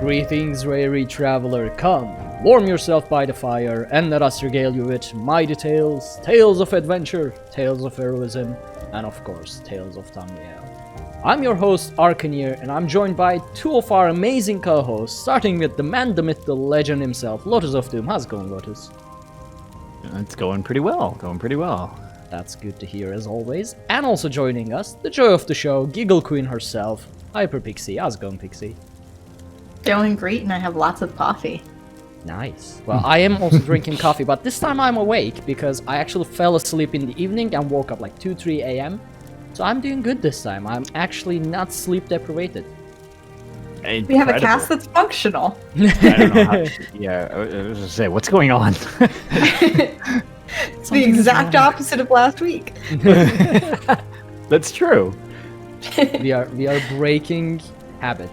Greetings, weary traveler, come, warm yourself by the fire, and let us regale you with mighty tales, tales of adventure, tales of heroism, and of course, tales of Tamriel. I'm your host, Arkhaniir, and I'm joined by two of our amazing co-hosts, starting with the man, the myth, the legend himself, Lotus of Doom. How's it going, Lotus? It's going pretty well, That's good to hear, as always. And also joining us, the joy of the show, Giggle Queen herself, HyperPixie. How's it going, Pixie? Going great, and I have lots of coffee. Nice. Well, I am also drinking coffee, but this time I'm awake because I actually fell asleep in the evening and woke up like 2-3 a.m. So I'm doing good this time. I'm actually not sleep deprived. We have a cast that's functional. I don't know how I was going to say, what's going on? It's the exact opposite of last week. That's true. we are breaking habit.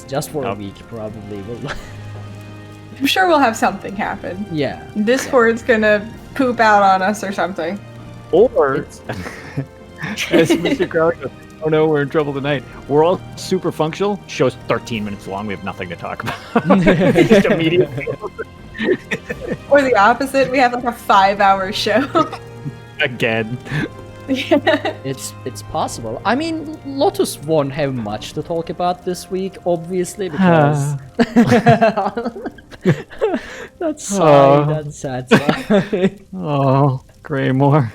Just for a week, probably. I'm sure we'll have something happen. Yeah. Discord's gonna poop out on us or something. Or, as Mr. Crowley goes, oh no, we're in trouble tonight. We're all super functional. Show's 13 minutes long. We have nothing to talk about. Just immediately. Or the opposite. We have like a 5-hour show. Again. Yeah. It's possible. I mean, Lotus won't have much to talk about this week, obviously, because that's sad. Oh, Greymoor.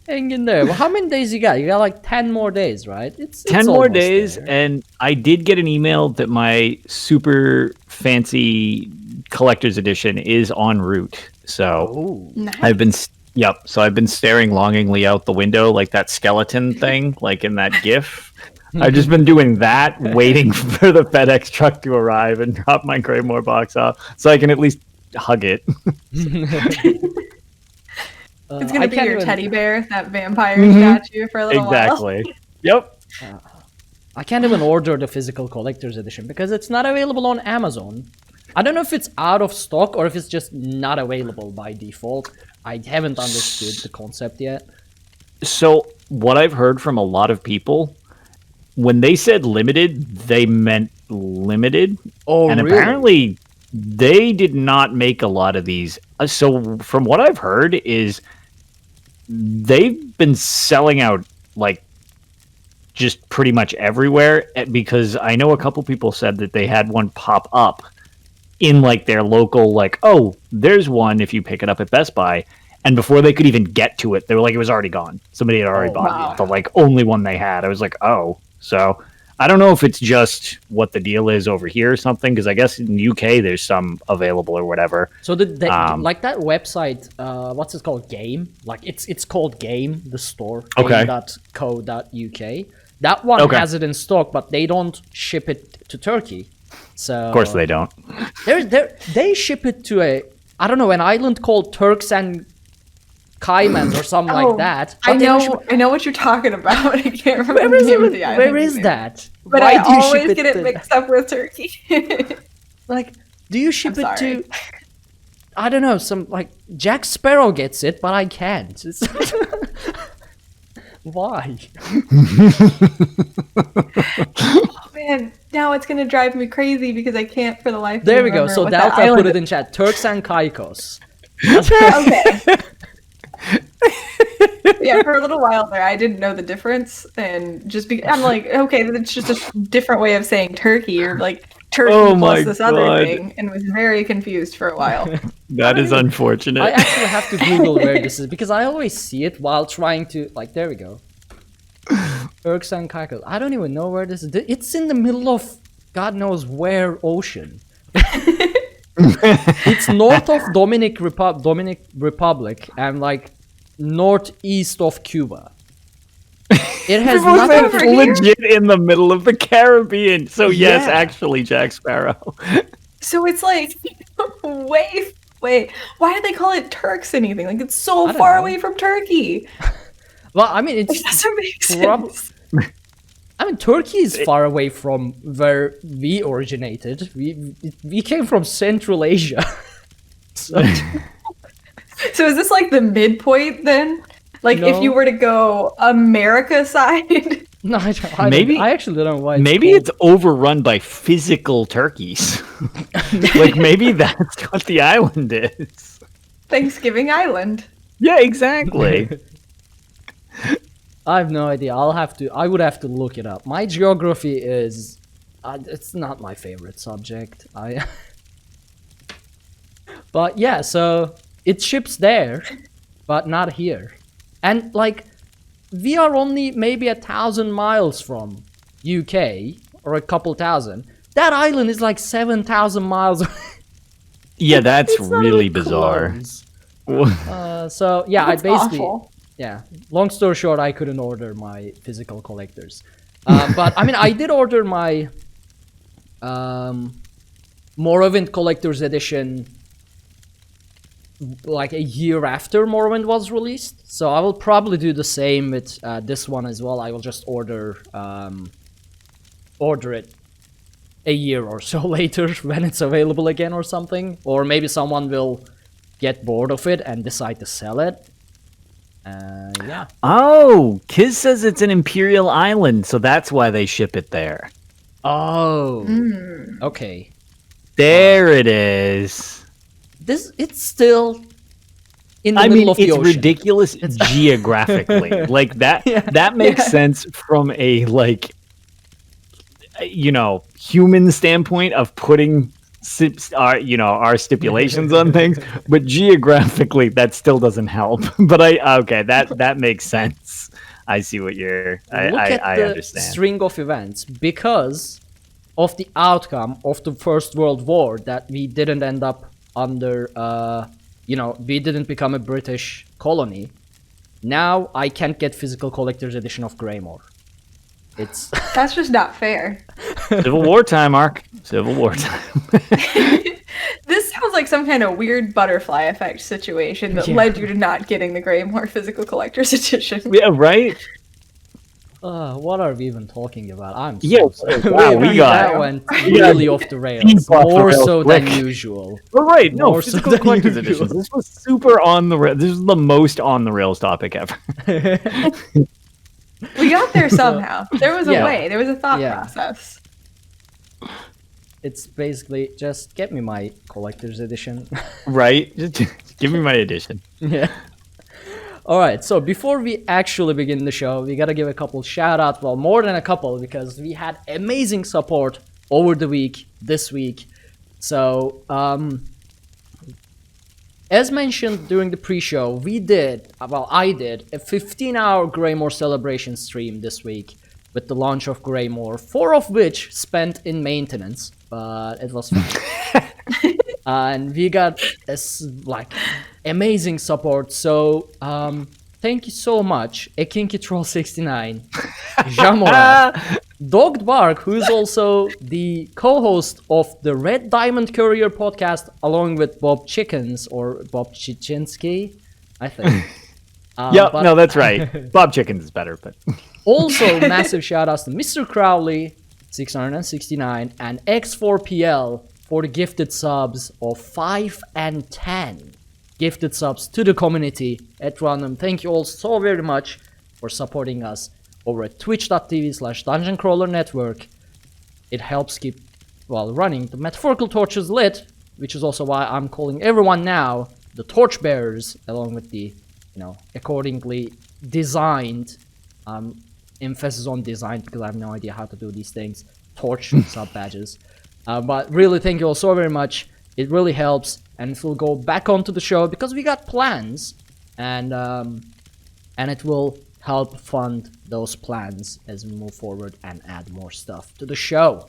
Hang in there. Well, how many days you got? You got like 10 more days, right? It's 10 more almost days, there. and I did get an email that my super fancy collector's edition is en route. So Nice. I've been staring longingly out the window like that skeleton thing, like in that GIF. I've just been doing that, waiting for the FedEx truck to arrive and drop my Greymoor box off, so I can at least hug it. It's gonna be your teddy bear, that vampire statue, for a little while. Exactly. Yep. I can't even order the physical collector's edition because it's not available on Amazon. I don't know if it's out of stock or if it's just not available by default. I haven't understood the concept yet. So what I've heard from a lot of people, when they said limited, they meant limited. Oh, and really? Apparently they did not make a lot of these. So from what I've heard is they've been selling out like just pretty much everywhere, because I know a couple people said that they had one pop up in like their local, like, oh, there's one if you pick it up at Best Buy. And before they could even get to it, they were like, it was already gone. Somebody had already bought the like only one they had. I was like, oh. So I don't know if it's just what the deal is over here or something, because I guess in the UK there's some available or whatever. So like that website, what's it called? Game? Like it's called Game, the store. Okay. Game.co.uk. That one has it in stock, but they don't ship it to Turkey. So Of course they don't. They ship it to an island called Turks and Caymans or something like that. I know what you're talking about. I can't remember Where is the name of the island. Where is that? But Why I do you ship always get it mixed up with Turkey. Like, do you ship I'm it sorry. to? I don't know. Some like Jack Sparrow gets it, but I can't. Why? Oh, man, now it's gonna drive me crazy because I can't for the life of me There we go. remember So what that Delta island put it in chat. Turks and Caicos. Okay. Yeah, for a little while there, I didn't know the difference, and I'm like, okay, it's just a different way of saying turkey, or like turkey plus this other thing, and was very confused for a while. That is unfortunate. I actually have to Google where this is because I always see it while trying to there we go. Turks and Caicos. I don't even know where this is. It's in the middle of God knows where ocean. It's north of Dominican Republic and like northeast of Cuba. It has nothing legit in the middle of the Caribbean. So yes, actually, Jack Sparrow. So it's like way. Why do they call it Turks anything? Like it's so far away from Turkey. Well, I mean, it doesn't make sense. I mean, Turkey is far away from where we originated. We came from Central Asia. So is this like the midpoint then? Like, No. if you were to go America side, No, I actually don't know why. It's overrun by physical turkeys. Like maybe that's what the island is. Thanksgiving Island. Yeah, exactly. I have no idea. I would have to look it up. My geography is, it's not my favorite subject. But yeah, so it ships there, but not here. And like, we are only maybe 1,000 miles from UK, or a couple thousand. That island is like 7,000 miles away. Yeah, that's really bizarre. So yeah, That's I basically, awful. yeah. Long story short, I couldn't order my physical collectors, but I mean, I did order my Morrowind Collector's Edition like a year after Morrowind was released. So I will probably do the same with this one as well. I will just order it a year or so later when it's available again or something. Or maybe someone will get bored of it and decide to sell it. Yeah. Oh, Kiz says it's an Imperial Island, so that's why they ship it there. Oh. Okay. There it is. It's still in the middle of the ocean. It's ridiculous geographically. Like that. Yeah. That makes sense from a human standpoint of putting our stipulations on things, but geographically that still doesn't help. But that makes sense. I see what you're. I understand. String of events because of the outcome of the First World War that we didn't end up under. We didn't become a British colony. Now I can't get physical collector's edition of Greymoor. That's just not fair. Civil War time, Ark. Civil War time. This sounds like some kind of weird butterfly effect situation that led you to not getting the Greymoor physical collector's edition. Yeah, right? What are we even talking about? I'm sorry. Wow, that went really off the rails. More so than usual. Well, right, no, physical collector's editions. This was super on the rails. This is the most on the rails topic ever. We got there somehow. There was a way. There was a thought process. It's basically just get me my collector's edition. Right? Just give me my edition. Yeah. Alright, so before we actually begin the show, we gotta give a couple shout outs. Well, more than a couple, because we had amazing support over the week, this week. So, as mentioned during the pre-show, I did a 15-hour Greymoor celebration stream this week with the launch of Greymoor, 4 of which spent in maintenance, but it was fun. And we got amazing support, so thank you so much, Ekinky-Troll69, Jamora, Dogged Bark, who is also the co-host of the Red Diamond Courier podcast, along with Bob Chickens, or Bob Chichinsky, I think. No, that's right. Bob Chickens is better, but... Also, massive shout-outs to Mr. Crowley, 669, and X4PL for the gifted subs of 5 and 10. Gifted subs to the community at random. Thank you all so very much for supporting us over at twitch.tv/Dungeon Crawler Network. It helps keep, running the metaphorical torches lit, which is also why I'm calling everyone now the Torchbearers, along with the, accordingly designed, emphasis on design because I have no idea how to do these things, torch sub badges. But really, thank you all so very much. It really helps, and it will go back onto the show because we got plans, and it will help fund those plans as we move forward and add more stuff to the show.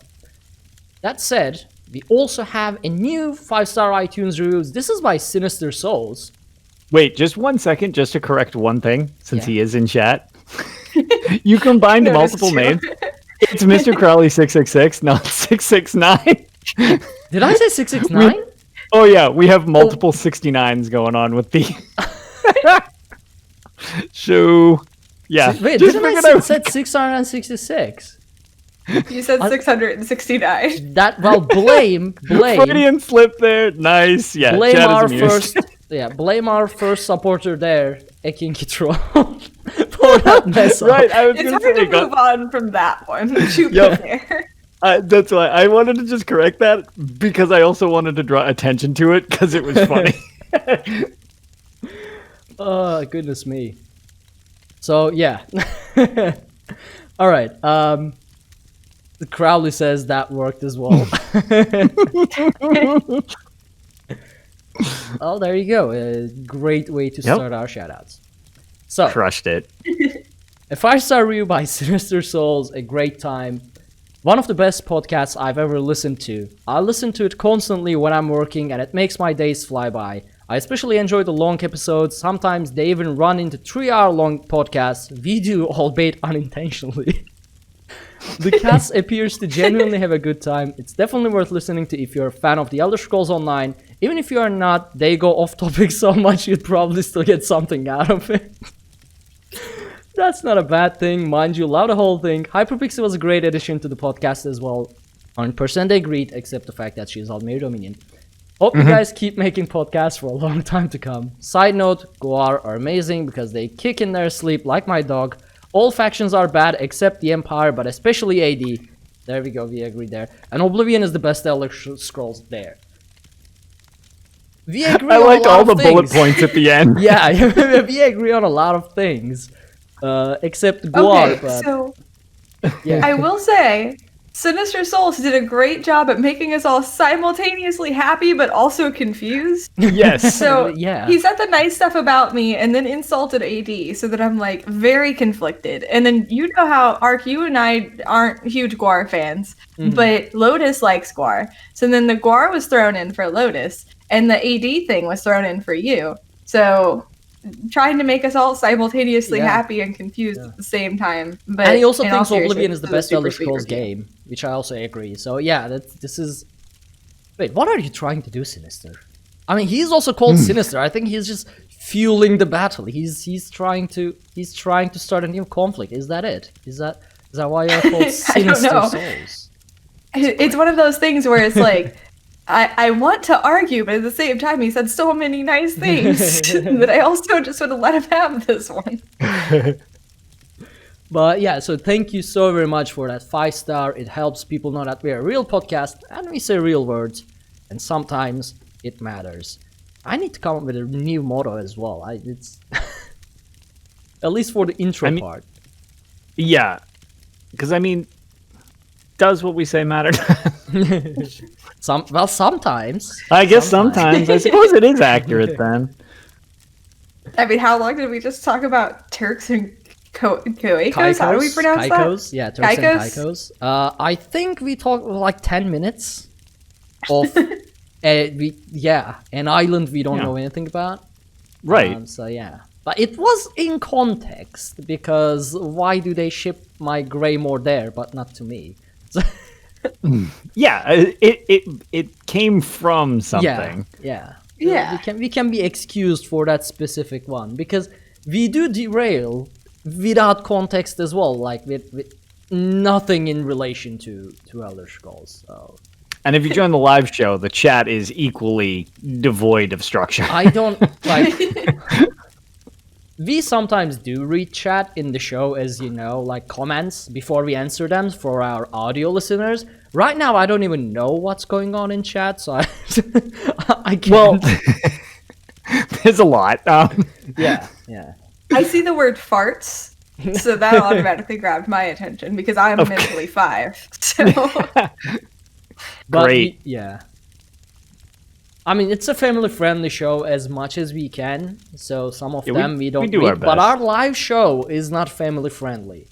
That said, we also have a new 5-star iTunes reviews. This is by Sinister Souls. Wait, just 1 second, just to correct one thing, since he is in chat. You combined multiple names. It's Mr. Crowley 666, not 669. Did I say 669? Oh yeah, we have multiple 69s going on with the... So, yeah. Wait, didn't I said 666? You said 669. Blame. Freudian slip there. Nice. Yeah. Blame our first supporter there, Ekinky Troll, for that mess up. Right, I was It's gonna hard say, to move on from that one. To be Yep. fair. that's why I wanted to just correct that because I also wanted to draw attention to it because it was funny. Oh, goodness me. So, yeah. All right. Crowley says that worked as well. Well, there you go. A great way to start our shoutouts. So, Crushed it. A 5-star review by Sinister Souls, a great time. One of the best podcasts I've ever listened to. I listen to it constantly when I'm working and it makes my days fly by. I especially enjoy the long episodes. Sometimes they even run into 3-hour-long podcasts. We do, albeit unintentionally. The cast appears to genuinely have a good time. It's definitely worth listening to if you're a fan of The Elder Scrolls Online. Even if you are not, they go off topic so much you'd probably still get something out of it. That's not a bad thing, mind you, love the whole thing. HyperPixie was a great addition to the podcast as well. 100% agreed, except the fact that she's Almir Dominion. Hope you guys keep making podcasts for a long time to come. Side note, Guar are amazing because they kick in their sleep like my dog. All factions are bad except the Empire, but especially AD. There we go, we agree there. And Oblivion is the best Elder Scrolls there. We agree I on liked a lot all of the bullet things. points at the end. Yeah, we agree on a lot of things. Except Guar, Okay, but so yeah. I will say, Sinister Souls did a great job at making us all simultaneously happy but also confused. Yes. So Yeah. he said the nice stuff about me and then insulted AD so that I'm like very conflicted. And then you know how Ark, you and I aren't huge Guar fans, but Lotus likes Guar. So then the Guar was thrown in for Lotus and the AD thing was thrown in for you. So trying to make us all simultaneously happy and confused at the same time. But And he also in all thinks Oblivion seriousness, is the it was best super Elder sweet Scrolls review. game, which I also agree. So yeah, this is... Wait, what are you trying to do, Sinister? I mean, he's also called Sinister. I think he's just fueling the battle. He's trying to start a new conflict. Is that it? Is that why you're called I don't Sinister know. Souls? It's one of those things where it's like, I want to argue, but at the same time, he said so many nice things that I also just want to let him have this one. But yeah, so thank you so very much for that 5-star. It helps people know that we're a real podcast and we say real words, and sometimes it matters. I need to come up with a new motto as well. It's at least for the intro part. Yeah. Because, I mean, does what we say matter? Sometimes. I guess sometimes. I suppose it is accurate then. I mean, how long did we just talk about Turks and Caicos? How do we pronounce Caicos? that? Yeah, Turks and Caicos? Caicos. I think we talked like 10 minutes of an island we don't know anything about. Right. So yeah. But it was in context, because why do they ship my Greymoor there, but not to me? Yeah, it came from something. Yeah. Yeah. We can be excused for that specific one, because we do derail without context as well, like with nothing in relation to Elder Scrolls. So And if you join the live show, the chat is equally devoid of structure. I don't like. We sometimes do read chat in the show, as you know, like comments before we answer them for our audio listeners. Right now, I don't even know what's going on in chat, so I can't. Well, there's a lot. yeah. I see the word farts, so that automatically grabbed my attention because I'm mentally 5. So But Great. yeah. I mean, it's a family-friendly show as much as we can. So some of them we don't do read, our but best. our live show is not family-friendly.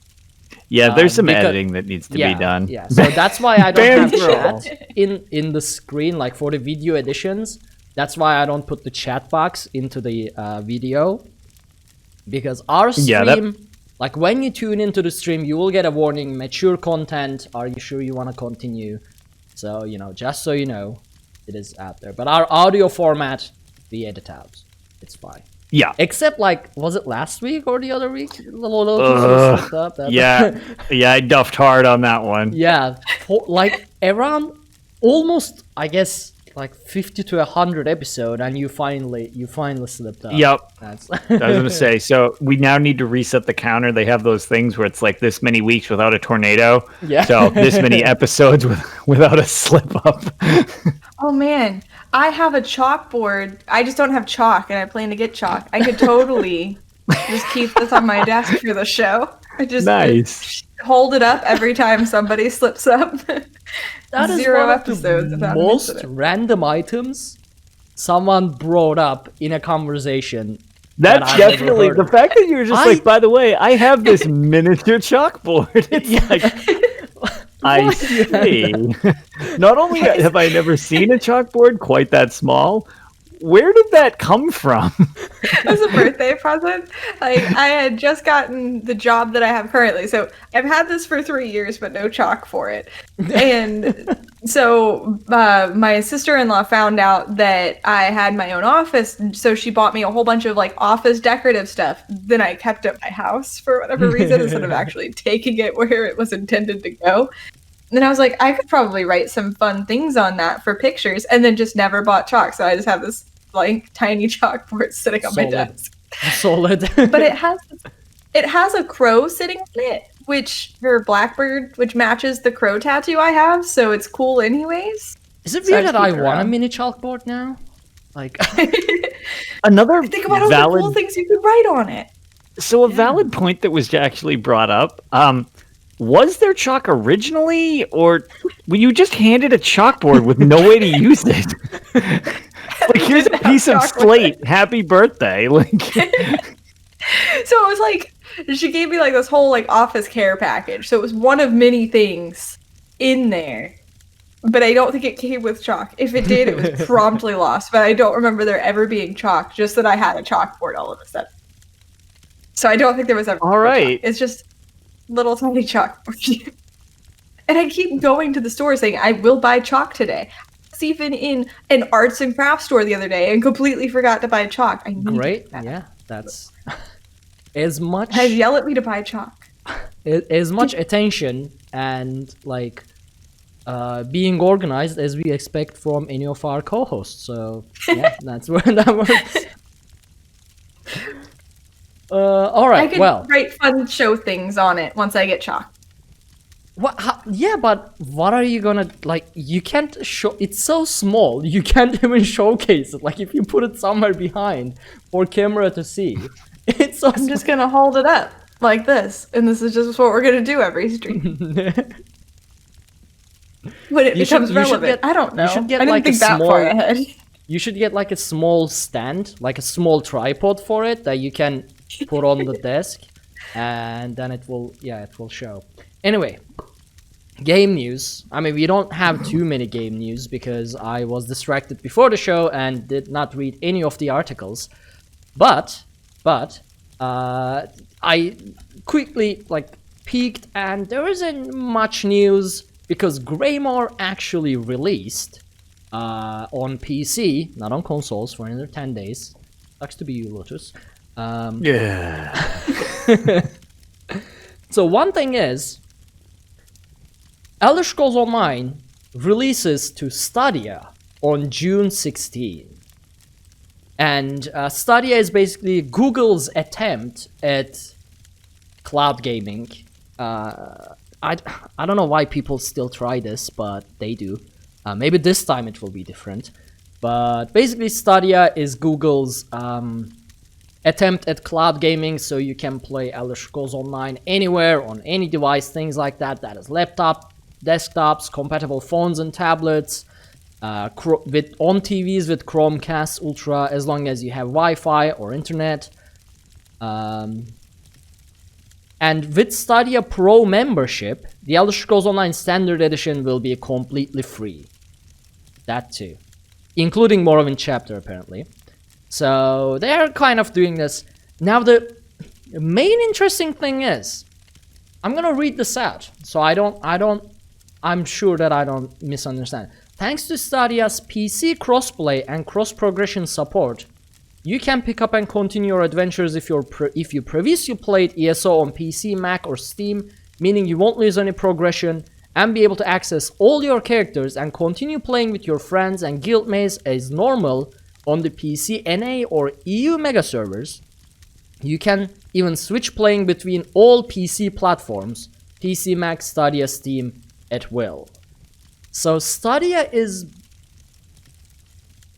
Yeah, there's some because- editing that needs to be done. Yeah, so that's why I don't have Banter. chat in the screen, like for the video editions. That's why I don't put the chat box into the video. Because our stream, like when you tune into the stream, you will get a warning, mature content, are you sure you want to continue? So, just so you know, it is out there. But our audio format, we edit out. It's fine. Yeah. Except, like, was it last week or the other week? Lotus up. Yeah, I duffed hard on that one. Yeah, like around almost, I guess, like 50 to 100 episode, and you finally slipped up. Yep. That's I was gonna say. So we now need to reset the counter. They have those things where it's like this many weeks without a tornado. Yeah. So this many episodes without a slip up. Oh man, I have a chalkboard. I just don't have chalk, and I plan to get chalk. I could totally just keep this on my desk for the show. I just Nice. hold it up every time somebody slips up. That is 0 one of the episodes without an most incident. random items someone brought up in a conversation. That's that I've never definitely heard the of. fact that you were just I- like, by the way, I have this miniature chalkboard. It's like, I see. Not only have I never seen a chalkboard quite that small, where did that come from? As a birthday present. Like, I had just gotten the job that I have currently. So I've had this for 3 years, but no chalk for it. And so my sister-in-law found out that I had my own office. So she bought me a whole bunch of like office decorative stuff. Then I kept it at my house for whatever reason instead of actually taking it where it was intended to go. And then I was like, I could probably write some fun things on that for pictures, and then just never bought chalk. So I just have this like tiny chalkboard sitting on my desk. Solid. But it has a crow sitting on it, or blackbird, which matches the crow tattoo I have. So it's cool, anyways. Is it So weird I that keep I it want a around. mini chalkboard now? Like, Another Think about all the valid cool things you could write on it. So a valid point that was actually brought up, was there chalk originally, or were you just handed a chalkboard with no way to use it? Like, here's a Didn't have piece of chalk with slate. Happy birthday. Like, So it was like, she gave me like this whole like office care package. So it was one of many things in there. But I don't think it came with chalk. If it did, it was promptly lost. But I don't remember there ever being chalk, just that I had a chalkboard all of a sudden. So I don't think there was ever all right. chalk. It's just little tiny chalkboard. And I keep going to the store saying, I will buy chalk today. I was even in an arts and crafts store the other day and completely forgot to buy chalk. I need great. that. Yeah, that's as much Guys yell at me to buy chalk. as much attention and like being organized as we expect from any of our co-hosts. So yeah, that's where that works. All I right. could Well, write fun show things on it once I get chalk. yeah, but what are you gonna like? You can't show. It's so small. You can't even showcase it. Like if you put it somewhere behind for camera to see, it's so. I'm just gonna hold it up like this, and this is just what we're gonna do every stream. When it You should- becomes you should relevant, get- I don't know. you should get I didn't like a think that far small- ahead. You should get like a small stand, like a small tripod for it that you can put on the desk, and then it will show. Anyway, game news. I mean, we don't have too many game news because I was distracted before the show and did not read any of the articles. But I quickly like peeked, and there isn't much news because Greymoor actually released on PC, not on consoles, for another 10 days. Sucks to be you, Lotus. Yeah. So one thing is, Elder Scrolls Online releases to Stadia on June 16. And Stadia is basically Google's attempt at cloud gaming. I don't know why people still try this, but they do. Maybe this time it will be different. But basically Stadia is Google's attempt at cloud gaming, so you can play Elder Scrolls Online anywhere, on any device, things like that. That is laptop, desktops, compatible phones and tablets, on TVs with Chromecast Ultra, as long as you have Wi-Fi or internet. And with Stadia Pro membership, the Elder Scrolls Online Standard Edition will be completely free. That too. Including Morrowind Chapter, apparently. So they're kind of doing this. Now the main interesting thing is, I'm gonna read this out, so I'm sure that I don't misunderstand. Thanks to Stadia's PC crossplay and cross-progression support, you can pick up and continue your adventures if you previously played ESO on PC, Mac, or Steam, meaning you won't lose any progression, and be able to access all your characters and continue playing with your friends and guildmates as normal on the PC, NA, or EU mega servers. You can even switch playing between all PC platforms, PC, Mac, Stadia, Steam, at will. So Stadia is...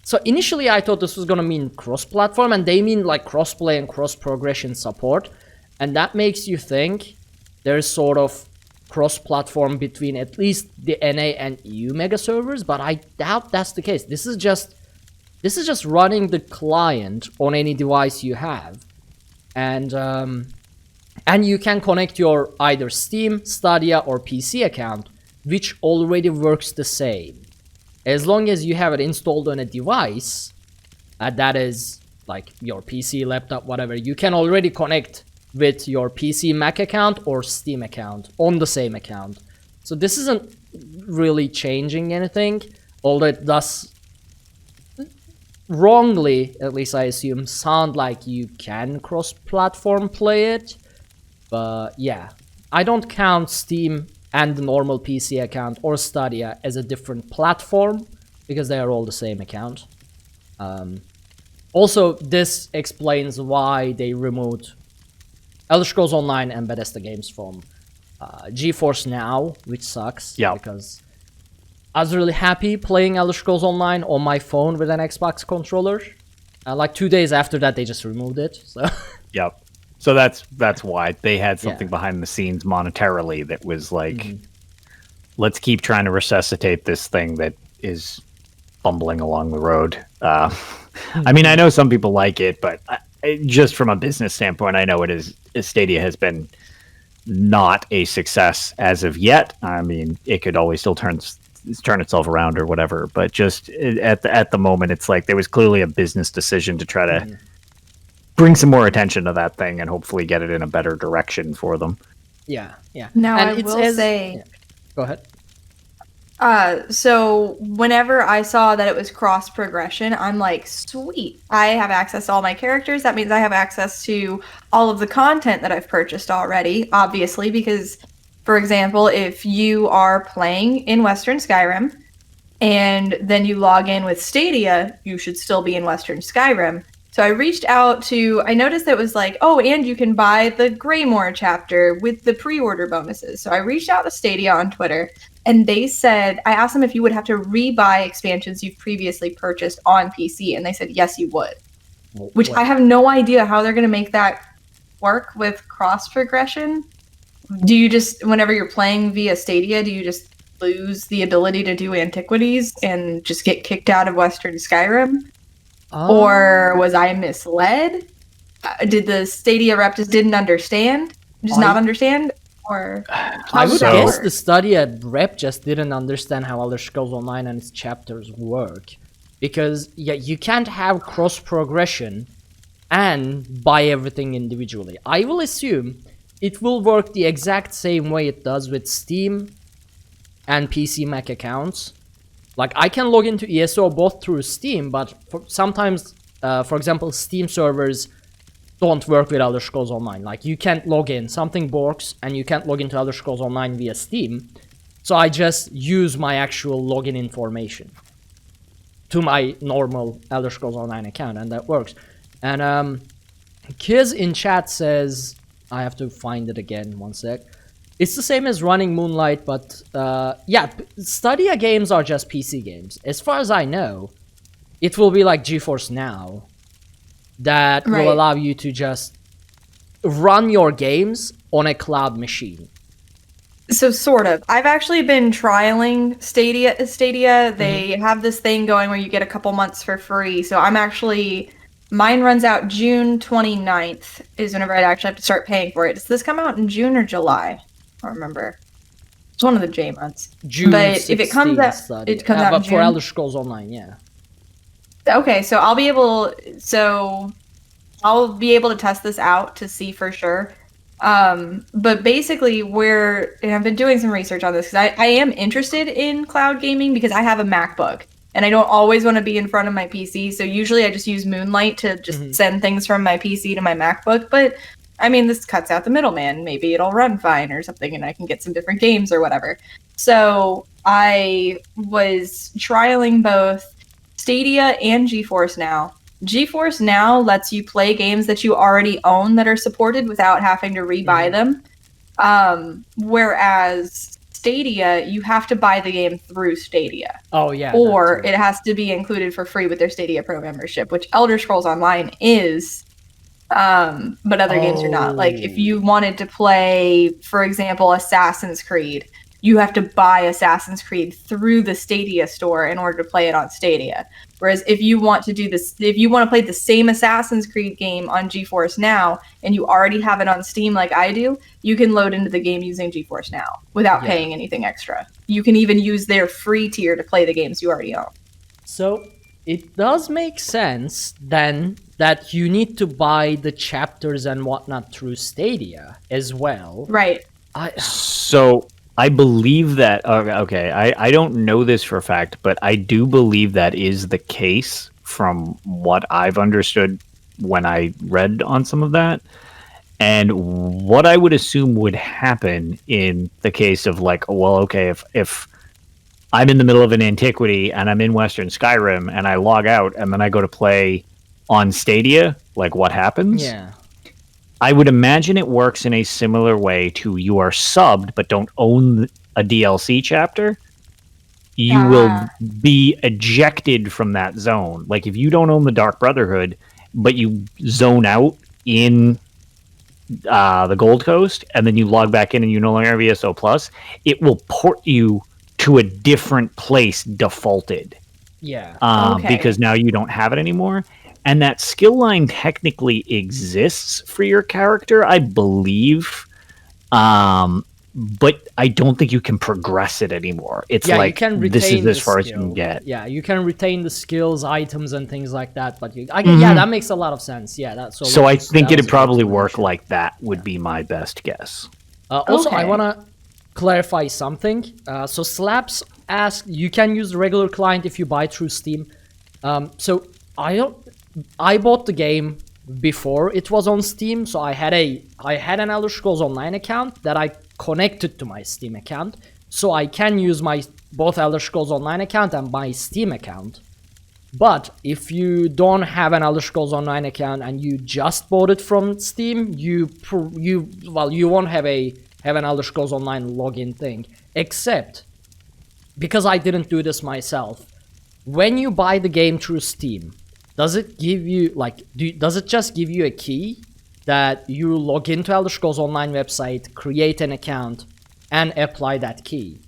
So initially I thought this was gonna mean cross-platform, and they mean like cross-play and cross-progression support, and that makes you think there's sort of cross-platform between at least the NA and EU mega servers, but I doubt that's the case. This is just running the client on any device you have, and you can connect your either Steam, Stadia, or PC account, which already works the same. As long as you have it installed on a device, that is like your PC, laptop, whatever, you can already connect with your PC, Mac account or Steam account on the same account. So this isn't really changing anything, although it does wrongly, at least I assume, sound like you can cross-platform play it. But yeah, I don't count Steam and the normal PC account or Stadia as a different platform because they are all the same account. Also, this explains why they removed Elder Scrolls Online and Bethesda games from GeForce Now, which sucks. Yeah. Because I was really happy playing Elder Scrolls Online on my phone with an Xbox controller. Like 2 days after that, they just removed it. So. Yep. So that's why they had something behind the scenes monetarily that was like, let's keep trying to resuscitate this thing that is bumbling along the road. I mean, I know some people like it, but just from a business standpoint, I know it is. Stadia has been not a success as of yet. I mean, it could always still turn itself around or whatever, but just at the moment, it's like there was clearly a business decision to try to bring some more attention to that thing and hopefully get it in a better direction for them. Yeah. Now, and I will say... Yeah. Go ahead. So whenever I saw that it was cross progression, I'm like, sweet, I have access to all my characters. That means I have access to all of the content that I've purchased already, obviously, because, for example, if you are playing in Western Skyrim and then you log in with Stadia, you should still be in Western Skyrim. So I reached out I noticed that it was like, oh, and you can buy the Greymoor chapter with the pre-order bonuses. So I reached out to Stadia on Twitter, and they said, I asked them if you would have to re-buy expansions you've previously purchased on PC, and they said, yes, you would. Which I have no idea how they're going to make that work with cross-progression. Do you just, whenever you're playing via Stadia, do you just lose the ability to do Antiquities and just get kicked out of Western Skyrim? Or was I misled? Did the Stadia rep just didn't understand? Not understand? Or I would guess the Stadia rep just didn't understand how Elder Scrolls Online and its chapters work. Because you can't have cross progression and buy everything individually. I will assume it will work the exact same way it does with Steam and PC Mac accounts. Like, I can log into ESO both through Steam, but sometimes, for example, Steam servers don't work with Elder Scrolls Online. Like, you can't log in, something borks, and you can't log into Elder Scrolls Online via Steam. So I just use my actual login information to my normal Elder Scrolls Online account, and that works. And Kiz in chat says, I have to find it again, one sec. It's the same as running Moonlight, but yeah, Stadia games are just PC games. As far as I know, it will be like GeForce Now that will allow you to just run your games on a cloud machine. So sort of. I've actually been trialing Stadia. They have this thing going where you get a couple months for free. So mine runs out June 29th is whenever I actually have to start paying for it. Does this come out in June or July? I don't remember. It's one of the J months. June but if it comes out, it comes out in June. For Elder Scrolls Online, yeah. Okay, so I'll be able to test this out to see for sure. But basically, and I've been doing some research on this because I am interested in cloud gaming because I have a MacBook and I don't always want to be in front of my PC. So usually I just use Moonlight to just send things from my PC to my MacBook. But I mean, this cuts out the middleman. Maybe it'll run fine or something, and I can get some different games or whatever. So I was trialing both Stadia and GeForce Now. GeForce Now lets you play games that you already own that are supported without having to rebuy them. Whereas Stadia, you have to buy the game through Stadia. Oh, yeah. Or it has to be included for free with their Stadia Pro membership, which Elder Scrolls Online is. But other games are not. Like, if you wanted to play, for example, Assassin's Creed, you have to buy Assassin's Creed through the Stadia store in order to play it on Stadia. Whereas if you want to do this, if you want to play the same Assassin's Creed game on GeForce Now and you already have it on Steam like I do, you can load into the game using GeForce Now without paying anything extra. You can even use their free tier to play the games you already own. So it does make sense then that you need to buy the chapters and whatnot through Stadia as well. Right. So I believe that, okay, I don't know this for a fact, but I do believe that is the case from what I've understood when I read on some of that. And what I would assume would happen in the case of like, well, okay, if I'm in the middle of an antiquity and I'm in Western Skyrim and I log out and then I go to play on Stadia, like what happens? Yeah. I would imagine it works in a similar way to you are subbed but don't own a DLC chapter. You will be ejected from that zone. Like if you don't own the Dark Brotherhood, but you zone out in the Gold Coast and then you log back in and you no longer have ESO Plus, it will port you to a different place defaulted. Yeah. Because now you don't have it anymore. And that skill line technically exists for your character, I believe. But I don't think you can progress it anymore. It's like, you can retain this is as far skill. as you can get. Yeah, you can retain the skills, items, and things like that. But yeah, that makes a lot of sense. Yeah, that's so I think it'd probably work like that would be my best guess. Also, I want to clarify something. So Slaps asked, you can use the regular client if you buy through Steam. So I bought the game before it was on Steam, so I had an Elder Scrolls Online account that I connected to my Steam account, so I can use my both Elder Scrolls Online account and my Steam account. But if you don't have an Elder Scrolls Online account and you just bought it from Steam, you won't have an Elder Scrolls Online login thing. Except because I didn't do this myself, when you buy the game through Steam, does it give you does it just give you a key that you log into Elder Scrolls Online website, create an account, and apply that key?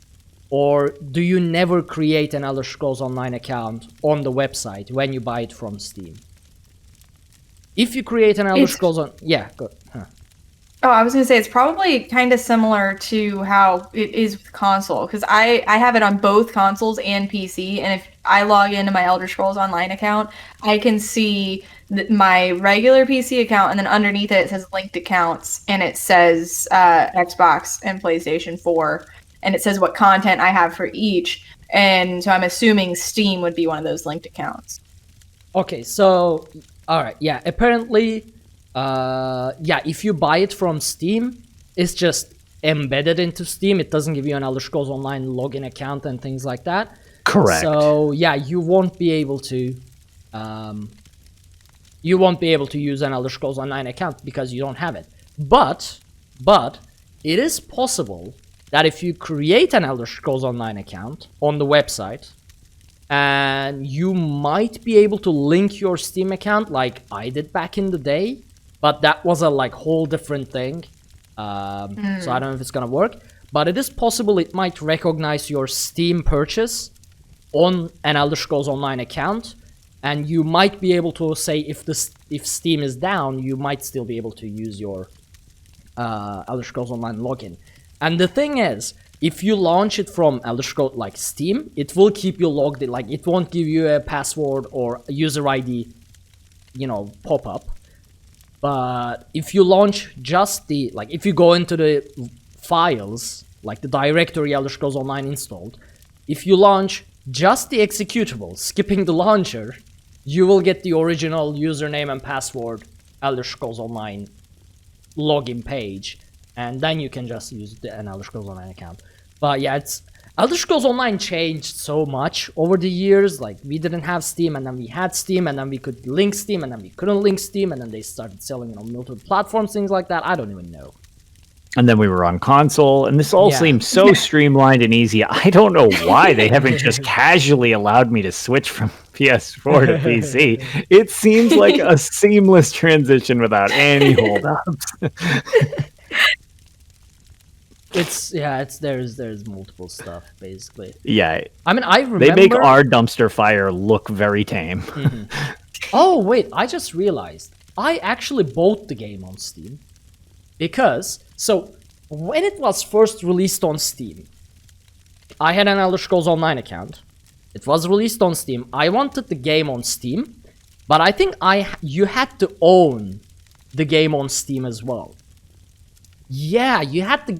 Or do you never create an Elder Scrolls Online account on the website when you buy it from Steam? If you create an Elder Scrolls go. Huh. Oh, I was going to say, it's probably kind of similar to how it is with console, because I have it on both consoles and PC, and if I log into my Elder Scrolls Online account, I can see my regular PC account, and then underneath it says linked accounts, and it says Xbox and PlayStation 4, and it says what content I have for each, and so I'm assuming Steam would be one of those linked accounts. Okay, so, alright, yeah, apparently... if you buy it from Steam, it's just embedded into Steam. It doesn't give you an Elder Scrolls Online login account and things like that. Correct. So yeah, you won't be able to use an Elder Scrolls Online account because you don't have it. But it is possible that if you create an Elder Scrolls Online account on the website, and you might be able to link your Steam account like I did back in the day. But that was a whole different thing. So I don't know if it's gonna work. But it is possible it might recognize your Steam purchase on an Elder Scrolls Online account. And you might be able to say if Steam is down, you might still be able to use your Elder Scrolls Online login. And the thing is, if you launch it from Elder Scrolls Steam, it will keep you logged in. It won't give you a password or a user ID, pop up. But if you launch just if you go into the files, like the directory Elder Scrolls Online installed, if you launch just the executable, skipping the launcher, you will get the original username and password Elder Scrolls Online login page, and then you can just use an Elder Scrolls Online account. But yeah, Elder Scrolls Online changed so much over the years. Like, we didn't have Steam, and then we had Steam, and then we could link Steam, and then we couldn't link Steam, and then they started selling it on multiple platforms, things like that. I don't even know. And then we were on console, and this all seems so streamlined and easy. I don't know why they haven't just casually allowed me to switch from PS4 to PC. It seems like a seamless transition without any holdups. There's multiple stuff basically. Yeah. I mean, I remember they make our dumpster fire look very tame. Mm-hmm. Oh wait, I just realized I actually bought the game on Steam because when it was first released on Steam, I had an Elder Scrolls Online account. It was released on Steam. I wanted the game on Steam, but I think you had to own the game on Steam as well. Yeah, you had to.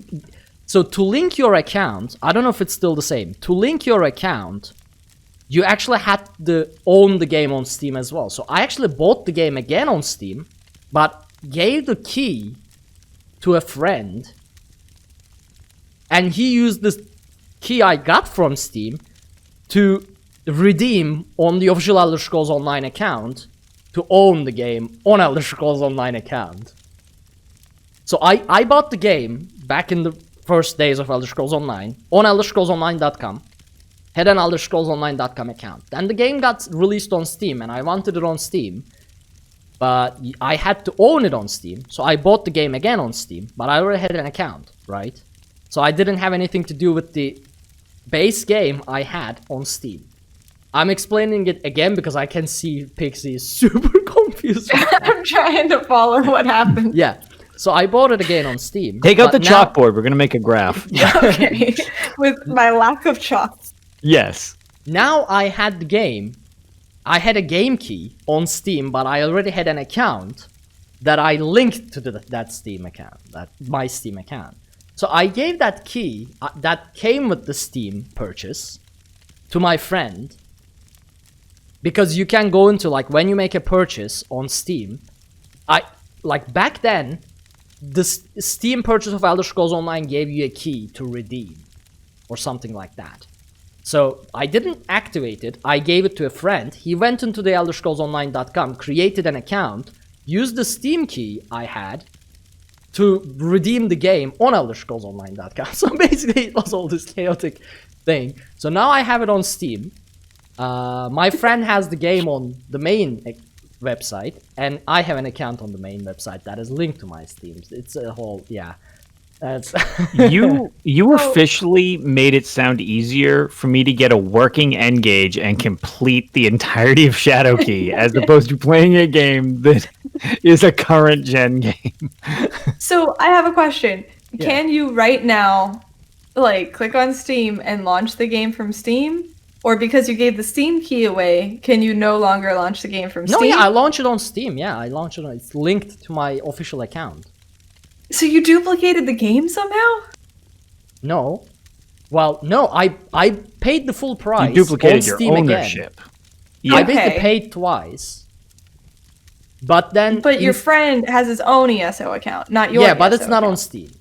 So to link your account, I don't know if it's still the same. To link your account, you actually had to own the game on Steam as well. So I actually bought the game again on Steam, but gave the key to a friend, and he used this key I got from Steam to redeem on the official Elder Scrolls Online account to own the game on Elder Scrolls Online account. So I bought the game back in the first days of Elder Scrolls Online on ElderScrollsOnline.com. Had an ElderScrollsOnline.com account. Then the game got released on Steam, and I wanted it on Steam, but I had to own it on Steam. So I bought the game again on Steam, but I already had an account, right? So I didn't have anything to do with the base game I had on Steam. I'm explaining it again because I can see Pixie is super confused. I'm trying to follow what happened. Yeah. So I bought it again on Steam. Take out the chalkboard. We're going to make a graph. Okay. With my lack of chalks. Yes. Now I had the game. I had a game key on Steam, but I already had an account that I linked to that Steam account, my Steam account. So I gave that key that came with the Steam purchase to my friend, because you can go into, like, when you make a purchase on Steam, back then, the Steam purchase of Elder Scrolls Online gave you a key to redeem or something like that. So I didn't activate it. I gave it to a friend. He went into the ElderScrollsOnline.com, created an account, used the Steam key I had to redeem the game on ElderScrollsOnline.com. So basically, it was all this chaotic thing. So now I have it on Steam. My friend has the game on the main website, and I have an account on the main website that is linked to my Steam. It's a whole, yeah. That's you officially made it sound easier for me to get a working N-Gage and complete the entirety of Shadowkey as opposed to playing a game that is a current gen game. So I have a question. Yeah. Can you right now, click on Steam and launch the game from Steam? Or because you gave the Steam key away, can you no longer launch the game from Steam? No, yeah, I launched it on Steam. Yeah, I launched it it's linked to my official account. So you duplicated the game somehow? No. Well, no, I paid the full price. You duplicated your Steam ownership. Yeah. I basically paid twice. But then... But your friend has his own ESO account, not your Yeah, but ESO it's not account. on Steam.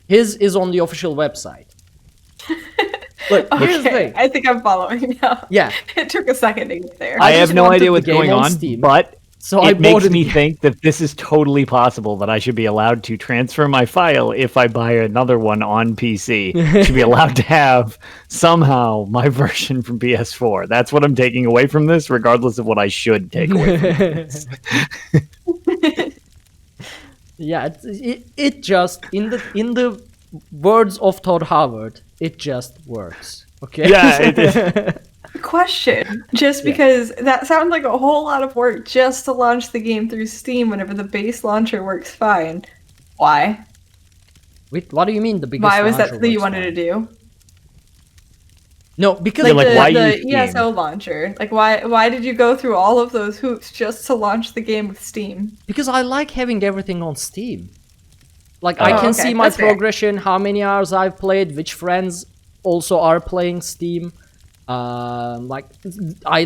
His is on the official website. Look, here's the thing. I think I'm following now. Yeah. It took a second to get there. I just have no wanted idea the what's game going on on, Steam. but So I it makes bought it me again. think that this is totally possible, that I should be allowed to transfer my file if I buy another one on PC. Should be allowed to have, somehow, my version from PS4. That's what I'm taking away from this, regardless of what I should take away from this. Yeah, it just, in the words of Todd Howard, it just works. Okay? Yeah, Question. Just because that sounds like a whole lot of work just to launch the game through Steam whenever the base launcher works fine. Why? Wait, what do you mean the biggest Why was that launcher something you works wanted fine? to do? No, because Yeah, like, why the use Steam? ESO launcher. Like, why did you go through all of those hoops just to launch the game with Steam? Because I like having everything on Steam. Like, I can okay, see my that's fair. progression, how many hours I've played, which friends also are playing Steam. I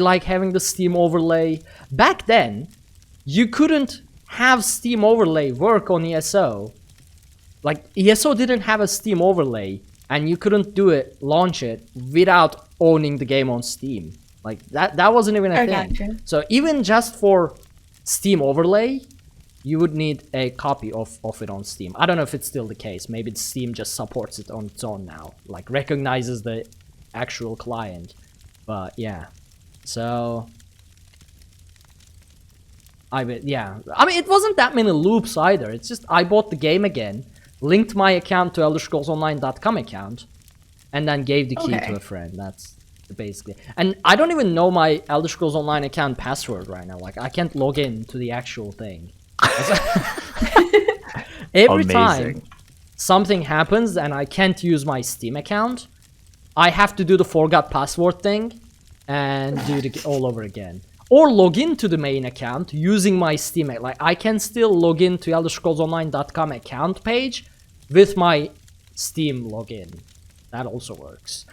like having the Steam overlay. Back then, you couldn't have Steam overlay work on ESO. Like, ESO didn't have a Steam overlay, and you couldn't launch it without owning the game on Steam. Like, that wasn't even a thing. Gotcha. So even just for Steam overlay, you would need a copy of it on Steam. I don't know if it's still the case. Maybe Steam just supports it on its own now. Like, recognizes the actual client. But, yeah. So... I mean, it wasn't that many loops either. It's just I bought the game again, linked my account to ElderScrollsOnline.com account, and then gave the key to a friend. That's basically. And I don't even know my Elder Scrolls Online account password right now. Like, I can't log in to the actual thing. Every time something happens and I can't use my Steam account, I have to do the forgot password thing and do it all over again. Or log into the main account using my Steam. Like, I can still log into ElderScrollsOnline.com account page with my Steam login. That also works.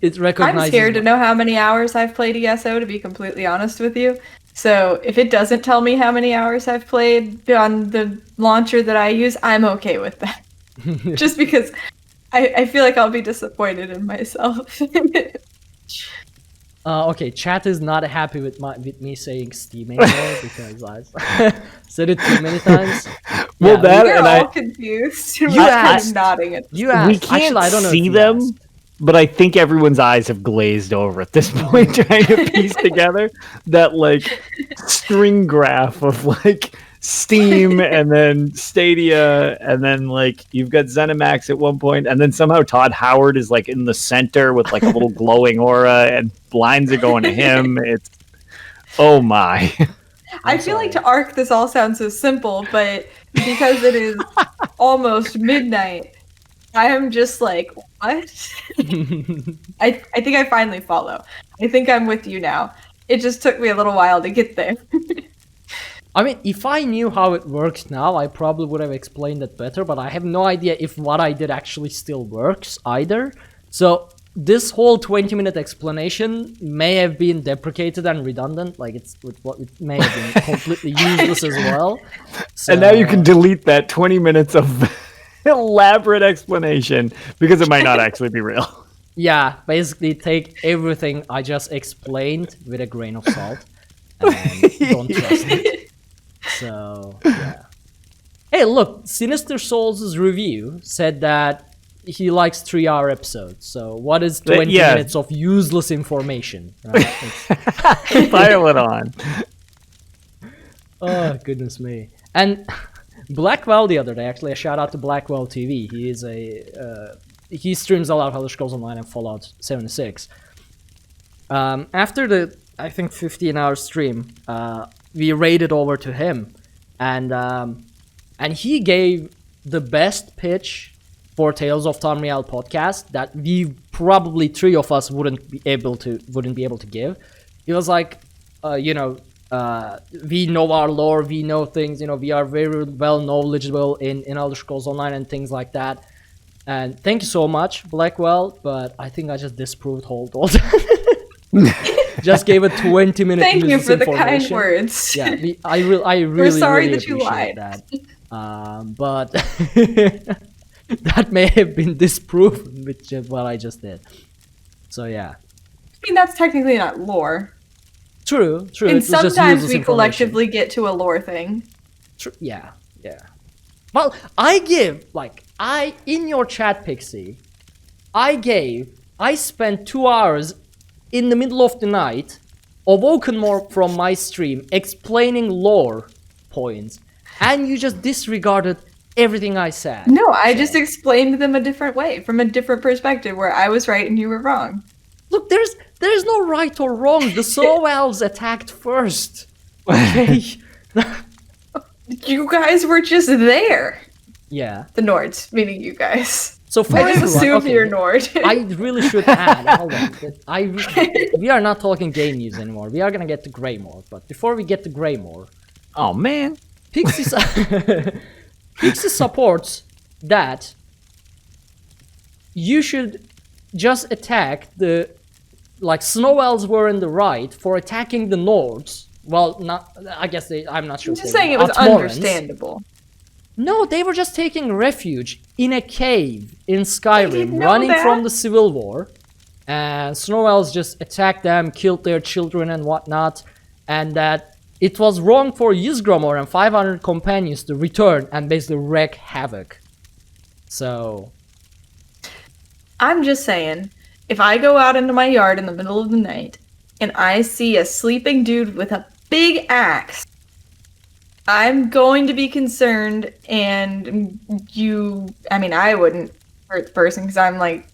It recognizes. I'm scared to know how many hours I've played ESO, to be completely honest with you. So if it doesn't tell me how many hours I've played on the launcher that I use, I'm okay with that. Just because I feel like I'll be disappointed in myself. Okay, chat is not happy with me saying Steam anymore because I said it too many times. Well, yeah, we're all confused. You We're asked. nodding at You asked. We can't Actually, I don't know see if them, asked. but I think everyone's eyes have glazed over at this point, trying to piece together that like string graph of like Steam and then Stadia, and then like you've got ZeniMax at one point, and then somehow Todd Howard is like in the center with like a little glowing aura, and blinds are going to him. It's oh my. I feel like to Ark this all sounds so simple, but because it is almost midnight, I am just like, what? I think I finally follow. I think I'm with you now. It just took me a little while to get there. I mean, if I knew how it works now, I probably would have explained it better, but I have no idea if what I did actually still works either. So this whole 20-minute explanation may have been deprecated and redundant, like it may have been completely useless as well. So, And now you can delete that 20 minutes of elaborate explanation because it might not actually be real. Yeah, basically take everything I just explained with a grain of salt and don't trust it. So, yeah. Hey, look, Sinister Souls' review said that he likes 3-hour episodes. So, what is 20 minutes of useless information? Right? Pile it on. Oh, goodness me. And Blackwell the other day, actually, a shout out to Blackwell TV. He is he streams a lot of Elder Scrolls Online and Fallout 76. After the, I think, 15-hour stream, we raided over to him, and he gave the best pitch for Tales of Tamriel Podcast that we probably 3 of us wouldn't be able to give. He was like, we know our lore, we know things, we are very well knowledgeable in Elder Scrolls Online and things like that. And thank you so much, Blackwell, but I think I just disproved Hold. Just gave a 20-minute Thank you for the information. kind words. Yeah, I really, We're sorry really that you appreciate lied. that. But that may have been disproven with what I just did. So yeah. I mean, that's technically not lore. True. And It was just sometimes useless we information. collectively get to a lore thing. Yeah. Well, in your chat, Pixie, I spent 2 hours in the middle of the night, awoken more from my stream, explaining lore points, and you just disregarded everything I said. No, I just explained them a different way, from a different perspective, where I was right and you were wrong. Look, there's no right or wrong. The Snow Elves attacked first. Okay. You guys were just there. Yeah. The Nords, meaning you guys. So for I just everyone, assumed okay, you're Nord. I really should add. Hold on. We are not talking game news anymore. We are gonna get to Greymoor, but before we get to Greymoor, Oh man. Pixie supports that you should just attack Snow Elves were in the right for attacking the Nords, well, not. I guess I'm not sure. I'm just saying it was understandable. No, they were just taking refuge in a cave in Skyrim, running that. from the Civil War. And Snow Elves just attacked them, killed their children and whatnot. And that it was wrong for Ysgramor and 500 companions to return and basically wreak havoc. So... I'm just saying, if I go out into my yard in the middle of the night and I see a sleeping dude with a big axe, I'm going to be concerned, and I wouldn't hurt the person because I'm like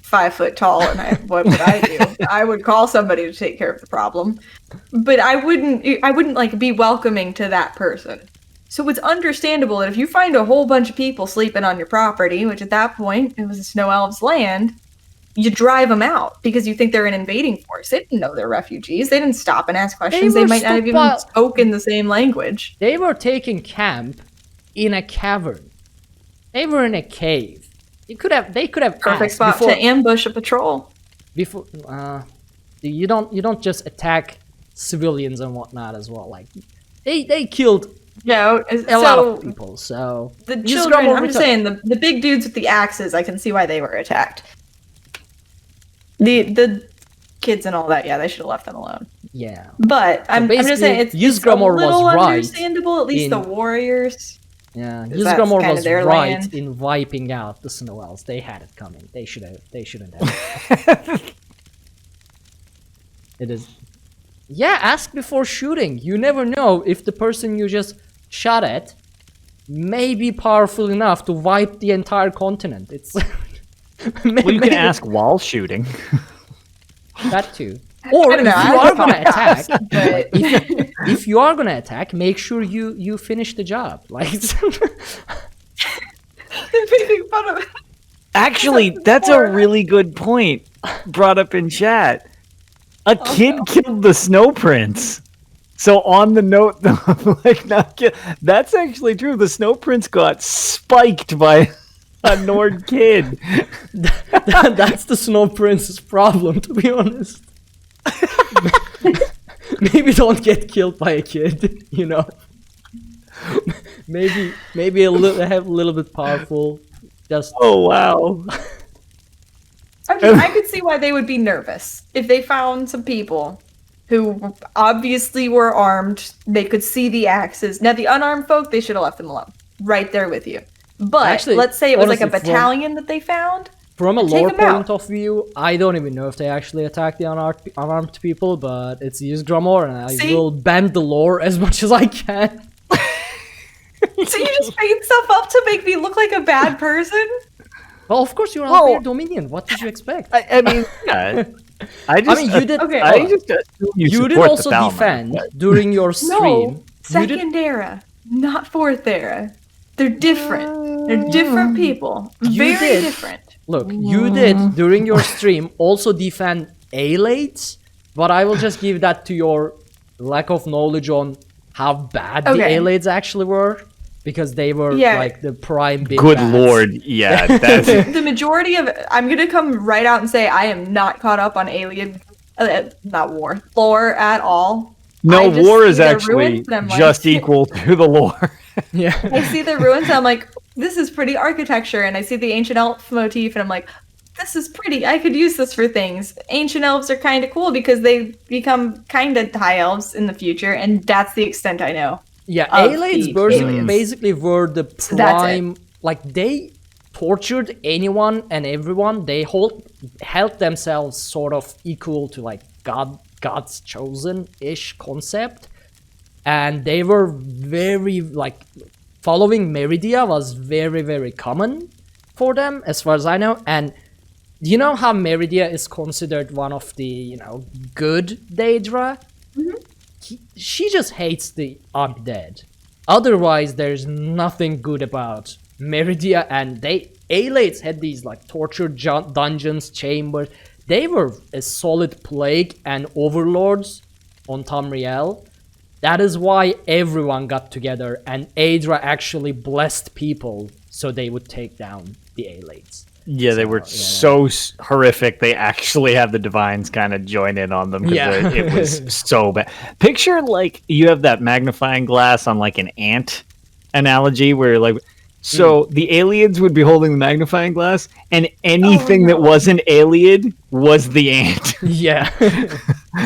5 foot tall, and what would I do? I would call somebody to take care of the problem, but I wouldn't like be welcoming to that person. So it's understandable that if you find a whole bunch of people sleeping on your property, which at that point it was a Snow Elves' land, you drive them out because you think they're an invading force. They didn't know they're refugees. They didn't stop and ask questions. They might not have even spoken the same language. They were taking camp in a cavern. They were in a cave. They could have perfect spot to ambush a patrol. Before you don't just attack civilians and whatnot as well. Like they killed a lot of people. So the children. I'm just saying the big dudes with the axes. I can see why they were attacked. The kids and all that, they should have left them alone. Yeah. But I'm just saying it's a little understandable, at least the warriors. Yeah, Ysgramor was right in wiping out the Snow Elves. They had it coming. They shouldn't have. It is. Yeah, ask before shooting. You never know if the person you just shot at may be powerful enough to wipe the entire continent. It's... Well, you can ask while shooting. That too. Or if you are gonna attack, if you are gonna attack, make sure you finish the job. Like, actually, that's a really good point brought up in chat. A kid killed the Snow Prince. So on the note, that's actually true. The Snow Prince got spiked by a Nord kid. That's the Snow Prince's problem, to be honest. Maybe don't get killed by a kid, you know. Maybe have a little bit powerful. Just oh wow. I could see why they would be nervous if they found some people who obviously were armed. They could see the axes. Now the unarmed folk, they should have left them alone. Right there with you. But actually, let's say it was honestly, like a battalion that they found. From a lore point of view, I don't even know if they actually attack the unarmed people, but it's Ysgramor, and I will bend the lore as much as I can. So you just made stuff up to make me look like a bad person? Well, of course you're on their dominion. What did you expect? I mean, yeah. You did. Okay, you did also defend during your stream. No, second era, not fourth era. They're different. They're different people. Very different. Look, you did during your stream also defend Aelades, but I will just give that to your lack of knowledge on how bad the Aelades actually were, because they were like the prime big good bads. Lord, yeah. That's... The majority of I'm gonna come right out and say I am not caught up on lore at all. No, war is actually just equal to the lore. Yeah. I see the ruins and I'm like, this is pretty architecture, and I see the ancient elf motif and I'm like, this is pretty. I could use this for things. Ancient elves are kind of cool because they become kind of high elves in the future, and that's the extent I know. Yeah, Aelades basically were the prime. Like, they tortured anyone and everyone. They held themselves sort of equal to like God's chosen-ish concept, and they were very like following Meridia was very, very common for them, as far as I know. And you know how Meridia is considered one of the, good Daedra? Mm-hmm. She just hates the undead. Otherwise, there's nothing good about Meridia, and Aelades had these like torture dungeons, chambers. They were a solid plague and overlords on Tamriel. That is why everyone got together, and Aedra actually blessed people so they would take down the aliens. Yeah, they were so horrific. They actually have the divines kind of join in on them because it was so bad. Picture like you have that magnifying glass on like an ant analogy where like the aliens would be holding the magnifying glass and anything that wasn't alien was the ant. Yeah.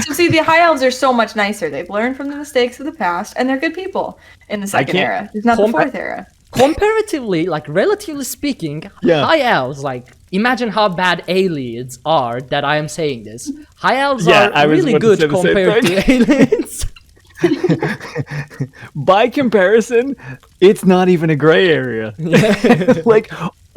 So see, the High Elves are so much nicer. They've learned from the mistakes of the past, and they're good people in the second era. It's not the fourth era. Comparatively, like relatively speaking, High Elves, like imagine how bad aliens are that I am saying this. High Elves are really good compared to aliens. By comparison, it's not even a gray area. Like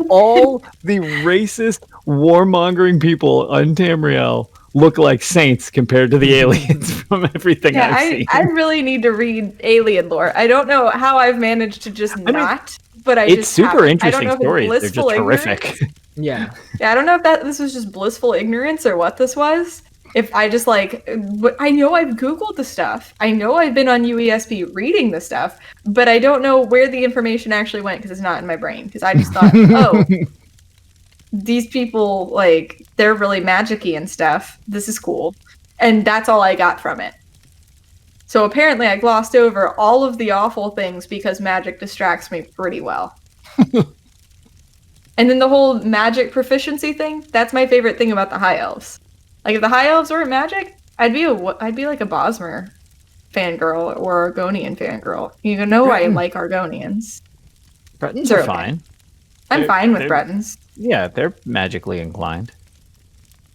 all the racist, warmongering people on Tamriel look like saints compared to the aliens from everything I've seen. I really need to read alien lore. I don't know how I've managed to just but it's super interesting stories. They're just horrific. Yeah, I don't know if this was just blissful ignorance or what this was. If I just I know I've Googled the stuff. I know I've been on UESP reading the stuff, but I don't know where the information actually went because it's not in my brain. Because I just thought, these people, like, they're really magic-y and stuff. This is cool. And that's all I got from it. So apparently I glossed over all of the awful things because magic distracts me pretty well. And then the whole magic proficiency thing, that's my favorite thing about the High Elves. Like, if the High Elves weren't magic, I'd be like a Bosmer fangirl or Argonian fangirl. You know I like Argonians. Bretons are fine. I'm fine with Bretons. Yeah, they're magically inclined.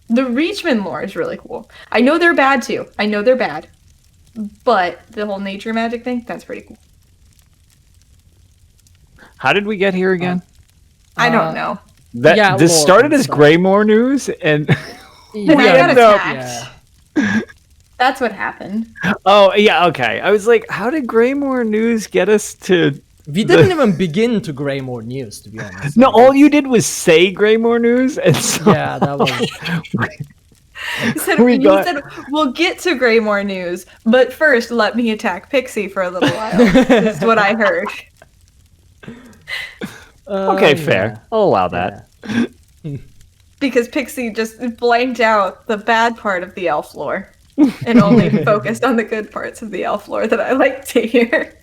The Reachman lore is really cool. I know they're bad too. I know they're bad. But the whole nature magic thing, that's pretty cool. How did we get here again? I don't know. This started as Greymoor news and we got attacked. Yeah. That's what happened. Oh, yeah, okay. I was like, how did Greymoor news get us to... We didn't even begin to Greymoor news, to be honest. No, all you did was say Greymoor news, and so... Yeah, that was... You said, we'll get to Greymoor news, but first let me attack Pixie for a little while. Is what I heard. Okay, fair. I'll allow that. Yeah. Because Pixie just blanked out the bad part of the elf lore and only focused on the good parts of the elf lore that I like to hear.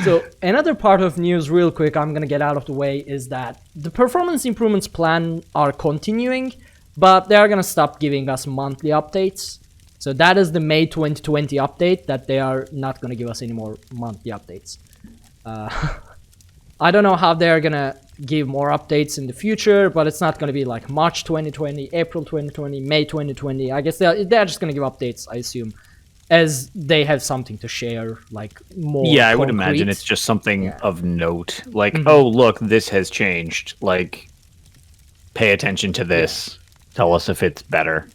So another part of news real quick I'm gonna get out of the way is that the performance improvements plan are continuing, but they are gonna stop giving us monthly updates. So that is the May 2020 update, that they are not gonna give us any more monthly updates. I don't know how they're gonna give more updates in the future, but it's not gonna be like March 2020, April 2020, May 2020. I guess they're just gonna give updates, I assume, as they have something to share, like more. Yeah, I would imagine it's just something of note, like, oh look, this has changed. Like, pay attention to this. Tell us if it's better.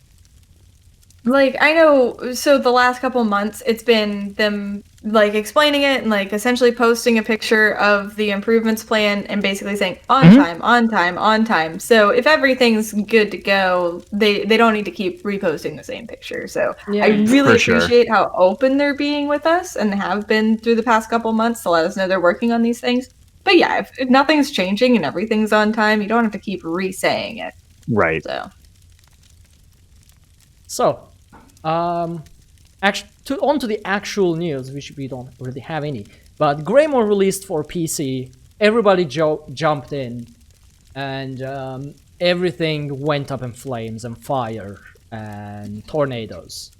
Like, I know, so the last couple months, it's been them, like, explaining it and, like, essentially posting a picture of the improvements plan and basically saying, on time, on time, on time. So if everything's good to go, they don't need to keep reposting the same picture. So I really appreciate how open they're being with us and have been through the past couple months to let us know they're working on these things. But yeah, if nothing's changing and everything's on time, you don't have to keep re-saying it. Right. So, on to the actual news, which we don't really have any. But Greymoor released for PC. Everybody jumped in, and everything went up in flames and fire and tornadoes.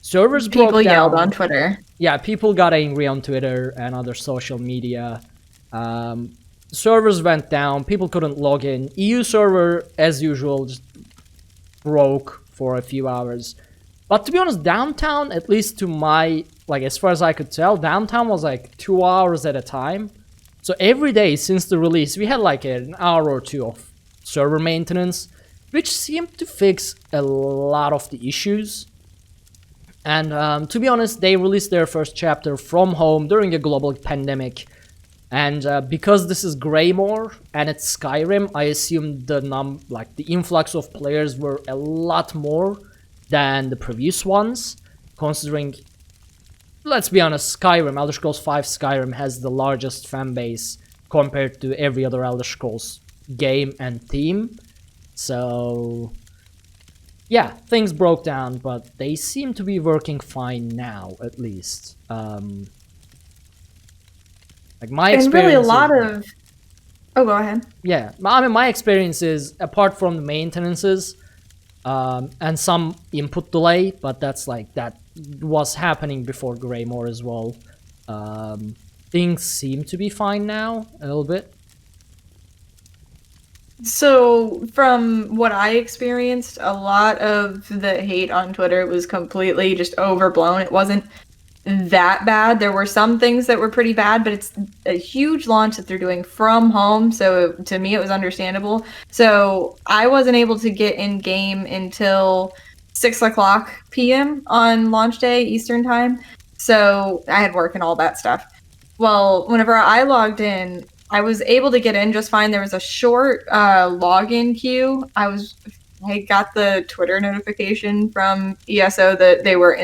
Servers broke down. People yelled on Twitter. Yeah, people got angry on Twitter and other social media. Servers went down. People couldn't log in. EU server, as usual, just broke for a few hours. But to be honest, downtown, at least to my, like, as far as I could tell, downtown was like 2 hours at a time. So every day since the release, we had like an hour or two of server maintenance, which seemed to fix a lot of the issues. And to be honest, they released their first chapter from home during a global pandemic. And because this is Greymoor and it's Skyrim, I assume the influx of players were a lot more than the previous ones, considering, let's be honest, Elder Scrolls V Skyrim has the largest fan base compared to every other Elder Scrolls game and theme. So yeah, things broke down, but they seem to be working fine now, at least. Like my experience. And really a lot of... Oh, go ahead. Yeah, I mean, my experience is, apart from the maintenances and some input delay, but that's like, that was happening before Greymoor as well. Things seem to be fine now, a little bit. So, from what I experienced, a lot of the hate on Twitter was completely just overblown. It wasn't that bad. There were some things that were pretty bad, but it's a huge launch that they're doing from home. So, to me, it was understandable. So, I wasn't able to get in game until 6:00 p.m. on launch day, Eastern time. So, I had work and all that stuff. Well, whenever I logged in, I was able to get in just fine. There was a short login queue. I got the Twitter notification from ESO that they were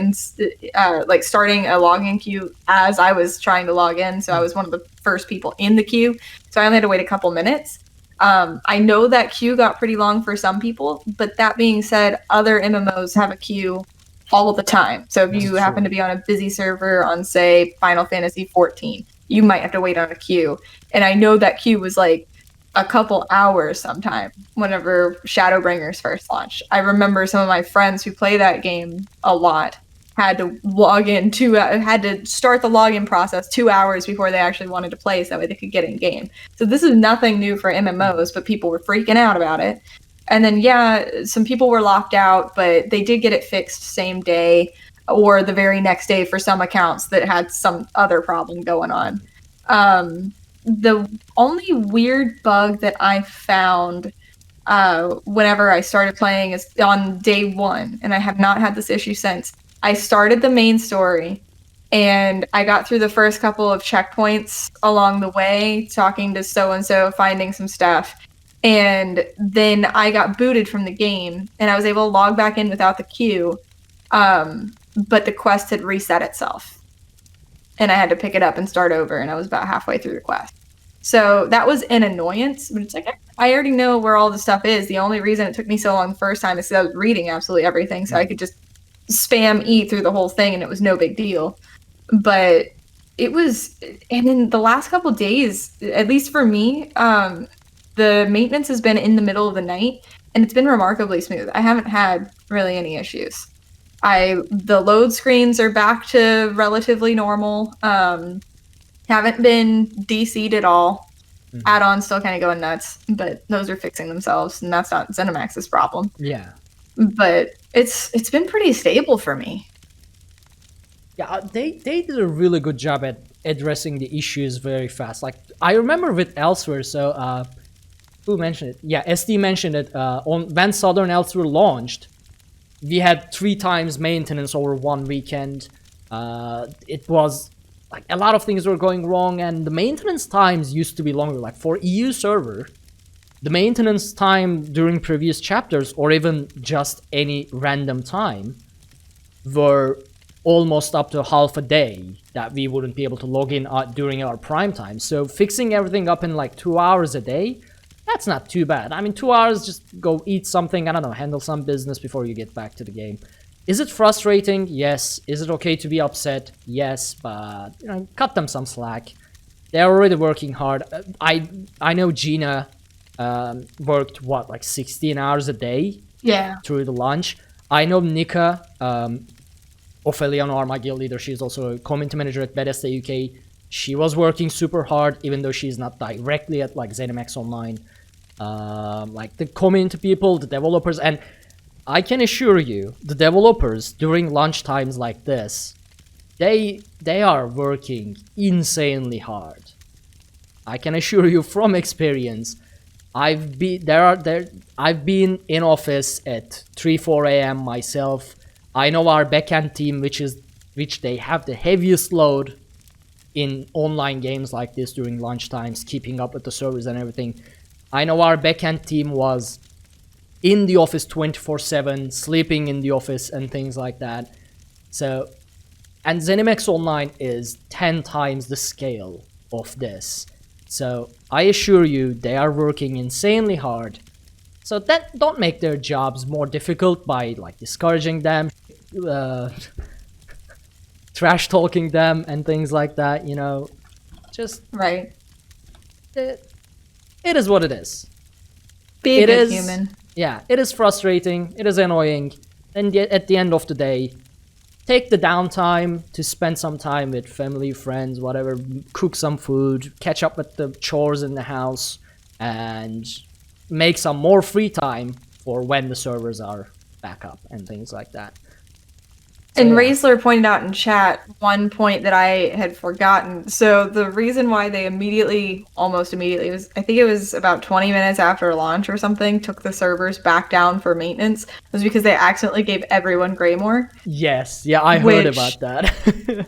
starting a login queue as I was trying to log in. So I was one of the first people in the queue. So I only had to wait a couple minutes. I know that queue got pretty long for some people, but that being said, other MMOs have a queue all the time. So if you happen to be on a busy server on, say, Final Fantasy 14, you might have to wait on a queue. And I know that queue was like a couple hours sometime whenever Shadowbringers first launched. I remember some of my friends who play that game a lot had to had to start the login process 2 hours before they actually wanted to play, so that way they could get in game. So this is nothing new for MMOs, but people were freaking out about it. And then, some people were locked out, but they did get it fixed same day or the very next day for some accounts that had some other problem going on. The only weird bug that I found whenever I started playing is on day one, and I have not had this issue since. I started the main story, and I got through the first couple of checkpoints along the way, talking to so-and-so, finding some stuff. And then I got booted from the game, and I was able to log back in without the queue, but the quest had reset itself. And I had to pick it up and start over, and I was about halfway through the quest. So that was an annoyance, but it's like, I already know where all the stuff is. The only reason it took me so long the first time is because I was reading absolutely everything, so I could just spam E through the whole thing, and it was no big deal. But it was, and in the last couple days, at least for me, the maintenance has been in the middle of the night, and it's been remarkably smooth. I haven't had really any issues. The load screens are back to relatively normal. Haven't been DC'd at all. Mm-hmm. Add-ons still kind of going nuts, but those are fixing themselves, and that's not ZeniMax's problem. Yeah. But it's been pretty stable for me. Yeah, they did a really good job at addressing the issues very fast. Like, I remember with Elsewhere, so who mentioned it? Yeah, SD mentioned it. When Southern Elsewhere launched, we had 3 times maintenance over one weekend. It was like a lot of things were going wrong, and the maintenance times used to be longer. Like for EU server, the maintenance time during previous chapters, or even just any random time, were almost up to half a day that we wouldn't be able to log in during our prime time. So fixing everything up in like 2 hours a day, that's not too bad. I mean, 2 hours, just go eat something, I don't know, handle some business before you get back to the game. Is it frustrating? Yes. Is it okay to be upset? Yes, but, cut them some slack. They're already working hard. I know Gina worked, like 16 hours a day? Yeah. Through the launch. I know Nika, Ophelia, my guild leader, she's also a community manager at Bethesda UK. She was working super hard, even though she's not directly at like ZeniMax Online. Like the community people, the developers, and I can assure you, the developers during lunch times like this, they are working insanely hard. I can assure you from experience. I've been in office at 3-4 a.m. myself. I know our backend team, which they have the heaviest load in online games like this during lunch times, keeping up with the servers and everything. I know our backend team was in the office 24/7, sleeping in the office and things like that. So, and ZeniMax Online is 10 times the scale of this. So I assure you, they are working insanely hard. So that don't make their jobs more difficult by like discouraging them, trash talking them, and things like that. You know, just Right. it is what it is. Be a good human. Yeah, it is frustrating. It is annoying. And yet, at the end of the day, take the downtime to spend some time with family, friends, whatever. Cook some food, catch up with the chores in the house, and make some more free time for when the servers are back up and things like that. And yeah. Raisler pointed out in chat one point that I had forgotten. So the reason why they almost immediately, was I think it was about 20 minutes after launch or something, took the servers back down for maintenance was because they accidentally gave everyone Greymoor. Yes, yeah, I heard about that.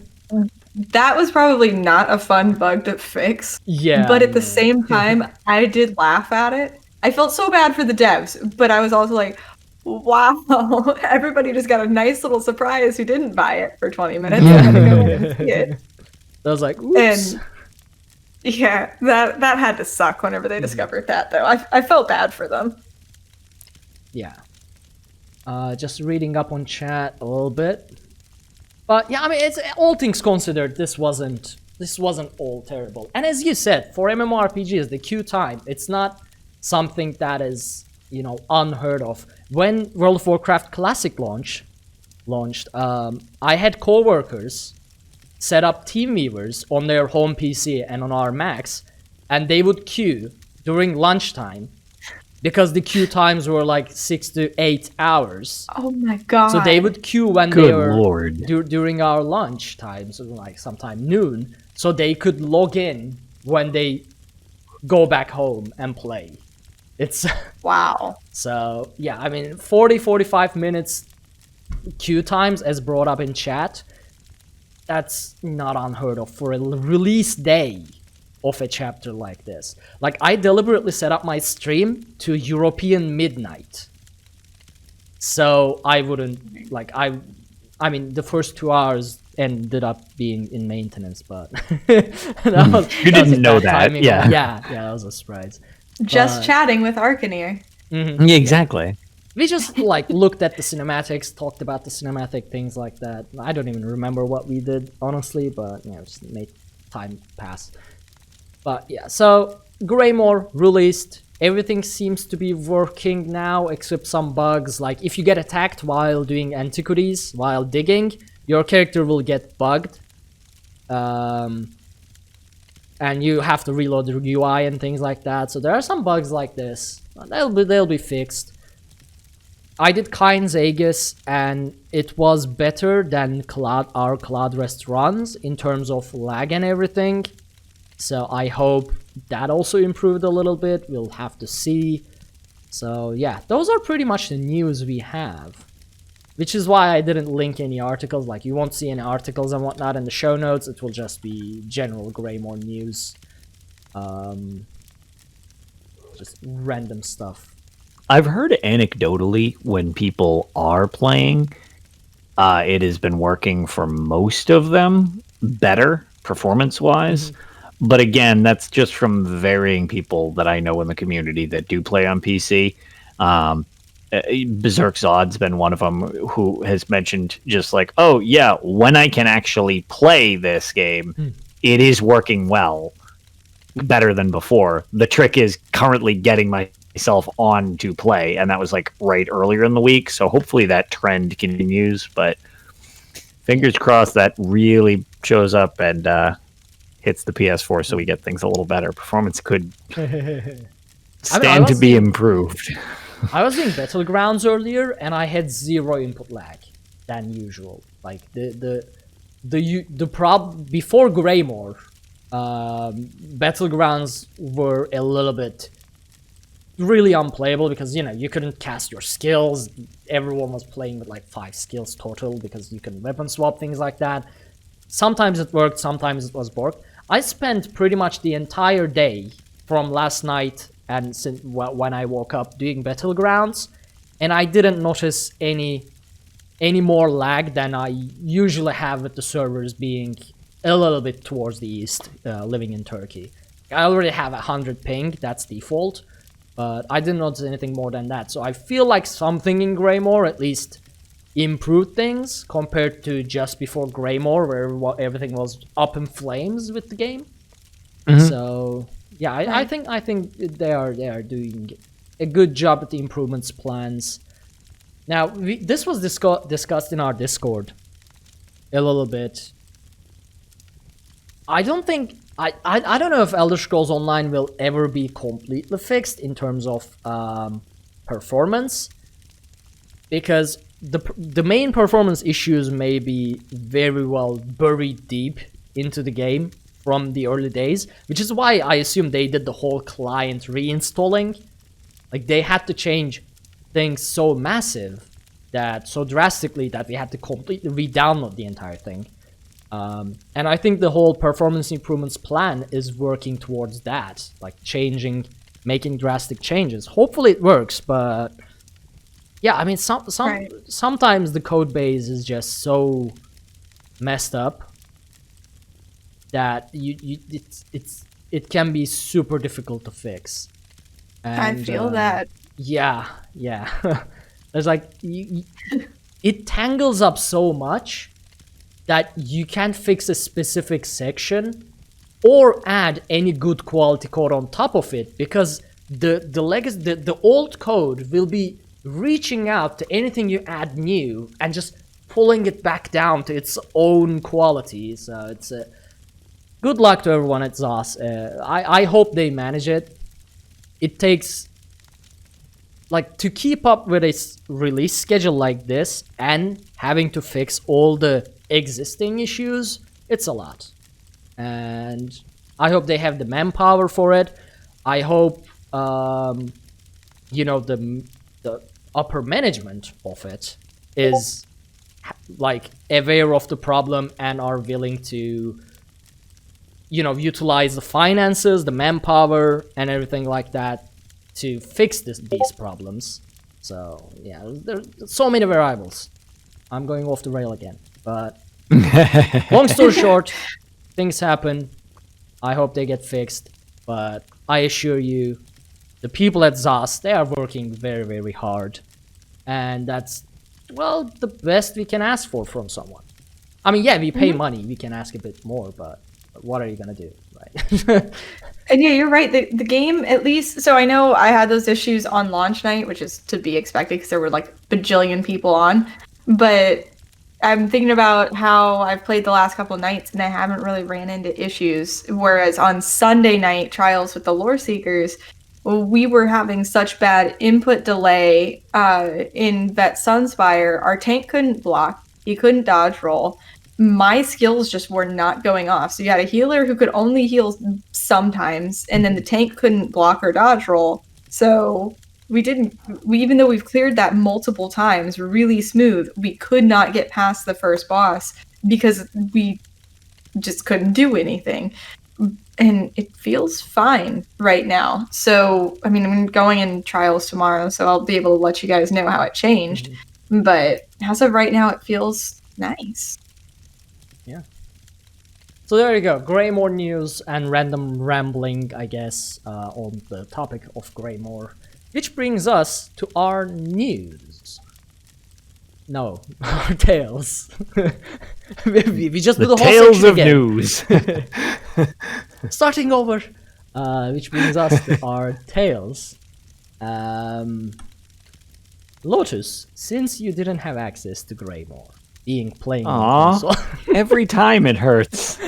That was probably not a fun bug to fix. Yeah. But at the same time, I did laugh at it. I felt so bad for the devs, but I was also like, wow, everybody just got a nice little surprise who didn't buy it for 20 minutes. I had to go in and see it. I was like, oops. And yeah, that had to suck whenever they discovered that, though. I felt bad for them. Yeah. Just reading up on chat a little bit. But yeah, I mean, it's all things considered, this wasn't all terrible. And as you said, for MMORPGs, the queue time, it's not something that is, you know, unheard of. When World of Warcraft Classic launched, I had coworkers set up TeamViewers on their home PC and on our Macs, and they would queue during lunchtime because the queue times were like 6 to 8 hours. Oh my god! So they would queue when Good they were Lord. During our lunch time, so like sometime noon, so they could log in when they go back home and play. It's wow. So yeah, I mean 45 minutes queue times as brought up in chat, that's not unheard of for a release day of a chapter like this. Like, I deliberately set up my stream to European midnight, so I wouldn't like I mean the first 2 hours ended up being in maintenance, but you didn't know that. Yeah, that was a surprise. Just chatting with Arkhaniir. Mm-hmm. Yeah, exactly. We just like looked at the cinematics, talked about the cinematic, things like that. I don't even remember what we did, honestly, but you know, just made time pass. But yeah, so Greymoor released. Everything seems to be working now, except some bugs. Like if you get attacked while doing antiquities, while digging, your character will get bugged. And you have to reload the UI and things like that. So there are some bugs like this. They'll be fixed. I did Kain's Aegis, and it was better than our Cloud Rest runs in terms of lag and everything. So I hope that also improved a little bit. We'll have to see. So yeah, those are pretty much the news we have. Which is why I didn't link any articles. Like, you won't see any articles and whatnot in the show notes. It will just be general Greymoor news. Just random stuff. I've heard anecdotally when people are playing, it has been working for most of them better performance-wise. Mm-hmm. But again, that's just from varying people that I know in the community that do play on PC. Berserk Zod's been one of them who has mentioned just like, oh yeah, when I can actually play this game, it is working well, better than before. The trick is currently getting myself on to play, and that was like right earlier in the week, so hopefully that trend continues, but fingers crossed that really shows up and hits the PS4 so we get things a little better. Performance could stand to be improved. I was doing Battlegrounds earlier, and I had 0 input lag than usual. Like the before Greymoor, Battlegrounds were a little bit really unplayable because, you know, you couldn't cast your skills. Everyone was playing with like 5 skills total because you can weapon swap, things like that. Sometimes it worked, sometimes it was borked. I spent pretty much the entire day from last night and since when I woke up doing Battlegrounds, and I didn't notice any more lag than I usually have with the servers being a little bit towards the east, living in Turkey. I already have 100 ping, that's default, but I didn't notice anything more than that. So I feel like something in Greymoor at least improved things compared to just before Greymoor, where everything was up in flames with the game. So yeah, I think they are doing a good job at the improvements plans. Now this was discussed in our Discord a little bit. I don't know if Elder Scrolls Online will ever be completely fixed in terms of performance, because the main performance issues may be very well buried deep into the game from the early days, which is why I assume they did the whole client reinstalling. Like, they had to change things so drastically that we had to completely re-download the entire thing. And I think the whole performance improvements plan is working towards that, like making drastic changes. Hopefully it works, but yeah, I mean, sometimes the code base is just so messed up that it can be super difficult to fix. And, I feel that. Yeah. There's like it tangles up so much that you can't fix a specific section or add any good quality code on top of it, because the old code will be reaching out to anything you add new and just pulling it back down to its own quality. So it's good luck to everyone at ZOS. I hope they manage it. It takes, like, to keep up with a release schedule like this and having to fix all the existing issues, it's a lot. And I hope they have the manpower for it. I hope the upper management of it is like aware of the problem and are willing to utilize the finances, the manpower, and everything like that to fix these problems. So yeah, there's so many variables. I'm going off the rail again, but long story short, things happen. I hope they get fixed, but I assure you, the people at ZOS, they are working very, very hard, and that's, well, the best we can ask for from someone. I mean, yeah, we pay money, we can ask a bit more, but what are you gonna do, right? And yeah, you're right. The game, at least, so I know I had those issues on launch night, which is to be expected because there were like bajillion people on. But I'm thinking about how I've played the last couple of nights and I haven't really ran into issues. Whereas on Sunday night trials with the Lore Seekers, we were having such bad input delay in that Sunspire. Our tank couldn't block. He couldn't dodge roll. My skills just were not going off. So you had a healer who could only heal sometimes, and then the tank couldn't block or dodge roll. So even though we've cleared that multiple times really smooth, we could not get past the first boss because we just couldn't do anything. And it feels fine right now. So, I mean, I'm going in trials tomorrow, so I'll be able to let you guys know how it changed. But as of right now, it feels nice. Yeah. So there you go. Greymoor news and random rambling, I guess, on the topic of Greymoor. Which brings us to our news. No, our tales. we just do the whole Tales section of again. news. Starting over. Which brings us to our tales. Lotus, since you didn't have access to Greymoor, playing console. Every time it hurts.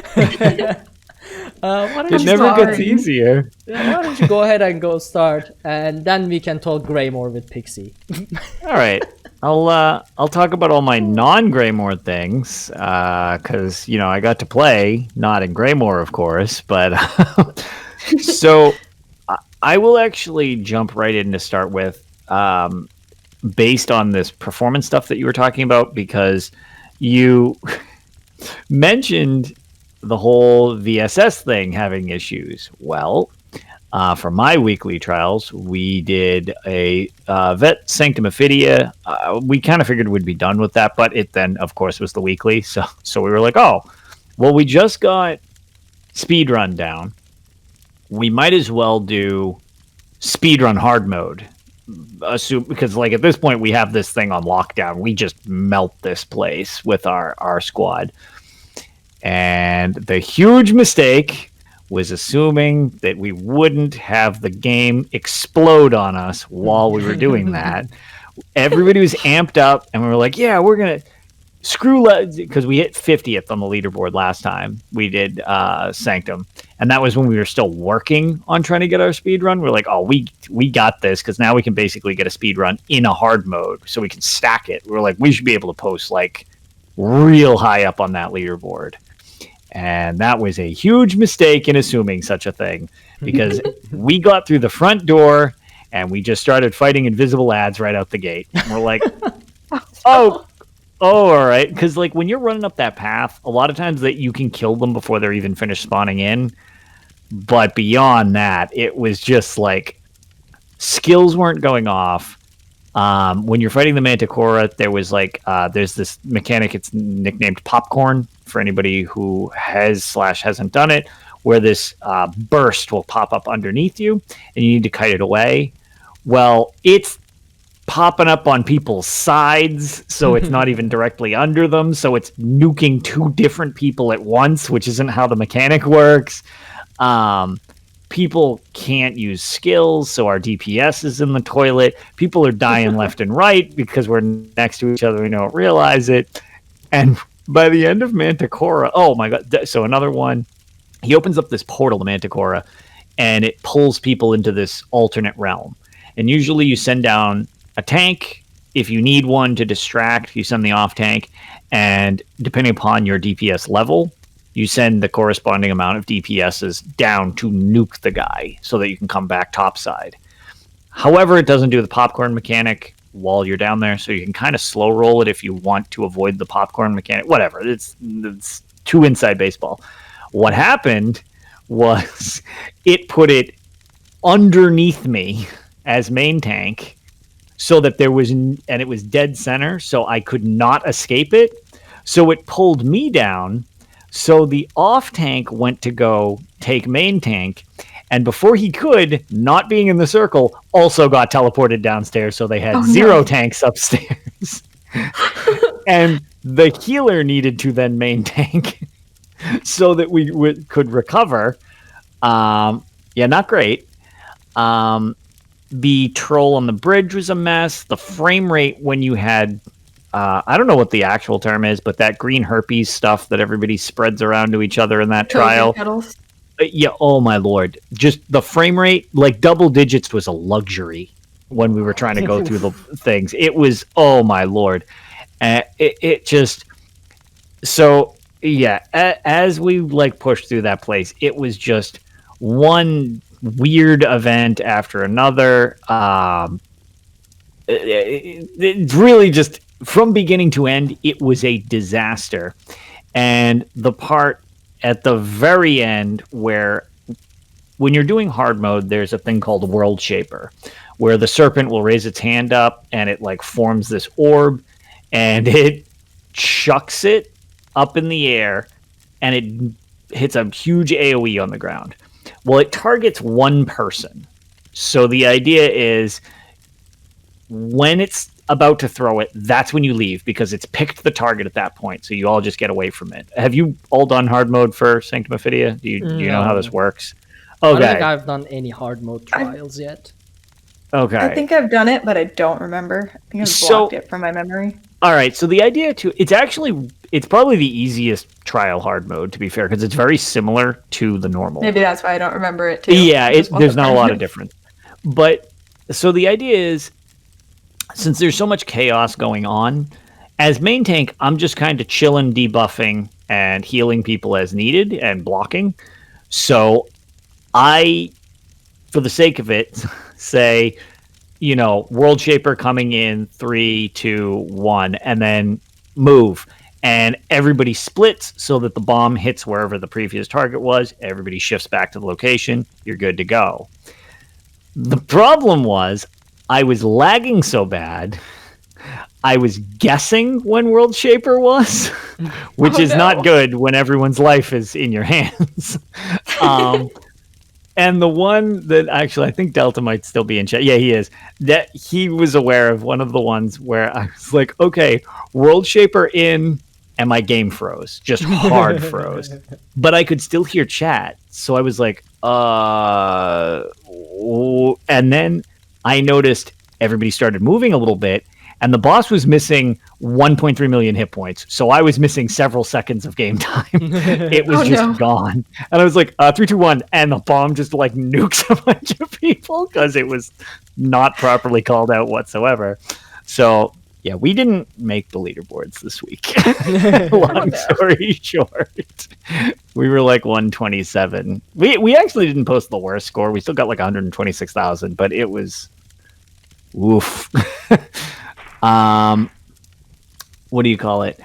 It never gets easier. Why don't you go ahead and go start, and then we can talk Greymoor with Pixie. All right, I'll talk about all my non-Greymoor things because I got to play, not in Greymoor, of course, but so I will actually jump right in to start with, based on this performance stuff that you were talking about, because you mentioned the whole VSS thing having issues. Well, for my weekly trials, we did a Vet Sanctum Ophidia. We kind of figured we'd be done with that, but it then, of course, was the weekly. So we were like, oh, well, we just got Speedrun down. we might as well do speedrun hard mode. Because like at this point we have this thing on lockdown. We just melt this place with our squad. And the huge mistake was assuming that we wouldn't have the game explode on us while we were doing that. Everybody was amped up, and we were like, yeah, we're going to screw... Because we hit 50th on the leaderboard last time we did Sanctum. And that was when we were still working on trying to get our speed run. We're like, oh, we got this, because now we can basically get a speed run in a hard mode, so we can stack it. We're like, we should be able to post like real high up on that leaderboard. And that was a huge mistake in assuming such a thing, because we got through the front door and we just started fighting invisible ads right out the gate. And we're like, oh, all right. Because like when you're running up that path, a lot of times that you can kill them before they're even finished spawning in. But beyond that, it was just like skills weren't going off. When you're fighting the Manticora, there was like there's this mechanic. It's nicknamed popcorn for anybody who hasn't done it, where this burst will pop up underneath you, and you need to kite it away. Well, it's popping up on people's sides, so it's not even directly under them. So it's nuking two different people at once, which isn't how the mechanic works. People can't use skills, so our DPS is in the toilet. People are dying left and right because we're next to each other. We don't realize it. And by the end of Manticora, oh my god! So another one, he opens up this portal to Manticora, and it pulls people into this alternate realm. And usually you send down a tank. If you need one to distract, you send the off tank. And depending upon your DPS level, you send the corresponding amount of DPSs down to nuke the guy so that you can come back topside. However, it doesn't do the popcorn mechanic while you're down there, so you can kind of slow roll it if you want to avoid the popcorn mechanic. Whatever, it's too inside baseball. What happened was it put it underneath me as main tank, so that there was, and it was dead center, so I could not escape it. So it pulled me down. So the off tank went to go take main tank, and before he could, not being in the circle, also got teleported downstairs. So they had zero tanks upstairs, and the healer needed to then main tank so that we could recover. Not great. The troll on the bridge was a mess. The frame rate when you had, I don't know what the actual term is, but that green herpes stuff that everybody spreads around to each other in that trial. Yeah, oh my lord. Just the frame rate, like double digits was a luxury when we were trying to go through the things. It was, oh my lord. It just, so yeah, as we like pushed through that place, it was just one weird event after another. It's really just from beginning to end, it was a disaster. And the part at the very end where when you're doing hard mode, there's a thing called World Shaper, where the serpent will raise its hand up and it like forms this orb and it chucks it up in the air and it hits a huge AoE on the ground. Well, it targets one person. So the idea is when it's about to throw it, that's when you leave, because it's picked the target at that point. So you all just get away from it. Have you all done hard mode for Sanctum Ophidia? Do you know how this works? Okay. I don't think I've done any hard mode trials yet. Okay. I think I've done it, but I don't remember. I think I've blocked it from my memory. All right. So the idea it's probably the easiest trial hard mode, to be fair, because it's very similar to the normal. Maybe that's why I don't remember it too. Yeah, there's not a lot of difference. But so the idea is, since there's so much chaos going on, as main tank, I'm just kind of chilling, debuffing, and healing people as needed and blocking. So I, for the sake of it, say, World Shaper coming in 3, 2, 1, and then move. And everybody splits so that the bomb hits wherever the previous target was. Everybody shifts back to the location. You're good to go. The problem was I was lagging so bad, I was guessing when World Shaper was, which is not good when everyone's life is in your hands. And the one that actually, I think Delta might still be in chat. Yeah, he is. That he was aware of one of the ones where I was like, okay, World Shaper in, and my game froze. Just hard froze. But I could still hear chat. So I was like, and then I noticed everybody started moving a little bit, and the boss was missing 1.3 million hit points. So I was missing several seconds of game time. It was gone. And I was like, 3, 2, 1. And the bomb just like nukes a bunch of people because it was not properly called out whatsoever. So yeah, we didn't make the leaderboards this week. Long story short, we were like 127. We actually didn't post the worst score. We still got like 126,000, but it was woof. What do you call it?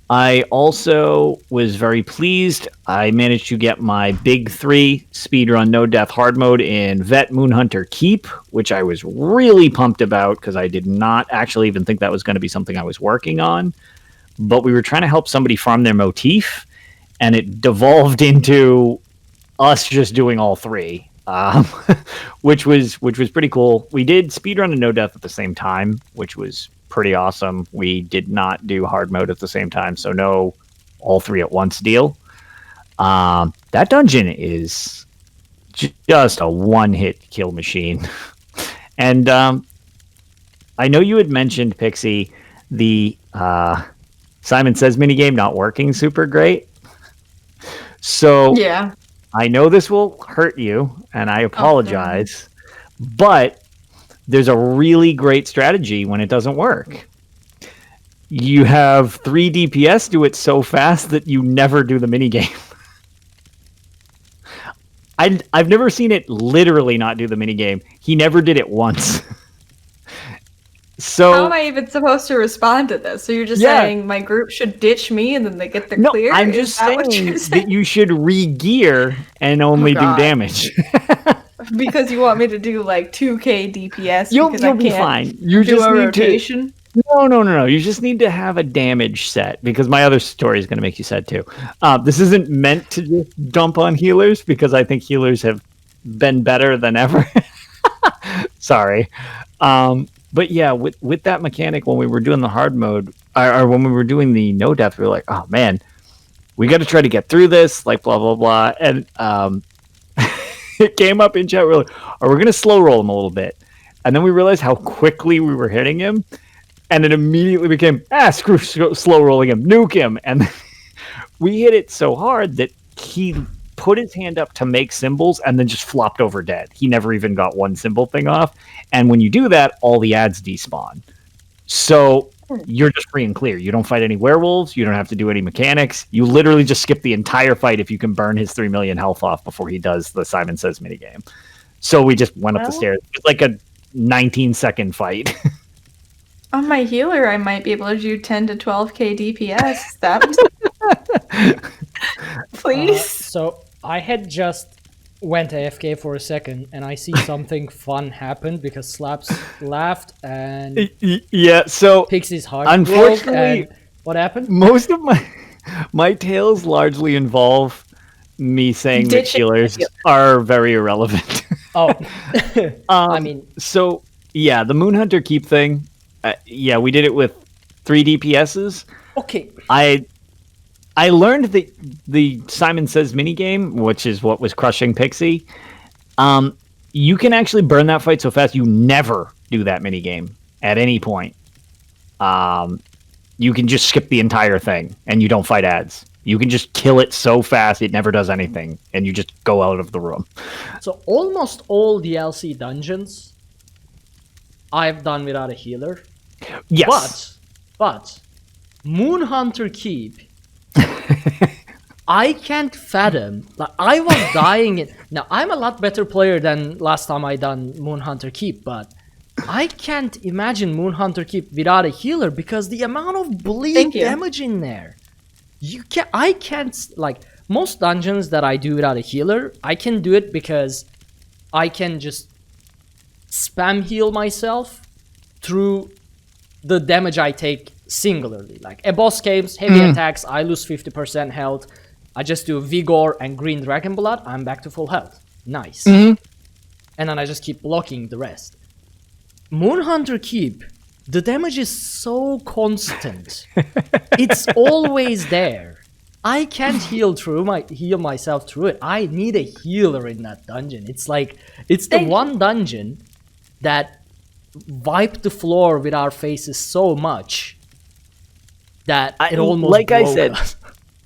I also was very pleased. I managed to get my big 3 speedrun no death hard mode in Vet Moonhunter Keep, which I was really pumped about because I did not actually even think that was going to be something I was working on. But we were trying to help somebody farm their motif, and it devolved into us just doing all 3. Which was pretty cool. We did speedrun and no death at the same time, which was pretty awesome. We did not do hard mode at the same time, so no all 3 at once deal. That dungeon is just a one-hit kill machine. And I know you had mentioned, Pixie, the Simon Says minigame not working super great. So yeah. I know this will hurt you, and I apologize, but there's a really great strategy when it doesn't work. You have 3 DPS do it so fast that you never do the minigame. I've never seen it literally not do the minigame. He never did it once. So how am I even supposed to respond to this? So you're just saying my group should ditch me and then they get the clear? I'm just saying that you should re-gear and only do damage. Because you want me to do like 2k DPS you'll because I can't be fine. You do just a need rotation? No. You just need to have a damage set because my other story is going to make you sad too. This isn't meant to just dump on healers because I think healers have been better than ever. Sorry. But yeah, with that mechanic, when we were doing the hard mode, or when we were doing the no death, we were like, oh man, we got to try to get through this, like blah, blah, blah. And it came up in chat, we're like, we're going to slow roll him a little bit. And then we realized how quickly we were hitting him. And it immediately became, screw slow rolling him, nuke him. And we hit it so hard that he put his hand up to make symbols and then just flopped over dead. He never even got one symbol thing off. And when you do that, all the ads despawn. So you're just free and clear. You don't fight any werewolves. You don't have to do any mechanics. You literally just skip the entire fight if you can burn his 3 million health off before he does the Simon Says minigame. So we just went up the stairs. It's like a 19-second fight. On my healer, I might be able to do 10 to 12k DPS. That please. So I had just went AFK for a second, and I see something fun happened because Slaps laughed and yeah. So Pixie's heart. Unfortunately, what happened? Most of my tales largely involve me saying that healers are very irrelevant. Oh, I mean, so yeah, the Moonhunter Keep thing. Yeah, we did it with 3 DPSs. Okay. I learned that the Simon Says minigame, which is what was crushing Pixie, you can actually burn that fight so fast you never do that minigame at any point. You can just skip the entire thing and you don't fight ads. You can just kill it so fast it never does anything and you just go out of the room. So almost all DLC dungeons I've done without a healer. Yes. But Moonhunter Keep, I can't fathom. Like, I was dying it. Now I'm a lot better player than last time I done Moonhunter Keep, but I can't imagine Moonhunter Keep without a healer because the amount of bleed damage in there. I can't, like, most dungeons that I do without a healer, I can do it because I can just spam heal myself through the damage I take singularly. Like a boss caves, heavy attacks, I lose 50% health. I just do Vigor and Green Dragon Blood, I'm back to full health. Nice. Mm-hmm. And then I just keep blocking the rest. Moonhunter Keep, the damage is so constant. It's always there. I can't heal myself through it. I need a healer in that dungeon. It's the one dungeon that wiped the floor with our faces so much that it almost like I broke said, us.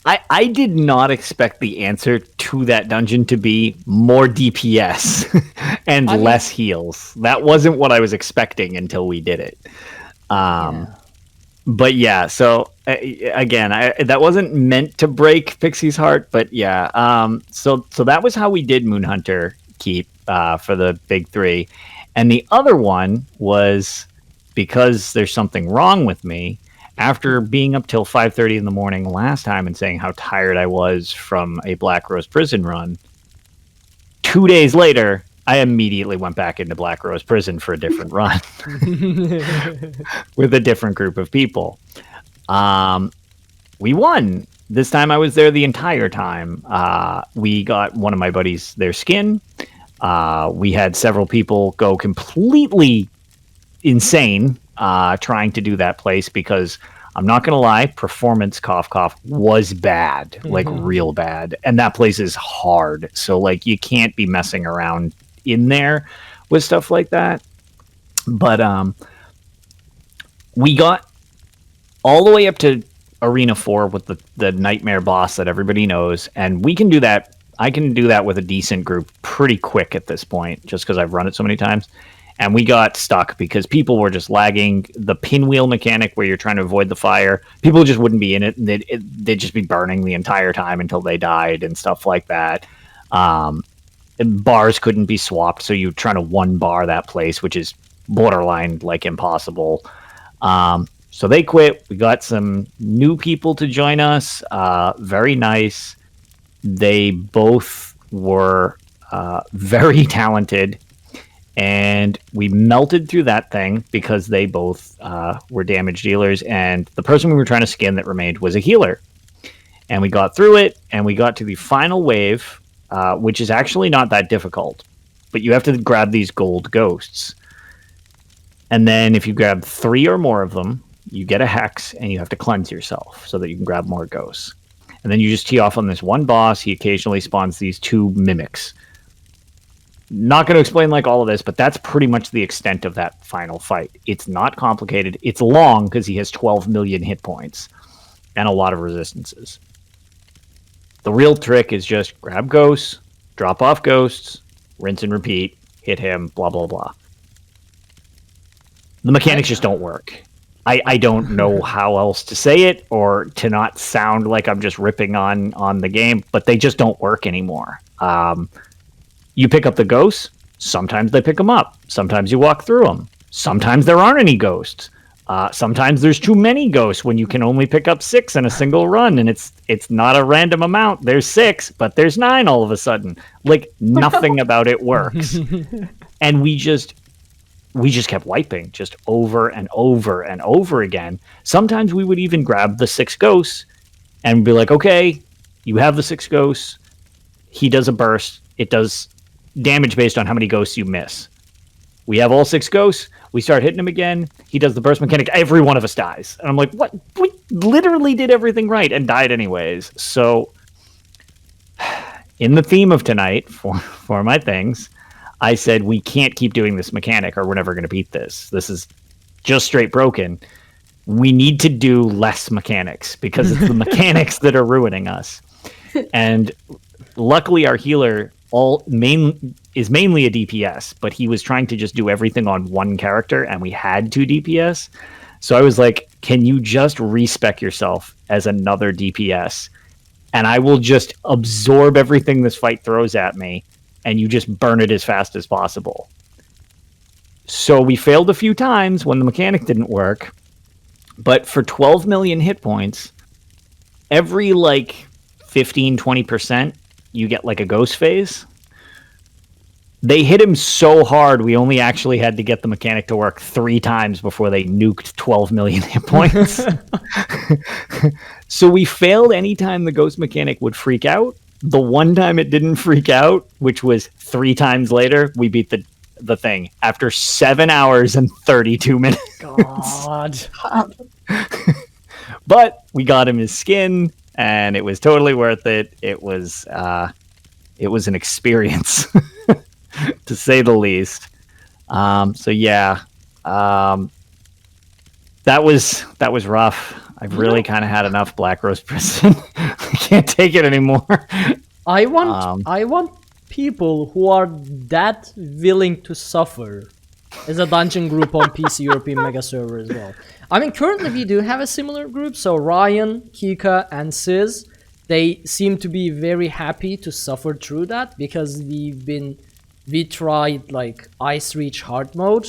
I did not expect the answer to that dungeon to be more DPS and less heals. That wasn't what I was expecting until we did it. But yeah, so again, that wasn't meant to break Pixie's heart, but yeah. So that was how we did Moonhunter Keep for the big three. And the other one was because there's something wrong with me. After being up till 5:30 in the morning last time and saying how tired I was from a Black Rose prison run, 2 days later, I immediately went back into Black Rose prison for a different run with a different group of people. We won. This time I was there the entire time. We got one of my buddies their skin. We had several people go completely insane trying to do that place because I'm not gonna lie, performance cough was bad, like real bad, and that place is hard, so like you can't be messing around in there with stuff like that. But we got all the way up to Arena 4 with the nightmare boss that everybody knows, and we can do that. I can do that with a decent group pretty quick at this point, just because I've run it so many times. And we got stuck because people were just lagging. The pinwheel mechanic where you're trying to avoid the fire, people just wouldn't be in it. And they'd just be burning the entire time until they died and stuff like that. And bars couldn't be swapped, so you're trying to one bar that place, which is borderline like impossible. So they quit. We got some new people to join us. Very nice. They both were very talented. And we melted through that thing because they both were damage dealers. And the person we were trying to skin that remained was a healer. And we got through it, and we got to the final wave, which is actually not that difficult. But you have to grab these gold ghosts. And then if you grab 3 or more of them, you get a hex, and you have to cleanse yourself so that you can grab more ghosts. And then you just tee off on this one boss. He occasionally spawns these 2 mimics. Not going to explain like all of this, but that's pretty much the extent of that final fight. It's not complicated. It's long because he has 12 million hit points and a lot of resistances. The real trick is just grab ghosts, drop off ghosts, rinse and repeat, hit him, blah, blah, blah. The mechanics just don't work. I don't know how else to say it or to not sound like I'm just ripping on the game, but they just don't work anymore. You pick up the ghosts. Sometimes they pick them up. Sometimes you walk through them. Sometimes there aren't any ghosts. Sometimes there's too many ghosts when you can only pick up 6 in a single run, and it's not a random amount. There's 6, but there's 9 all of a sudden. Like nothing about it works. And we just kept wiping just over and over and over again. Sometimes we would even grab the 6 ghosts and be like, okay, you have the 6 ghosts. He does a burst. It does damage based on how many ghosts you miss. We have all 6 ghosts. We start hitting him again. He does the burst mechanic. Every one of us dies. And I'm like, what? We literally did everything right and died anyways. So in the theme of tonight for my things, I said, we can't keep doing this mechanic or we're never going to beat this. This is just straight broken. We need to do less mechanics because it's the mechanics that are ruining us. And luckily our healer is mainly a DPS, but he was trying to just do everything on one character, and we had 2 DPS. So I was like, can you just respec yourself as another DPS? And I will just absorb everything this fight throws at me, and you just burn it as fast as possible. So we failed a few times when the mechanic didn't work, but for 12 million hit points, every like 15-20%, you get like a ghost phase. They hit him so hard, we only actually had to get the mechanic to work 3 times before they nuked 12 million hit points. So we failed anytime the ghost mechanic would freak out, the one time it didn't freak out, which was 3 times later, we beat the thing after 7 hours and 32 minutes. God. But we got him his skin, and it was totally worth it. It was an experience, to say the least. So yeah, that was rough. I've really kind of had enough Black Rose Prison. I can't take it anymore. I want people who are that willing to suffer as a dungeon group on PC European Mega Server as well. I mean, currently we do have a similar group. So Ryan, Kika, and Sis, they seem to be very happy to suffer through that because we tried like Ice Reach hard mode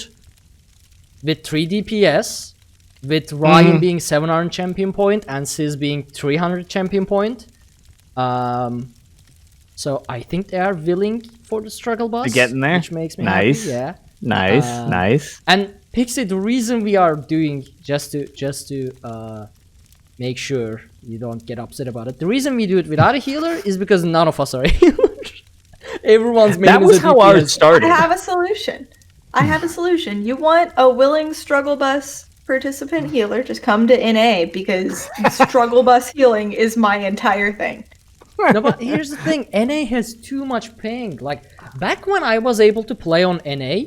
with 3 DPS, with Ryan being 700 champion point and Sis being 300 champion point. So I think they are willing for the struggle bus. To get in there? Which makes me Nice. happy, yeah. Nice. And Pixie, the reason we are doing, just to make sure you don't get upset about it, the reason we do it without a healer is because none of us are healers. Everyone's main That was how ours started. I have a solution. You want a willing struggle bus participant healer, just come to NA because struggle bus healing is my entire thing. No, but here's the thing. NA has too much ping. Like, back when I was able to play on NA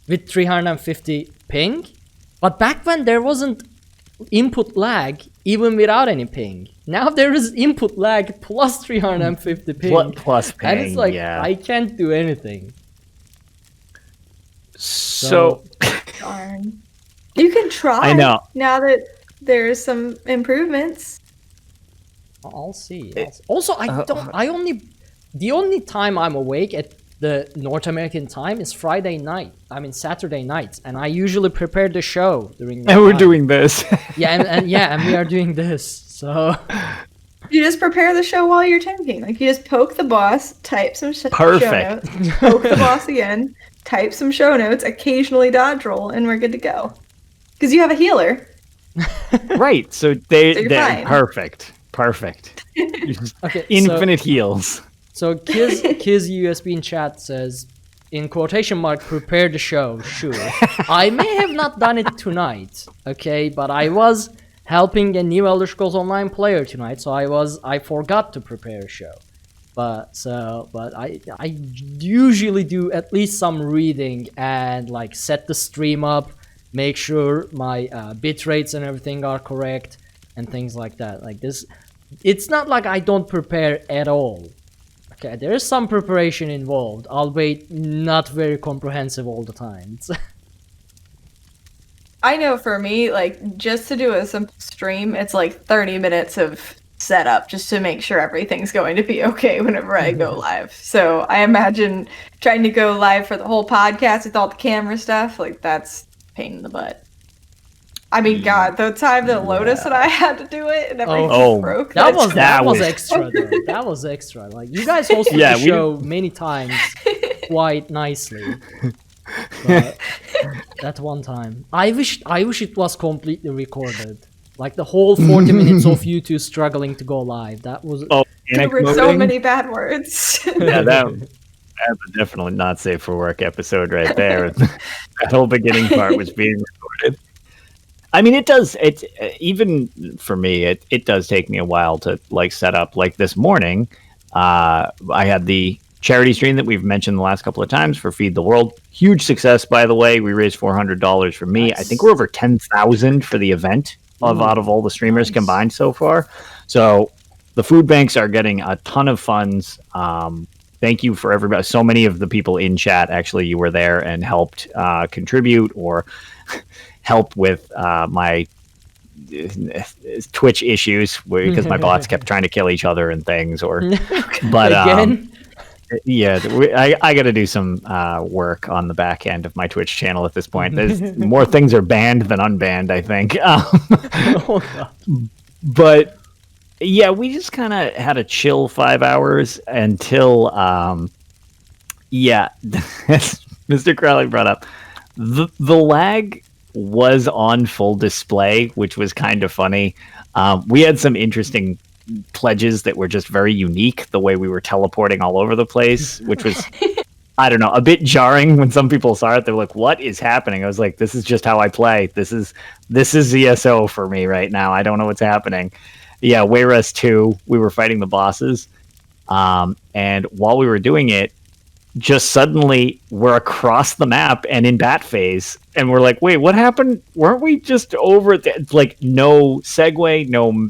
with 350 ping, but back when there wasn't input lag even without any ping. Now there is input lag plus 350 ping. Plus ping, and it's like, yeah. I can't do anything. So Darn. You can try. I know. Now that there's some improvements. I'll see. Also, the only time I'm awake at the North American time is Friday night. I mean Saturday nights, and I usually prepare the show during that and we're time. doing this. and we are doing this. So You just prepare the show while you're tanking. Like, you just poke the boss, type some show Perfect. notes, poke the boss again, type some show notes, occasionally dodge roll, and we're good to go. Because you have a healer. Right. So you're they're fine. perfect. okay, Infinite heals. So Kiz USB in chat says, in quotation mark, prepare the show. Sure. I may have not done it tonight, okay, but I was helping a new Elder Scrolls Online player tonight, so I forgot to prepare a show. But I usually do at least some reading and like set the stream up, make sure my bit rates and everything are correct and things like that. Like this, it's not like I don't prepare at all. Okay, there is some preparation involved, albeit not very comprehensive all the time. I know for me, like, just to do a simple stream, it's like 30 minutes of setup just to make sure everything's going to be okay whenever I go live. So I imagine trying to go live for the whole podcast with all the camera stuff, like, that's a pain in the butt. I mean, God, the time that Lotus and I had to do it and everything broke. That was was extra, though. That was extra. Like, you guys hosted the show many times quite nicely. But that one time, I wish it was completely recorded. Like the whole 40 minutes of you two struggling to go live. That was there were so many bad words. Yeah, that's definitely not safe for work episode right there. That whole beginning part was being recorded. I mean, it does. It's even for me. It does take me a while to like set up. Like this morning, I had the charity stream that we've mentioned the last couple of times for Feed the World. Huge success, by the way. We raised $400 for me. Nice. I think we're over 10,000 for the event out of all the streamers combined so far. So the food banks are getting a ton of funds. Thank you for everybody. So many of the people in chat, actually, you were there and helped contribute or help with my Twitch issues because my bots kept trying to kill each other and things. But again. Yeah, I got to do some work on the back end of my Twitch channel at this point. There's more things are banned than unbanned, I think. Oh, God. But yeah, we just kind of had a chill 5 hours until, Mr. Crowley brought up the lag was on full display, which was kind of funny. We had some interesting pledges that were just very unique, the way we were teleporting all over the place, which was, I don't know, a bit jarring when some people saw it. They were like, what is happening? I was like, this is just how I play. This is ZSO for me right now. I don't know what's happening. Yeah, Wayrest 2, we were fighting the bosses. And while we were doing it, just suddenly we're across the map and in bat phase. And we're like, wait, what happened? Weren't we just over? Like, no segue, no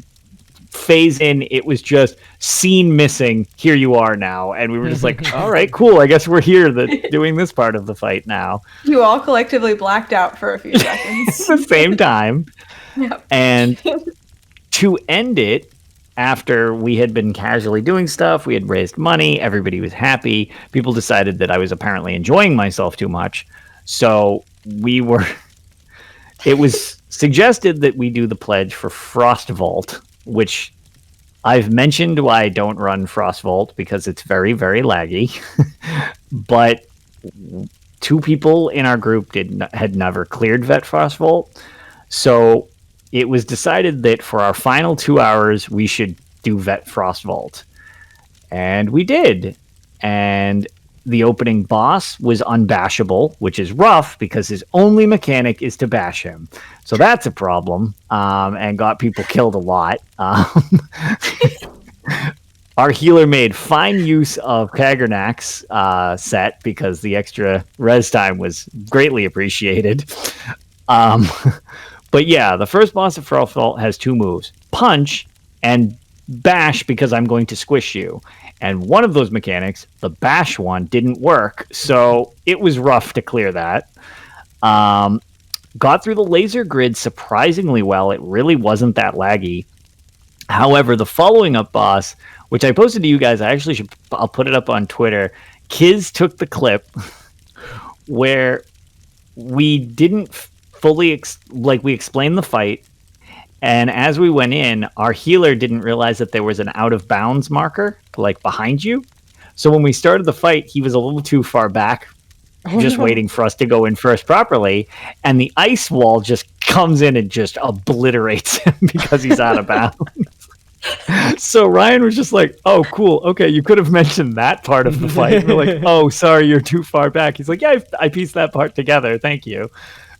phase in. It was just scene missing. Here you are now. And we were just like, all right, cool. I guess we're here doing this part of the fight now. You all collectively blacked out for a few seconds. At the same time. Yep. And to end it, after we had been casually doing stuff, we had raised money, everybody was happy. People decided that I was apparently enjoying myself too much. So it was suggested that we do the pledge for Frost Vault, which I've mentioned why I don't run Frost Vault because it's very, very laggy. But 2 people in our group had never cleared Vet Frost Vault. So it was decided that for our final 2 hours, we should do Vet Frost Vault. And we did. And the opening boss was unbashable, which is rough because his only mechanic is to bash him. So that's a problem, and got people killed a lot. Our healer made fine use of Kagernak's set because the extra res time was greatly appreciated. But yeah, the first boss of Frost Vault has 2 moves. Punch and bash because I'm going to squish you. And one of those mechanics, the bash one, didn't work. So it was rough to clear that. Got through the laser grid surprisingly well. It really wasn't that laggy. However, the following up boss, which I posted to you guys, I'll put it up on Twitter. Kiz took the clip where we didn't fully we explained the fight, and as we went in, our healer didn't realize that there was an out of bounds marker like behind you. So when we started the fight, he was a little too far back, waiting for us to go in first properly, and the ice wall just comes in and just obliterates him because he's out of bounds. So Ryan was just like, oh, cool. Okay, you could have mentioned that part of the fight. We're like, oh, sorry, you're too far back. He's like, yeah, I pieced that part together. Thank you.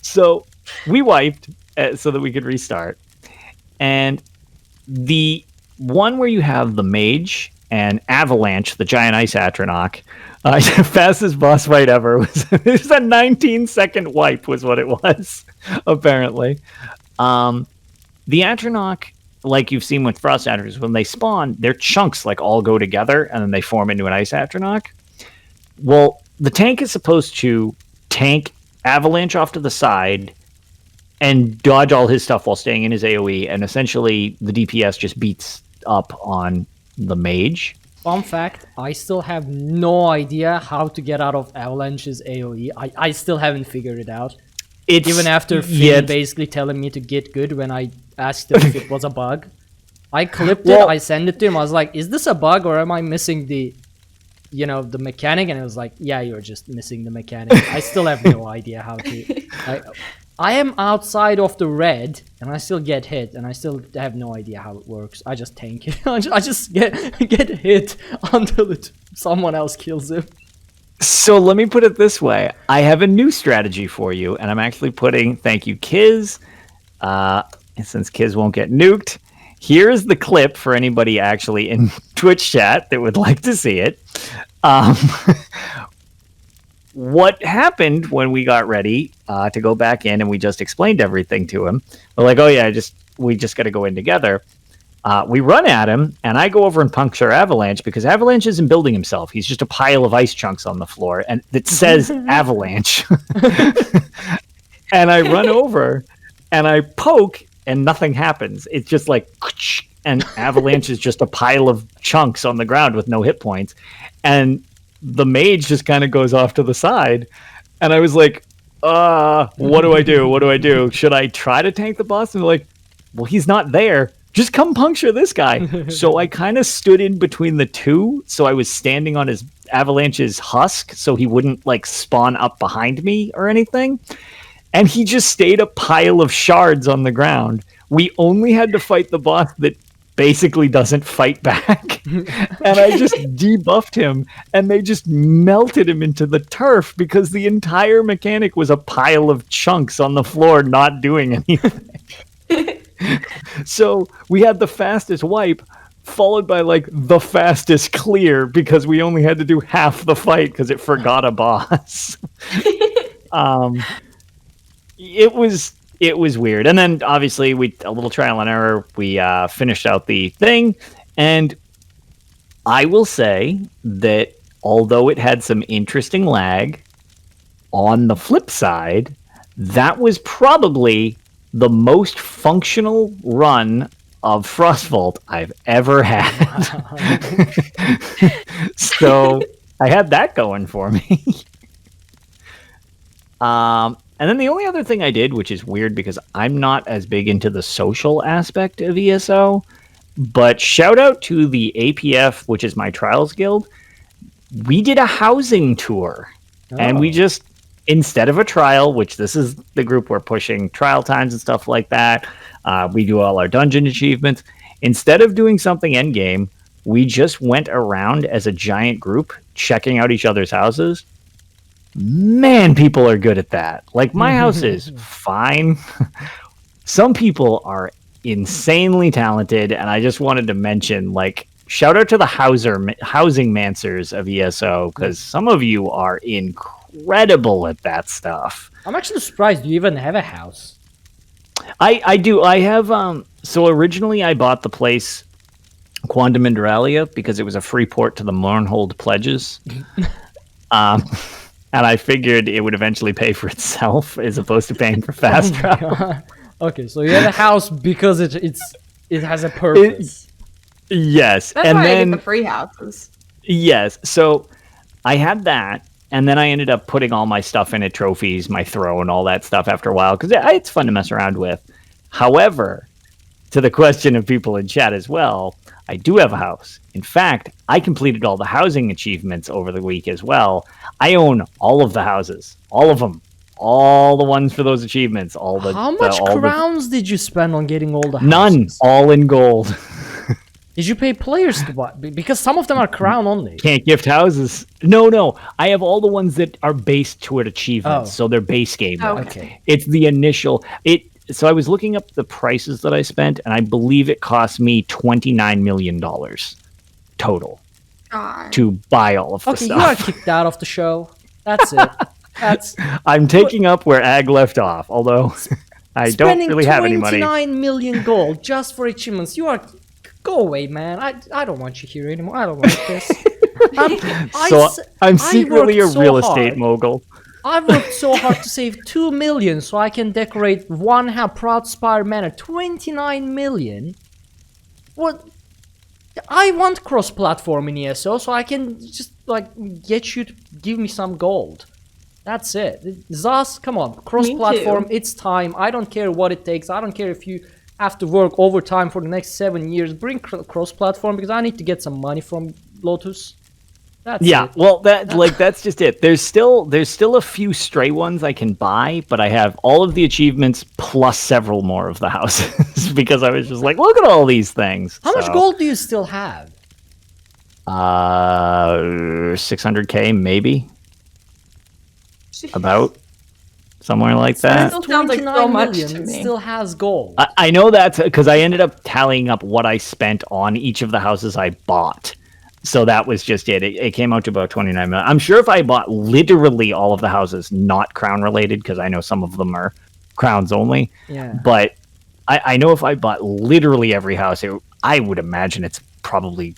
So we wiped so that we could restart. And the one where you have the mage and Avalanche, the giant ice Atronach, fastest boss fight ever. It was a 19-second wipe was what it was, apparently. The Atronach, like you've seen with Frost Atronachs, when they spawn, their chunks all go together and then they form into an ice Atronach. Well, the tank is supposed to tank Avalanche off to the side and dodge all his stuff while staying in his AoE, and essentially the DPS just beats up on the mage. Fun fact, I still have no idea how to get out of Avalanche's AoE. I still haven't figured it out. Even after Finn basically telling me to get good when I asked him if it was a bug. I clipped it, I sent it to him, I was like, is this a bug or am I missing the mechanic? And it was like, yeah, you're just missing the mechanic. I still have no idea how to... I am outside of the red, and I still get hit, and I still have no idea how it works. I just tank it. I just get hit until someone else kills him. So let me put it this way. I have a new strategy for you, and I'm actually thank you, Kiz. Since Kiz won't get nuked, here's the clip for anybody actually in Twitch chat that would like to see it. What happened when we got ready to go back in and we just explained everything to him. We're like, oh yeah, we just got to go in together. We run at him, and I go over and puncture Avalanche because Avalanche isn't building himself. He's just a pile of ice chunks on the floor, and it says Avalanche. And I run over, and I poke, and nothing happens. It's just like, and Avalanche is just a pile of chunks on the ground with no hit points. And the mage just kind of goes off to the side. And I was like, what do I do? What do I do? Should I try to tank the boss? And they're like, well, he's not there. Just come puncture this guy. So I kind of stood in between the two. So I was standing on his Avalanche's husk so he wouldn't spawn up behind me or anything. And he just stayed a pile of shards on the ground. We only had to fight the boss that basically doesn't fight back. And I just debuffed him, and they just melted him into the turf because the entire mechanic was a pile of chunks on the floor not doing anything. So we had the fastest wipe, followed by like the fastest clear because we only had to do half the fight because it forgot a boss. It was weird. And then obviously a little trial and error, we finished out the thing. And I will say that although it had some interesting lag, on the flip side, that was probably the most functional run of Frostvault I've ever had. So I had that going for me. And then the only other thing I did, which is weird because I'm not as big into the social aspect of ESO, but shout out to the APF, which is my Trials Guild. We did a housing tour, and we just, instead of a trial, which this is the group we're pushing trial times and stuff like that, we do all our dungeon achievements. Instead of doing something endgame, we just went around as a giant group checking out each other's houses. Man, people are good at that. Like, my house is fine. Some people are insanely talented, and I just wanted to mention, like, shout out to the housing mancers of ESO, because some of you are incredible at that stuff. I'm actually surprised you even have a house. I do. I have, so originally I bought the place Quantum Induralia because it was a free port to the Mournhold pledges. And I figured it would eventually pay for itself as opposed to paying for fast travel. Okay, so you have a house because it has a purpose. Yes. That's why I get the free houses. Yes. So I had that, and then I ended up putting all my stuff in it, trophies, my throne, all that stuff after a while, because it's fun to mess around with. However, to the question of people in chat as well, I do have a house. In fact, I completed all the housing achievements over the week as well. I own all of the houses, all of them, all the ones for those achievements. How much crowns did you spend on getting all the houses? None, all in gold. Did you pay players to buy? Because some of them are crown only. Can't gift houses. No. I have all the ones that are based toward achievements, so they're base game. Okay. It's the initial. So I was looking up the prices that I spent, and I believe it cost me $29 million total to buy all of the stuff. Okay, you are kicked out of the show. That's it. I'm taking up where Ag left off, although I don't really have any money. 29 million gold just for achievements. Go away, man. I don't want you here anymore. I don't like this. I'm secretly a real estate mogul. I've worked so hard to save 2 million so I can decorate one Proud Spire Manor. 29 million? What? I want cross-platform in ESO so I can just, get you to give me some gold. That's it. Zaz, come on. Cross-platform, it's time. I don't care what it takes. I don't care if you have to work overtime for the next 7 years. Bring cross-platform because I need to get some money from Lotus. That's it. Well, that's just it. There's still a few stray ones I can buy, but I have all of the achievements plus several more of the houses because I was just like, look at all these things. How much gold do you still have? 600k maybe. Jeez. About somewhere like that. Still sounds like so much to me. Still has gold. I know that because I ended up tallying up what I spent on each of the houses I bought. So that was just it. It came out to about 29 million. I'm sure if I bought literally all of the houses, not crown related, because I know some of them are crowns only. Yeah. But I know if I bought literally every house, I would imagine it's probably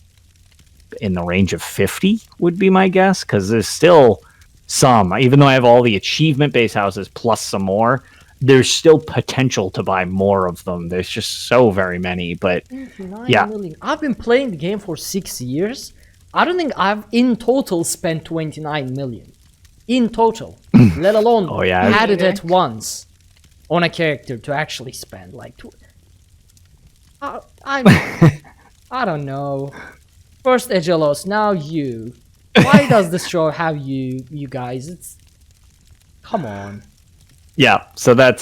in the range of 50 would be my guess, because there's still some. Even though I have all the achievement-based houses plus some more, there's still potential to buy more of them. There's just so very many, but yeah. Million. I've been playing the game for 6 years. I don't think I've in total spent 29 million. In total. Let alone had it at once on a character to actually spend I don't know. First Egelos, now you. Why does this show have you guys? Come on. Yeah, so that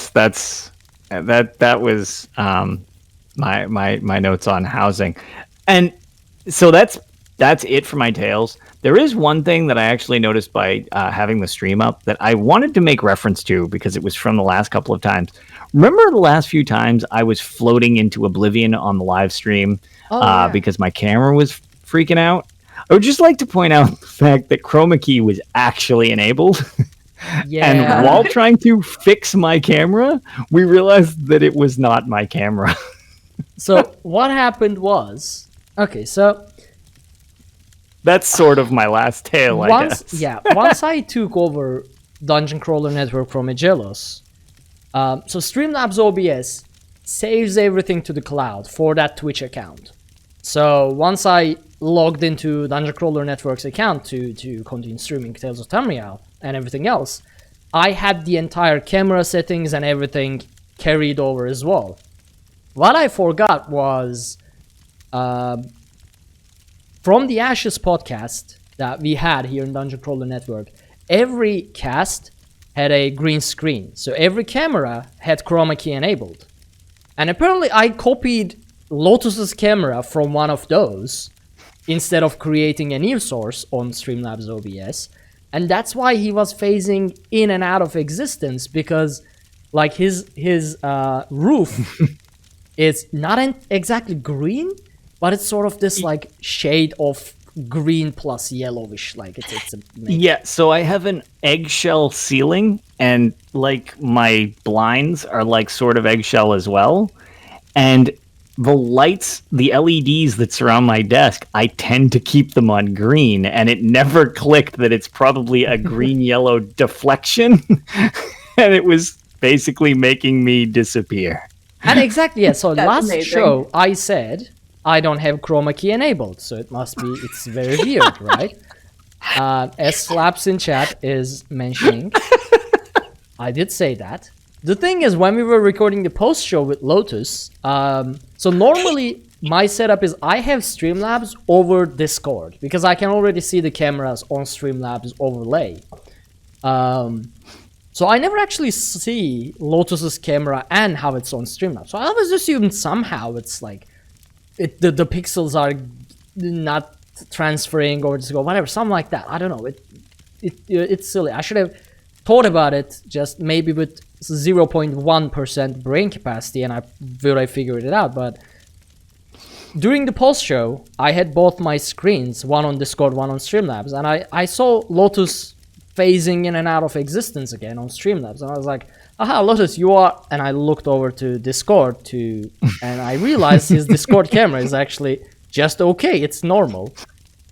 was my notes on housing. And so that's it for my tales. There is one thing that I actually noticed by having the stream up that I wanted to make reference to because it was from the last couple of times. Remember the last few times I was floating into oblivion on the live stream because my camera was freaking out? I would just like to point out the fact that chroma key was actually enabled. Yeah. And while trying to fix my camera, we realized that it was not my camera. So what happened was, okay, so that's sort of my last tale, I guess. Yeah, once I took over Dungeon Crawler Network from Agelos, so Streamlabs OBS saves everything to the cloud for that Twitch account. So once I logged into Dungeon Crawler Network's account to continue streaming Tales of Tamriel and everything else, I had the entire camera settings and everything carried over as well. What I forgot was from the Ashes podcast that we had here in Dungeon Crawler Network, every cast had a green screen. So every camera had chroma key enabled. And apparently I copied Lotus's camera from one of those instead of creating a new source on Streamlabs OBS. And that's why he was phasing in and out of existence, because like his roof is not exactly green, but it's sort of this like shade of green plus yellowish, like it's a yeah. So I have an eggshell ceiling, and like my blinds are like sort of eggshell as well, and the lights, the LEDs that surround my desk, I tend to keep them on green, and it never clicked that it's probably a green-yellow deflection, and it was basically making me disappear. And exactly, yeah, so last amazing. show I said I don't have chroma key enabled, so it's very weird, right? As Slaps in chat is mentioning, I did say that. The thing is, when we were recording the post show with Lotus, so normally my setup is I have Streamlabs over Discord because I can already see the cameras on Streamlabs overlay. So I never actually see Lotus's camera and how it's on Streamlabs. So I always assumed somehow it's like the pixels are not transferring or just go whatever, something like that. I don't know. It's silly. I should have thought about it just maybe with 0.1% brain capacity, and I figured it out. But during the post show, I had both my screens, one on Discord, one on Streamlabs, and I saw Lotus phasing in and out of existence again on Streamlabs, and I was like, aha, Lotus, you are. And I looked over to Discord and I realized his Discord camera is actually just okay. It's normal.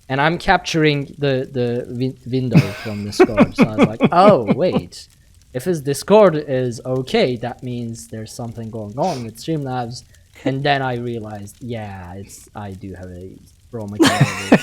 And I'm capturing the window from Discord. So I was like, oh, wait. If his Discord is okay, that means there's something going on with Streamlabs. And then I realized, yeah, I do have a chroma key.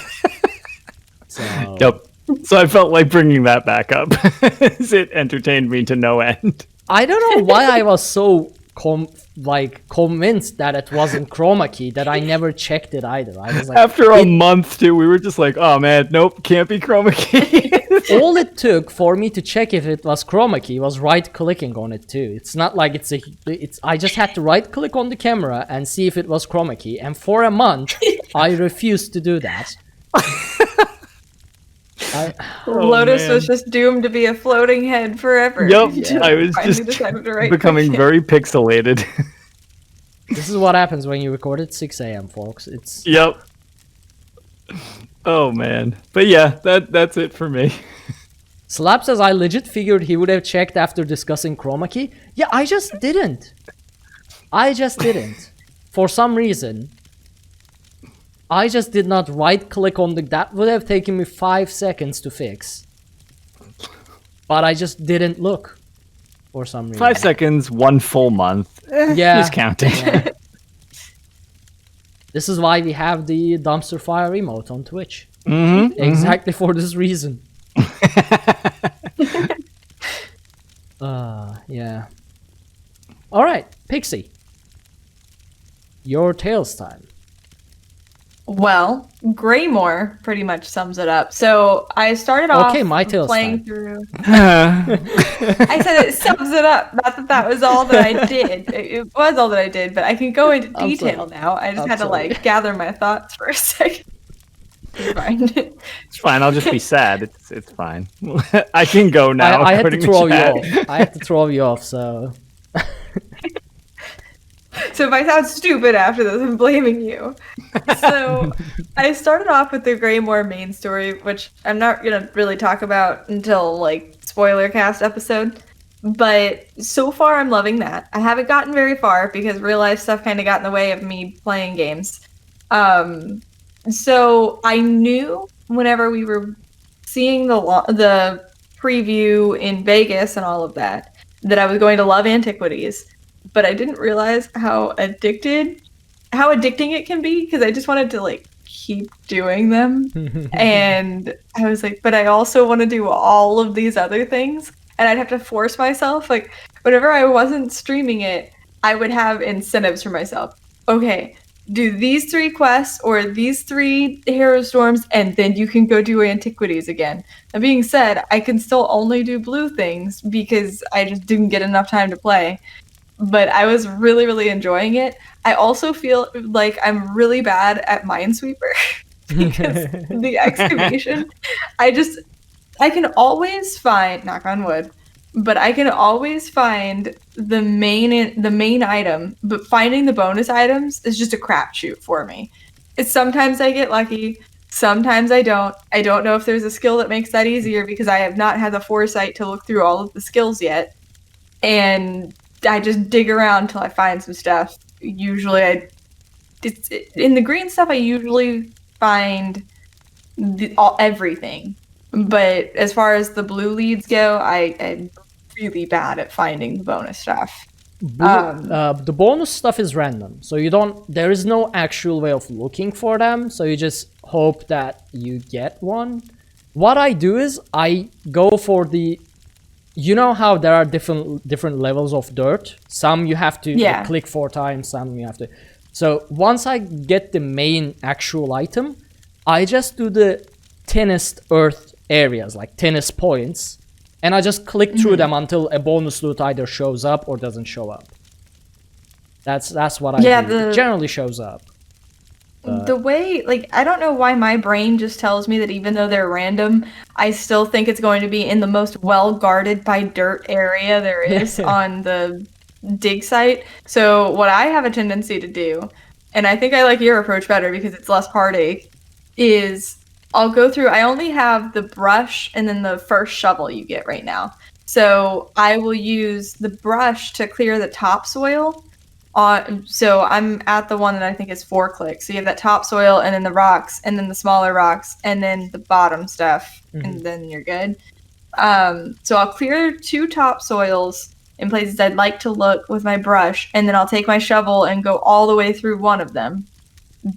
So, Yep. So I felt like bringing that back up. It entertained me to no end. I don't know why I was so convinced that it wasn't chroma key that I never checked it either. I was like, after a month too, we were just like, oh man, nope, can't be chroma key. all it took for me to check if it was chroma key was right clicking on it too. It's not like I just had to right click on the camera and see if it was chroma key, and for a month I refused to do that. Lotus was just doomed to be a floating head forever. Yep, Until I was finally just decided to right becoming click. very pixelated. This is what happens when you record at 6 a.m., folks. It's Yep. Oh man, but yeah, that's it for me. Slap says I legit figured he would have checked after discussing chroma key. Yeah, I just didn't. For some reason, I just did not right click on that would have taken me 5 seconds to fix. But I just didn't look for some reason. 5 seconds, 1 full month. Yeah. Who's counting? Yeah. This is why we have the dumpster fire emote on Twitch. Mm-hmm, Exactly for this reason. Yeah. All right, Pixie. Your Tales time. Well, Greymoor pretty much sums it up. So I started off my Tales playing time. through. I said it sums it up. Not that that was all that I did. It was all that I did, but I can go into I'm detail sorry. now. I just I'm had to sorry. gather my thoughts for a second. You're fine. It's fine. I'll just be sad. It's fine. I can go now. I had to according throw you chat. off. I had to throw you off, so... So if I sound stupid after this, I'm blaming you. So I started off with the Greymoor main story, which I'm not gonna really talk about until like spoiler cast episode. But so far I'm loving that. I haven't gotten very far because real life stuff kind of got in the way of me playing games. So I knew whenever we were seeing the preview in Vegas and all of that I was going to love Antiquities. But I didn't realize how addicting it can be because I just wanted to like keep doing them. And I was like, but I also want to do all of these other things. And I'd have to force myself. Like, whenever I wasn't streaming it, I would have incentives for myself. Okay, do these 3 quests or these 3 hero storms, and then you can go do Antiquities again. That being said, I can still only do blue things because I just didn't get enough time to play. But I was really, really enjoying it. I also feel like I'm really bad at Minesweeper because the excavation, I can always find, knock on wood, but I can always find the main item, but finding the bonus items is just a crapshoot for me. It's sometimes I get lucky, sometimes I don't. I don't know if there's a skill that makes that easier because I have not had the foresight to look through all of the skills yet. And I just dig around until I find some stuff. Usually in the green stuff, I usually find everything. But as far as the blue leads go, I'm really bad at finding the bonus stuff. The bonus stuff is random, so there is no actual way of looking for them, so you just hope that you get one. What I do is I go for you know how there are different levels of dirt? Some you have to click 4 times, some you have to... So once I get the main actual item, I just do the thinnest earth areas, like thinnest points, and I just click through them until a bonus loot either shows up or doesn't show up. That's what I do. It generally shows up. The way, like, I don't know why my brain just tells me that even though they're random, I still think it's going to be in the most well-guarded by dirt area there is on the dig site. So what I have a tendency to do, and I think I like your approach better because it's less heartache, is I'll go through, I only have the brush and then the first shovel you get right now. So I will use the brush to clear the topsoil. So I'm at the one that I think is 4 clicks. So you have that topsoil and then the rocks and then the smaller rocks and then the bottom stuff and then you're good. So I'll clear 2 topsoils in places I'd like to look with my brush, and then I'll take my shovel and go all the way through one of them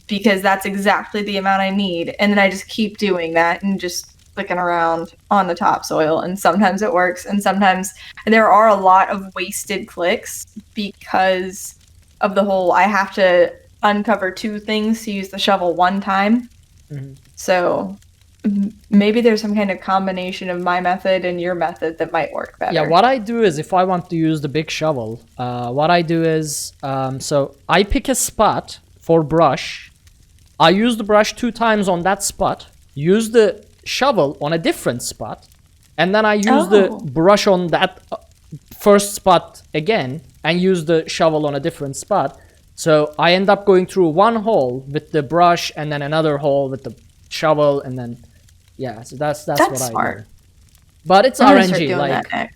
because that's exactly the amount I need. And then I just keep doing that and just clicking around on the topsoil, and sometimes it works and sometimes there are a lot of wasted clicks because of the whole I have to uncover 2 things to use the shovel 1 time. So maybe there's some kind of combination of my method and your method that might work better. Yeah, what I do is if I want to use the big shovel, what I do is so I pick a spot for brush. I use the brush 2 times on that spot, use the shovel on a different spot, and then I use the brush on that first spot again and use the shovel on a different spot. So I end up going through one hole with the brush and then another hole with the shovel, and then so that's what smart. I do. But it's RNG. Like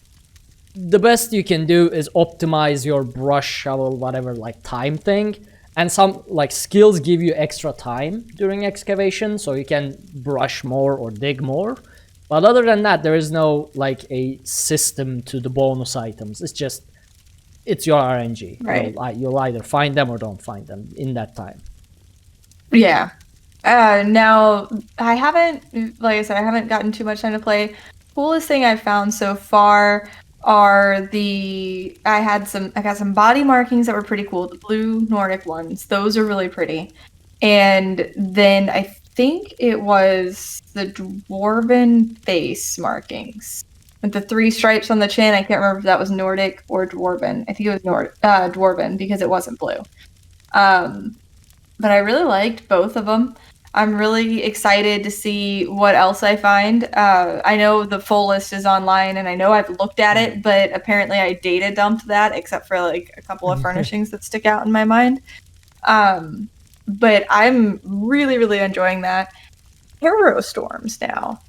the best you can do is optimize your brush, shovel, whatever, like time thing. And some like skills give you extra time during excavation, so you can brush more or dig more. But other than that, there is no like a system to the bonus items. It's your RNG. Right. You'll either find them or don't find them in that time. Yeah. Now, I haven't, like I said, I haven't gotten too much time to play. Coolest thing I've found so far are I got some body markings that were pretty cool. The blue Nordic ones. Those are really pretty. And then I think it was the dwarven face markings with the 3 stripes on the chin. I can't remember if that was Nordic or dwarven. I think it was dwarven because it wasn't blue. But I really liked both of them. I'm really excited to see what else I find. I know the full list is online, and I know I've looked at it, but apparently I data dumped that, except for like a couple of furnishings that stick out in my mind. But I'm really, really enjoying that. Hero Storms now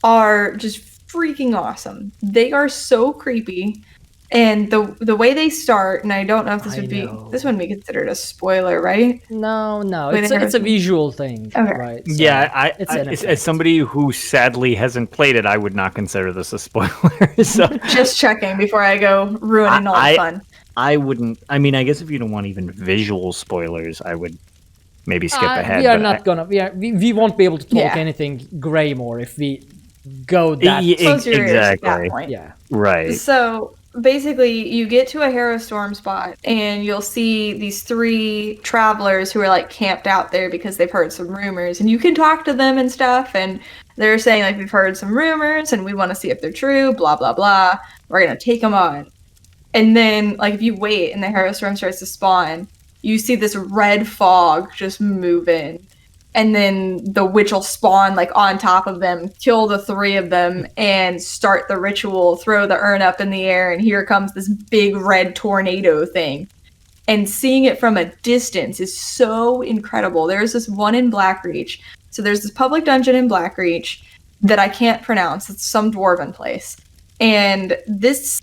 are just freaking awesome. They are so creepy. And the way they start, and I don't know if this wouldn't be considered a spoiler, right? No, it's a visual thing, okay. Right? So yeah, as somebody who sadly hasn't played it, I would not consider this a spoiler. So just checking before I go ruining all the fun. I wouldn't. I mean, I guess if you don't want even visual spoilers, I would maybe skip ahead. We won't be able to talk anything Greymoor if we go that exactly. At that point. Yeah, right. So basically, you get to a Hero Storm spot, and you'll see these 3 travelers who are like camped out there because they've heard some rumors, and you can talk to them and stuff, and they're saying like, we've heard some rumors, and we want to see if they're true. Blah blah blah. We're gonna take them on. And then, like, if you wait and the Hero Storm starts to spawn, you see this red fog just moving. And then the witch will spawn, like, on top of them, kill the 3 of them, and start the ritual, throw the urn up in the air, and here comes this big red tornado thing. And seeing it from a distance is so incredible. There's this one in Blackreach. So there's this public dungeon in Blackreach that I can't pronounce. It's some dwarven place. And this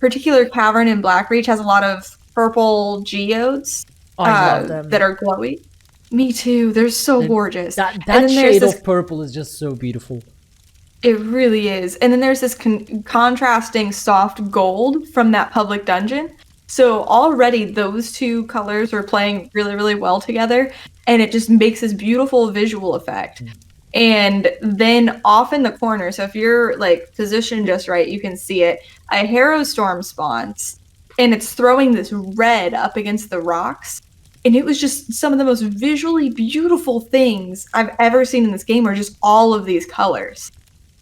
particular cavern in Blackreach has a lot of purple geodes that are glowy. Me too. They're so gorgeous. That shade of purple is just so beautiful. It really is. And then there's this contrasting soft gold from that public dungeon. So already those 2 colors are playing really, really well together. And it just makes this beautiful visual effect. And then off in the corner, so if you're like positioned just right, you can see it. A Hero Storm spawns, and it's throwing this red up against the rocks. And it was just some of the most visually beautiful things I've ever seen in this game, are just all of these colors.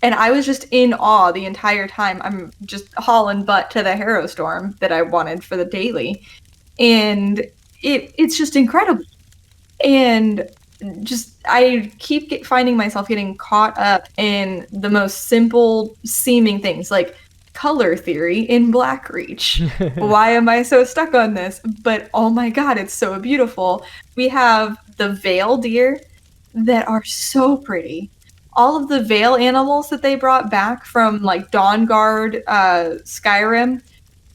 And I was just in awe the entire time. I'm just hauling butt to the Hero Storm that I wanted for the daily. And it's just incredible. And just, I keep finding myself getting caught up in the most simple seeming things, like color theory in Blackreach. Why am I so stuck on this? But oh my god, it's so beautiful. We have the Veil deer that are so pretty. All of the Veil animals that they brought back from like Dawnguard, Skyrim,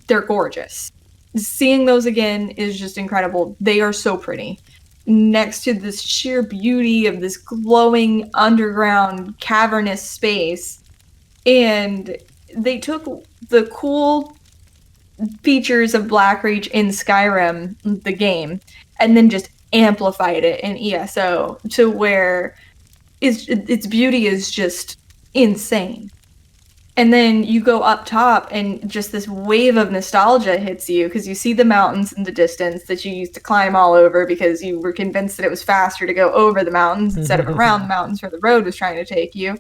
they're gorgeous. Seeing those again is just incredible. They are so pretty. Next to this sheer beauty of this glowing underground cavernous space. And they took the cool features of Blackreach in Skyrim, the game, and then just amplified it in ESO to where its beauty is just insane. And then you go up top and just this wave of nostalgia hits you because you see the mountains in the distance that you used to climb all over because you were convinced that it was faster to go over the mountains instead of around the mountains where the road was trying to take you.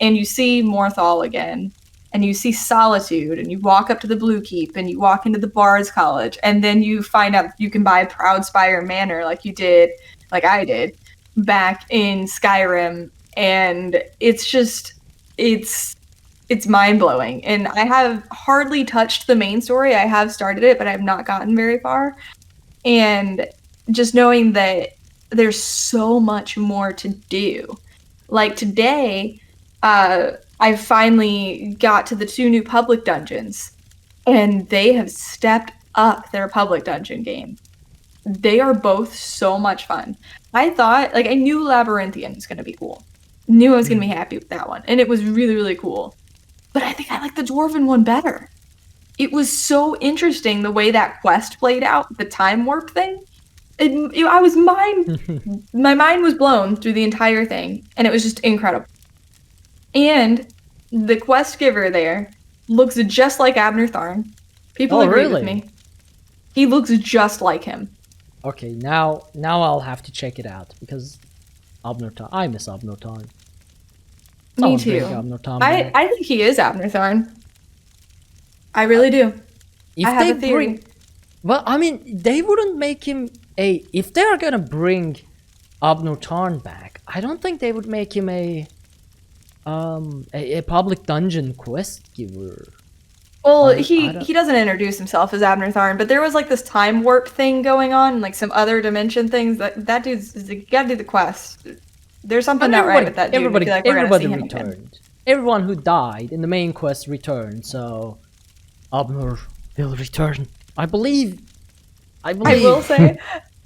And you see Morthal again. And you see Solitude, and you walk up to the Blue Keep, and you walk into the Bard's College, and then you find out you can buy Proudspire Manor like I did, back in Skyrim, and it's just, it's mind-blowing. And I have hardly touched the main story. I have started it, but I have not gotten very far. And just knowing that there's so much more to do. Like today, I finally got to the 2 new public dungeons, and they have stepped up their public dungeon game. They are both so much fun. I thought, like, I knew Labyrinthian was going to be cool. Knew I was going to be happy with that one, and it was really, really cool. But I think I like the Dwarven one better. It was so interesting the way that quest played out, the time warp thing. My mind was blown through the entire thing, and it was just incredible. And the quest giver there looks just like Abner Tharn. People agree with me. He looks just like him. Okay, now I'll have to check it out because Abnor. I miss Abnor. Me too. I think he is Abnor. I really do. If I have a theory. Well, I mean, they wouldn't make him if they are gonna bring Abnor back, I don't think they would make him a public dungeon quest giver. Well, he doesn't introduce himself as Abnor, but there was like this time warp thing going on, like some other dimension things. That dude's you gotta do the quest. There's something not right with that dude. Everybody returned. Everyone who died in the main quest returned, so Abnor will return. I believe. I will say,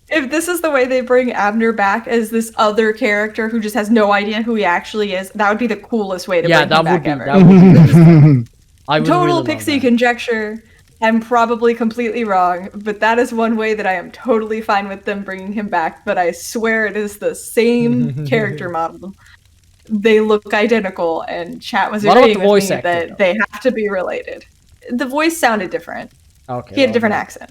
if this is the way they bring Abnor back as this other character who just has no idea who he actually is, that would be the coolest way to bring him back ever. That would be Total really pixie conjecture. I'm probably completely wrong, but that is one way that I am totally fine with them bringing him back. But I swear it is the same character model. They look identical, and chat was agreeing with me that they have to be related. The voice sounded different. Okay, he had a different accent.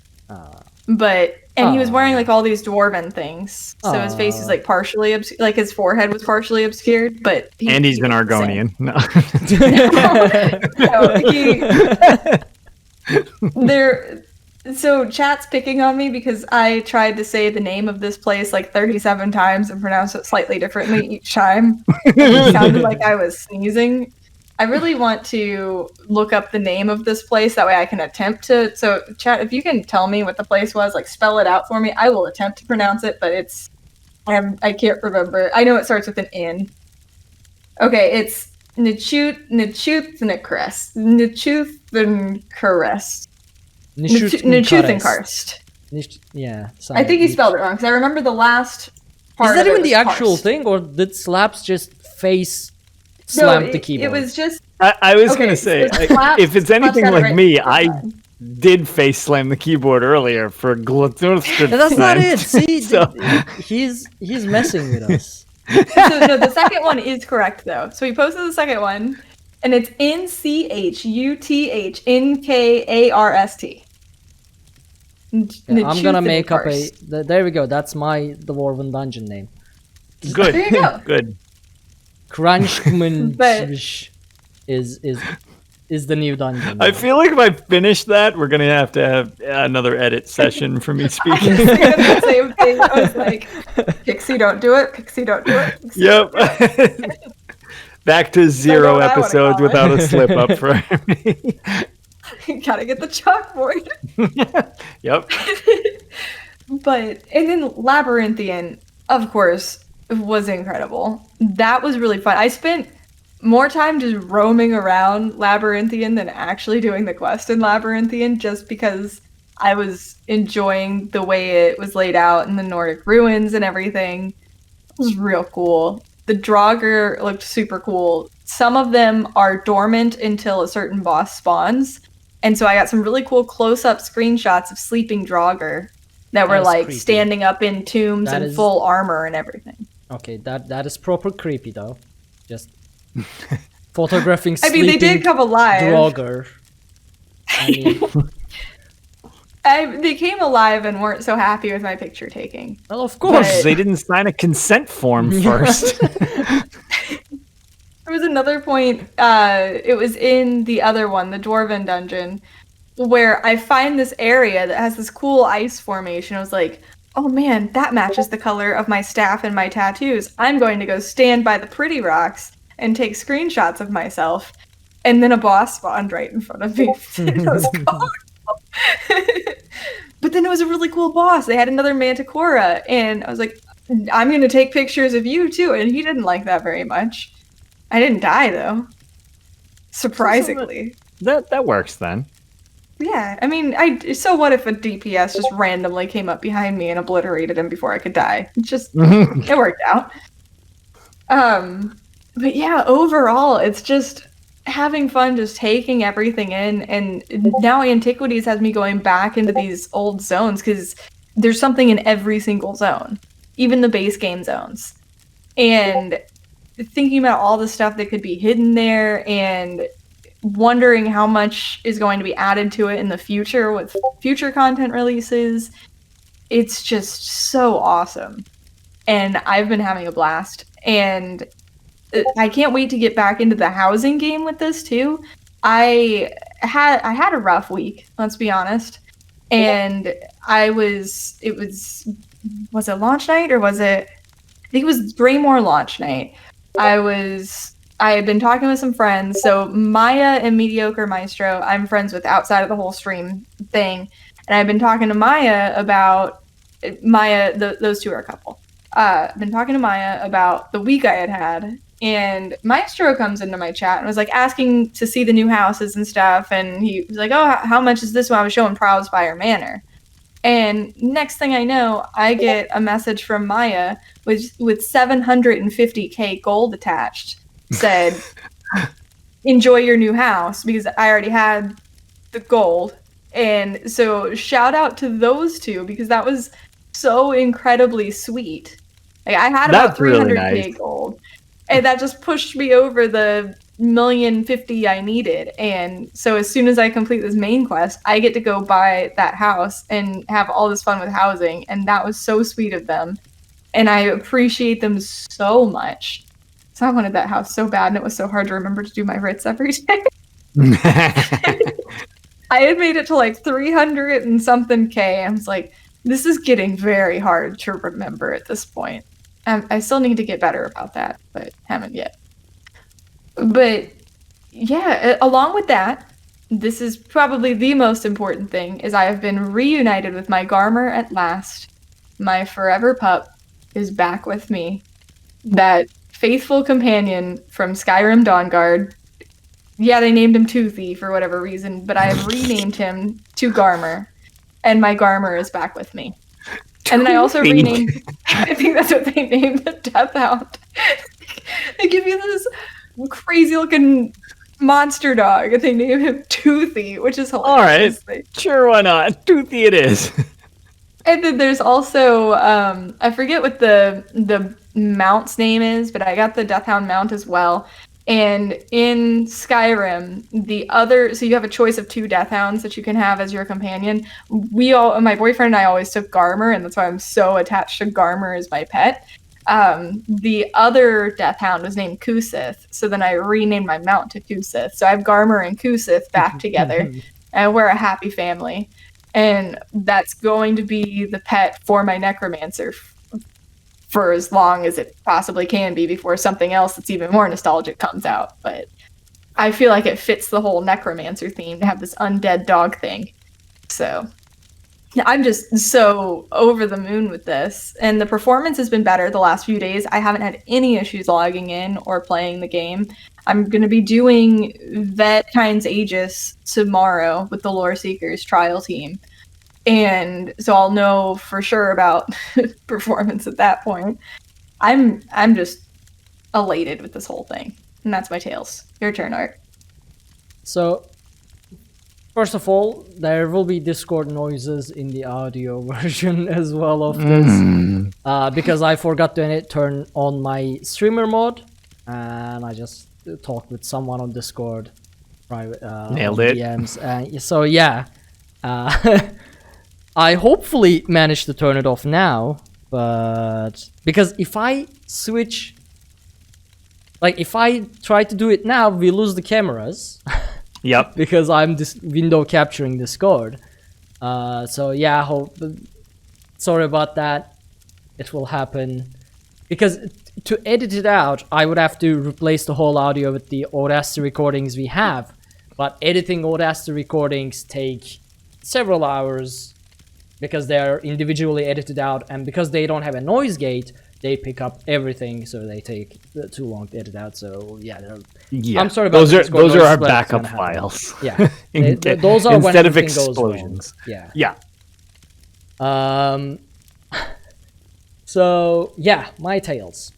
He was wearing like all these dwarven things, so his face was like partially like his forehead was partially obscured, but he's an Argonian. So chat's picking on me because I tried to say the name of this place like 37 times and pronounce it slightly differently each time. It sounded like I was sneezing. I really want to look up the name of this place. That way I can attempt to. So, chat, if you can tell me what the place was, like spell it out for me, I will attempt to pronounce it, but I can't remember. I know it starts with an N. Okay, it's Nchuthenkarst. Nchuthenkarst. Yeah. I think he spelled it wrong, because I remember the last part. Is that even the actual thing, or did Slaps just face... slammed the keyboard? It was just... I was going to say, if it's anything like me, I did face slam the keyboard earlier for Glutnurst. That's not it. See, he's messing with us. No, the second one is correct, though. So he posted the second one, and it's Nchuthenkarst. I'm going to make up there we go. That's my Dwarven dungeon name. Good. There you go. Good. Crunchman is the new dungeon. I feel like if I finish that, we're gonna have another edit session for me speaking. I was thinking the same thing. I was like, Pixie, don't do it. Pixie, don't do it. Pixie, yep. Back to 0 episodes without a slip up for me. You gotta get the chalkboard. Yep. And then Labyrinthian, of course, was incredible. That was really fun. I spent more time just roaming around Labyrinthian than actually doing the quest in Labyrinthian, just because I was enjoying the way it was laid out in the Nordic ruins and everything. It was real cool. The Draugr looked super cool. Some of them are dormant until a certain boss spawns, and so I got some really cool close-up screenshots of sleeping Draugr that were like creepy. Standing up in tombs and full armor and everything. Okay, that is proper creepy though. Just photographing sleeping they did come alive. Draugr. They came alive and weren't so happy with my picture taking. Well, of course. They didn't sign a consent form first. There was another point, it was in the other one, the Dwarven dungeon, where I find this area that has this cool ice formation. I was like, oh man, that matches the color of my staff and my tattoos. I'm going to go stand by the pretty rocks and take screenshots of myself. And then a boss spawned right in front of me. It was cool. But then it was a really cool boss. They had another Manticora, and I was like, I'm going to take pictures of you too. And he didn't like that very much. I didn't die though. Surprisingly. That works then. Yeah, I mean, so what if a DPS just randomly came up behind me and obliterated him before I could die? It worked out. But yeah, overall, it's just having fun, just taking everything in, and now Antiquities has me going back into these old zones, because there's something in every single zone, even the base game zones. And thinking about all the stuff that could be hidden there, and wondering how much is going to be added to it in the future with future content releases. it's just so awesome. And I've been having a blast. And I can't wait to get back into the housing game with this too. I had a rough week, let's be honest. And was it launch night or was it, I think it was Greymoor launch night. I had been talking with some friends. So Maya and Mediocre Maestro, I'm friends with outside of the whole stream thing. And I've been talking to Maya about those two are a couple. I've been talking to Maya about the week I had. And Maestro comes into my chat and was like asking to see the new houses and stuff. And he was like, oh, how much is this one? I was showing Prowlspire Manor. And next thing I know, I get a message from Maya with 750k gold attached. Said, enjoy your new house, because I already had the gold. And so shout out to those two, because that was so incredibly sweet. Like, I had about 300k really nice. Gold. And that just pushed me over the 1,050,000 I needed. And so as soon as I complete this main quest, I get to go buy that house and have all this fun with housing. And that was so sweet of them. And I appreciate them so much. So I wanted that house so bad, and it was so hard to remember to do my writs every day. I had made it to like 300 and something K. I was like, this is getting very hard to remember at this point. I still need to get better about that, but haven't yet. But yeah, along with that, this is probably the most important thing, is I have been reunited with my Greymoor at last. My forever pup is back with me. That faithful companion from Skyrim Dawnguard. Yeah, they named him Toothy for whatever reason, but I have renamed him to Greymoor, and my Greymoor is back with me. And then I also renamed, I think that's what they named the Death Hound. They give you this crazy looking monster dog, and they name him Toothy, which is hilarious. All right, sure, why not? Toothy it is. And then there's also, I forget what the mount's name is, but I got the Death Hound mount as well. And in Skyrim, so you have a choice of 2 Death Hounds that you can have as your companion. My boyfriend and I always took Greymoor, and that's why I'm so attached to Greymoor as my pet. The other Death Hound was named Kusith, so then I renamed my mount to Kusith. So I have Greymoor and Kusith back together, and we're a happy family. And that's going to be the pet for my Necromancer for as long as it possibly can be before something else that's even more nostalgic comes out. But I feel like it fits the whole Necromancer theme to have this undead dog thing. So I'm just so over the moon with this. And the performance has been better the last few days. I haven't had any issues logging in or playing the game. I'm going to be doing Vet Kind's Aegis tomorrow with the Lore Seekers trial team. And so I'll know for sure about performance at that point. I'm just elated with this whole thing. And that's my tales. Your turn, Art. So, first of all, there will be Discord noises in the audio version as well of this. Because I forgot to turn on my streamer mode. And I just talked with someone on Discord. Private, Nailed it. DMs. So yeah. I hopefully managed to turn it off now, but because if I switch, like if I try to do it now, we lose the cameras. Yep. Because I'm window capturing Discord. So yeah, sorry about that. It will happen. Because to edit it out, I would have to replace the whole audio with the Audacity recordings we have. But editing Audacity recordings take several hours, because they're individually edited out, and because they don't have a noise gate, they pick up everything, so they take too long to edit out. So yeah, I'm sorry about those are our backup files. Yeah, those are instead when of explosions. Yeah. So yeah, my tales.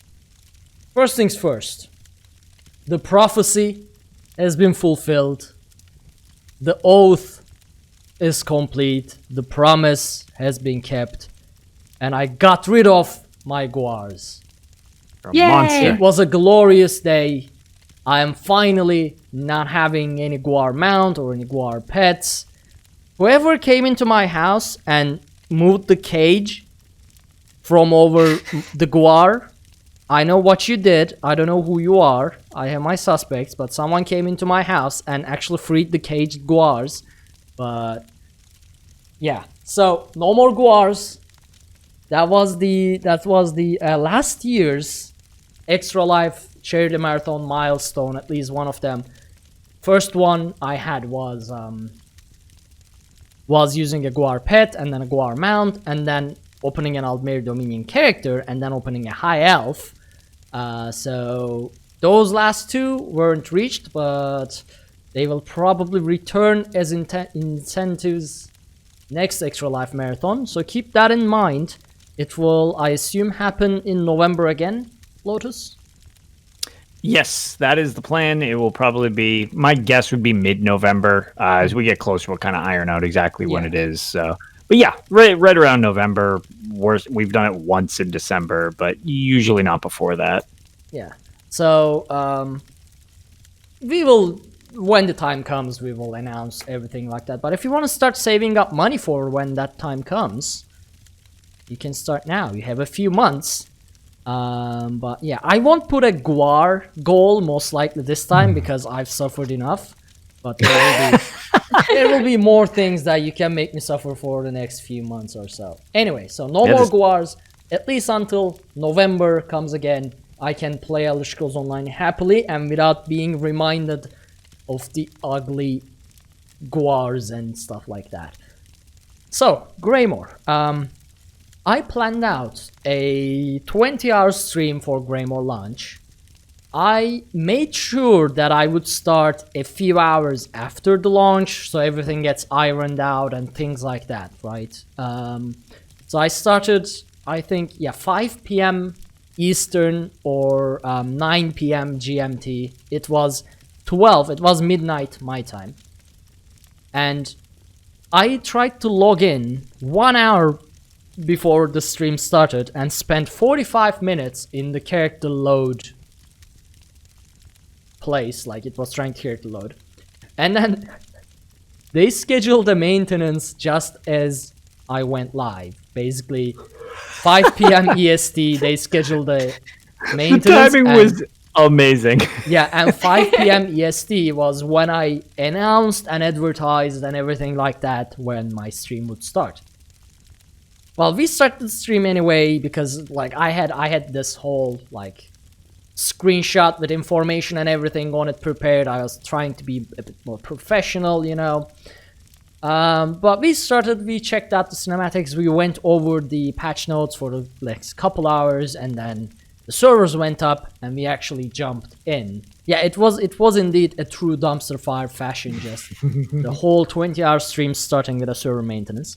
First things first. The prophecy has been fulfilled. The oath is complete, the promise has been kept, and I got rid of my guars. Yay! It was a glorious day. I am finally not having any guar mount or any guar pets. Whoever came into my house and moved the cage from over the guar. I know what you did. I don't know who you are. I have my suspects, but someone came into my house and actually freed the caged guars. But yeah, so no more guars. That was the last year's Extra Life Charity Marathon milestone. At least one of them. First one I had was using a guar pet and then a guar mount and then opening an Aldmeri Dominion character and then opening a high elf. So those last two weren't reached, but they will probably return as incentives next Extra Life Marathon. So keep that in mind. It will, I assume, happen in November again, Lotus? Yes, that is the plan. It will probably be, my guess would be mid-November. As we get closer, we'll kind of iron out exactly when it is. So, but yeah, right around November. We've done it once in December, but usually not before that. Yeah. So we will, when the time comes, we will announce everything like that. But if you want to start saving up money for when that time comes, you can start now. You have a few months. But yeah, I won't put a guar goal most likely this time because I've suffered enough. But there will be more things that you can make me suffer for the next few months or so. Anyway, so no more guars, at least until November comes again. I can play Elder Scrolls Online happily and without being reminded of the ugly guars and stuff like that. So, Greymoor. I planned out a 20-hour stream for Greymoor launch. I made sure that I would start a few hours after the launch so everything gets ironed out and things like that, right? So I started, I think, 5 p.m. Eastern or 9 p.m. GMT. It was midnight my time. And I tried to log in 1 hour before the stream started and spent 45 minutes in the character load place, like it was trying to character load. And then they scheduled a maintenance just as I went live. Basically, 5 p.m. EST, they scheduled a maintenance. The timing was amazing. Yeah, and 5 p.m. EST was when I announced and advertised and everything like that when my stream would start. Well, we started the stream anyway because like I had this whole like screenshot with information and everything on it prepared. I was trying to be a bit more professional, you know. But we checked out the cinematics, we went over the patch notes for the next couple hours, and then the servers went up and we actually jumped in. Yeah, it was indeed a true dumpster fire fashion, just the whole 20-hour stream starting with a server maintenance.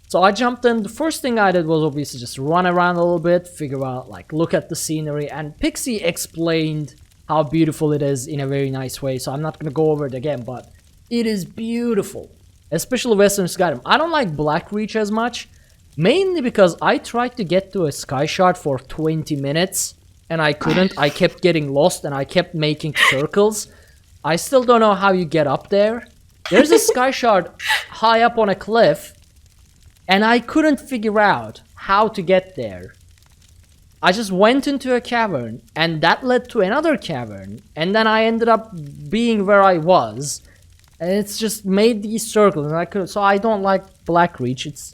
So I jumped in. The first thing I did was obviously just run around a little bit, figure out, like, look at the scenery, and Pixie explained how beautiful it is in a very nice way, so I'm not going to go over it again, but it is beautiful, especially Western Skyrim. I don't like Blackreach as much, mainly because I tried to get to a sky shard for 20 minutes, and I couldn't. I kept getting lost, and I kept making circles. I still don't know how you get up there. There's a sky shard high up on a cliff, and I couldn't figure out how to get there. I just went into a cavern, and that led to another cavern, and then I ended up being where I was, and it's just made these circles, and I couldn't. So I don't like Blackreach. It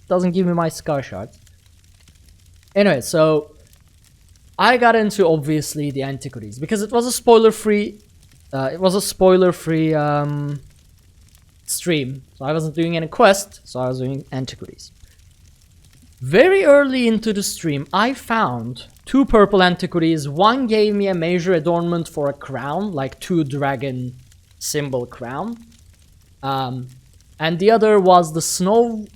doesn't give me my sky shards. Anyway, so I got into obviously the antiquities because it was a spoiler-free. Stream, so I wasn't doing any quest, so I was doing antiquities. Very early into the stream, I found 2 purple antiquities. One gave me a major adornment for a crown, like 2 dragon symbol crown, and the other was the Snow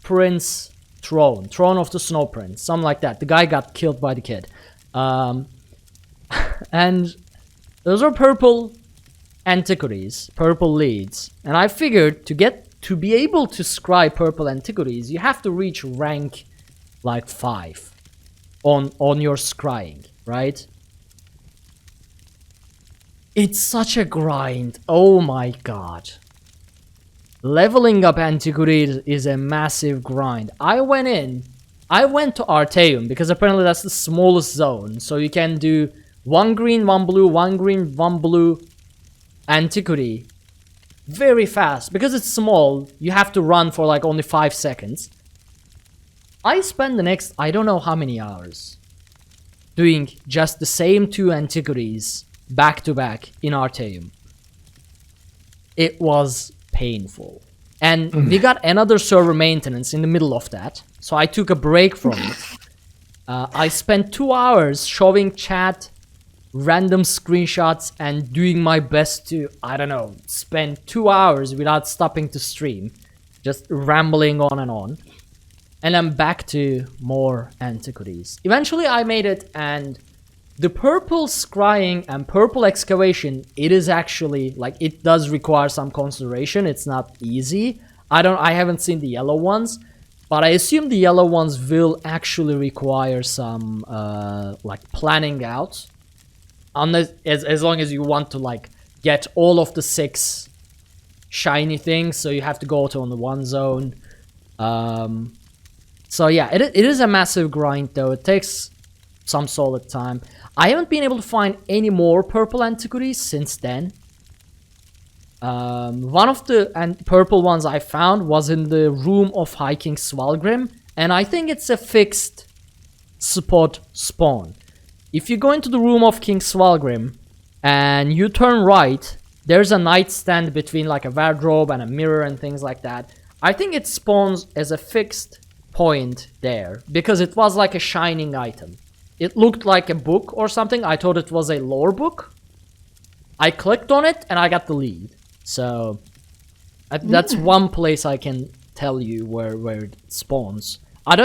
Prince throne of the Snow Prince, something like that. The guy got killed by the kid, and those are purple antiquities, purple leads, and I figured to be able to scry purple antiquities, you have to reach rank like 5 on your scrying, right? It's such a grind. Oh my god. leveling up antiquity is a massive grind. I went to Artaeum because apparently that's the smallest zone. So you can do 1 green, 1 blue, 1 green, 1 blue antiquity very fast. Because it's small, you have to run for like only 5 seconds. I spent the next, I don't know how many hours, doing just the same 2 antiquities back to back in Artaeum. It was painful. And we got another server maintenance in the middle of that. So I took a break from it. I spent 2 hours showing chat random screenshots and doing my best to, I don't know, spend 2 hours without stopping to stream. Just rambling on. And I'm back to more antiquities. Eventually I made it, and the purple scrying and purple excavation, it is actually, like, it does require some consideration. It's not easy. I haven't seen the yellow ones, but I assume the yellow ones will actually require some, like, planning out. Unless, as long as you want to, like, get all of the 6 shiny things, so you have to go to only one zone. So yeah, it is a massive grind though. It takes some solid time. I haven't been able to find any more purple antiquities since then. One of the purple ones I found was in the room of High King Svalgrim, and I think it's a fixed spot spawn. If you go into the room of King Svalgrim and you turn right, there's a nightstand between like a wardrobe and a mirror and things like that. I think it spawns as a fixed point there because it was like a shining item. It looked like a book or something. I thought it was a lore book. I clicked on it and I got the lead. So that's one place I can tell you where it spawns. I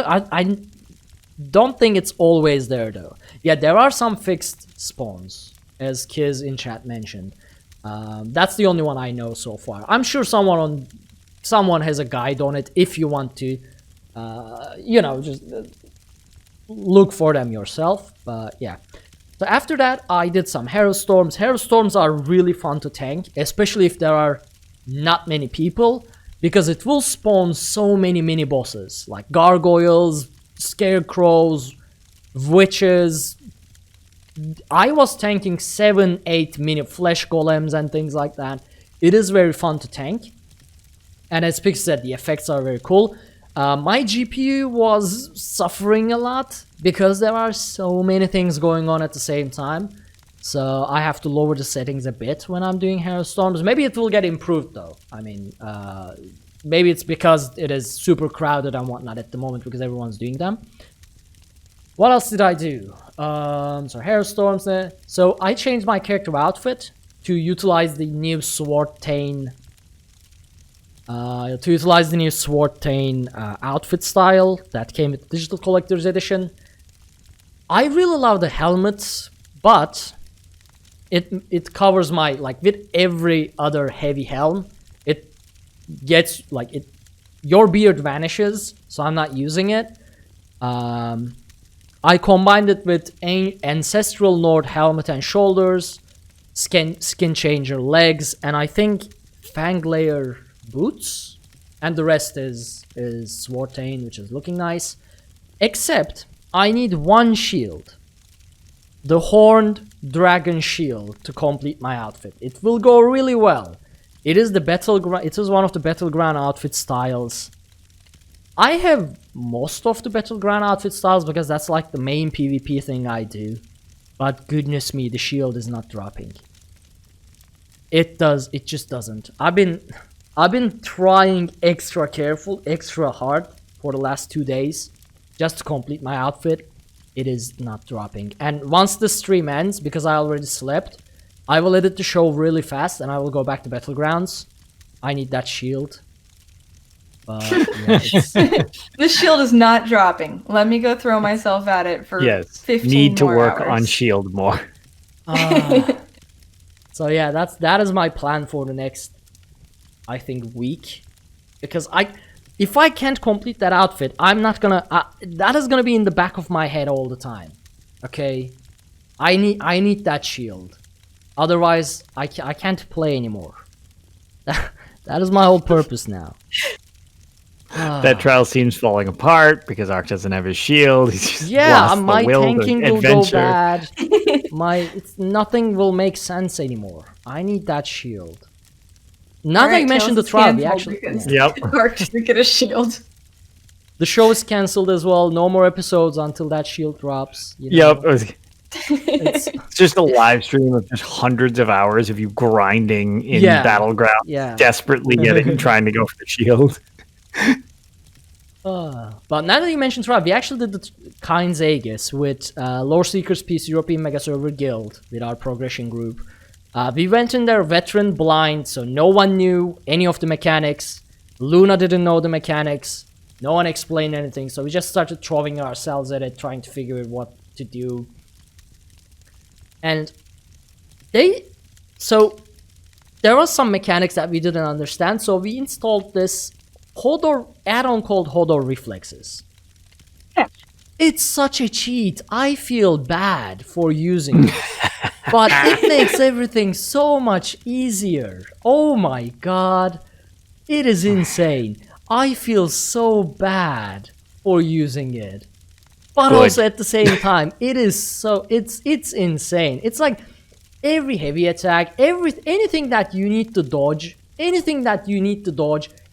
don't think it's always there though. Yeah, there are some fixed spawns, as Kiz in chat mentioned. That's the only one I know so far. I'm sure someone has a guide on it if you want to, just look for them yourself. But yeah. So after that, I did some Hero Storms. Hero Storms are really fun to tank, especially if there are not many people, because it will spawn so many mini bosses like gargoyles, scarecrows, witches. I was tanking 7-8 mini flesh golems and things like that. It is very fun to tank, and as Pix said, the effects are very cool. My GPU was suffering a lot because there are so many things going on at the same time. So I have to lower the settings a bit when I'm doing Hero Storms. Maybe it will get improved though. I mean, maybe it's because it is super crowded and whatnot at the moment because everyone's doing them. What else did I do? So Hero Storms there. So I changed my character outfit to utilize the new Swordtain outfit style that came with the Digital Collector's Edition. I really love the helmets, but it covers my, like, with every other heavy helm, it gets, like, your beard vanishes, so I'm not using it. I combined it with Ancestral Nord helmet and shoulders, skin changer legs, and I think Fang Layer boots, and the rest is Swordtain, which is looking nice. Except I need one shield, the Horned Dragon Shield, to complete my outfit. It will go really well. It is one of the battleground outfit styles. I have most of the battleground outfit styles because that's like the main PvP thing I do. But goodness me, the shield is not dropping. It just doesn't. I've been trying extra careful, extra hard for the last 2 days just to complete my outfit. It is not dropping. And once the stream ends, because I already slept, I will edit the show really fast and I will go back to Battlegrounds. I need that shield. But yeah, The shield is not dropping. Let me go throw myself at it for 15 need to more work hours. on shield more. So yeah, that is my plan for the next, I think, week, because if I can't complete that outfit, I'm not gonna. That is gonna be in the back of my head all the time. Okay, I need that shield, otherwise I can't play anymore. That is my whole purpose now. That trial seems falling apart because Ark doesn't have his shield. He's just lost my the will tanking to will go adventure. bad. Nothing will make sense anymore. I need that shield. Now that you mentioned the trial, we actually... Yep. Ark doesn't get a shield. The show is cancelled as well. No more episodes until that shield drops. You know? Yep. It's just a live stream of just hundreds of hours of you grinding in Battleground, desperately trying to go for the shield. But now that you mentioned trial, we actually did the Kind's Aegis with Lore Seekers Peace European Mega Server Guild with our progression group. We went in there veteran blind, so no one knew any of the mechanics. Luna didn't know the mechanics. No one explained anything, so we just started throwing ourselves at it, trying to figure out what to do. And there was some mechanics that we didn't understand, so we installed this Hodor add-on called Hodor Reflexes. Yeah. It's such a cheat. I feel bad for using it. But it makes everything so much easier. Oh my god. It is insane. I feel so bad for using it. But also at the same time, it's insane. It's like every heavy attack, anything that you need to dodge,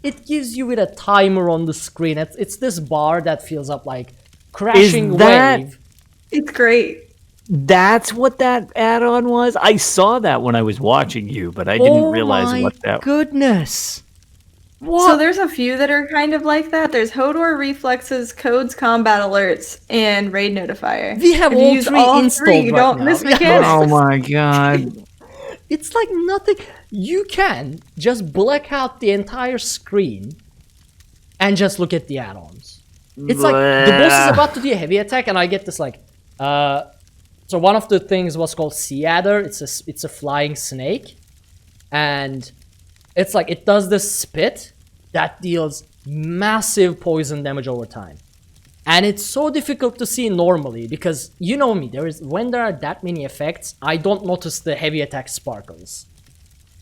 it gives you with a timer on the screen. It's this bar that fills up like crashing wave. It's great. That's what that add-on was? I saw that when I was watching you, but I didn't realize what that was. Goodness. What? So there's a few that are kind of like that. There's Hodor Reflexes, Codes, Combat Alerts, and Raid Notifier. We have all three installed you right don't now. miss mechanics. Oh my god. It's like nothing. You can just black out the entire screen and just look at the add-ons. It's like the boss is about to do a heavy attack and I get this like so one of the things was called Sea Adder. It's a flying snake, and it's like it does this spit that deals massive poison damage over time. And it's so difficult to see normally because you know me, when there are that many effects, I don't notice the heavy attack sparkles.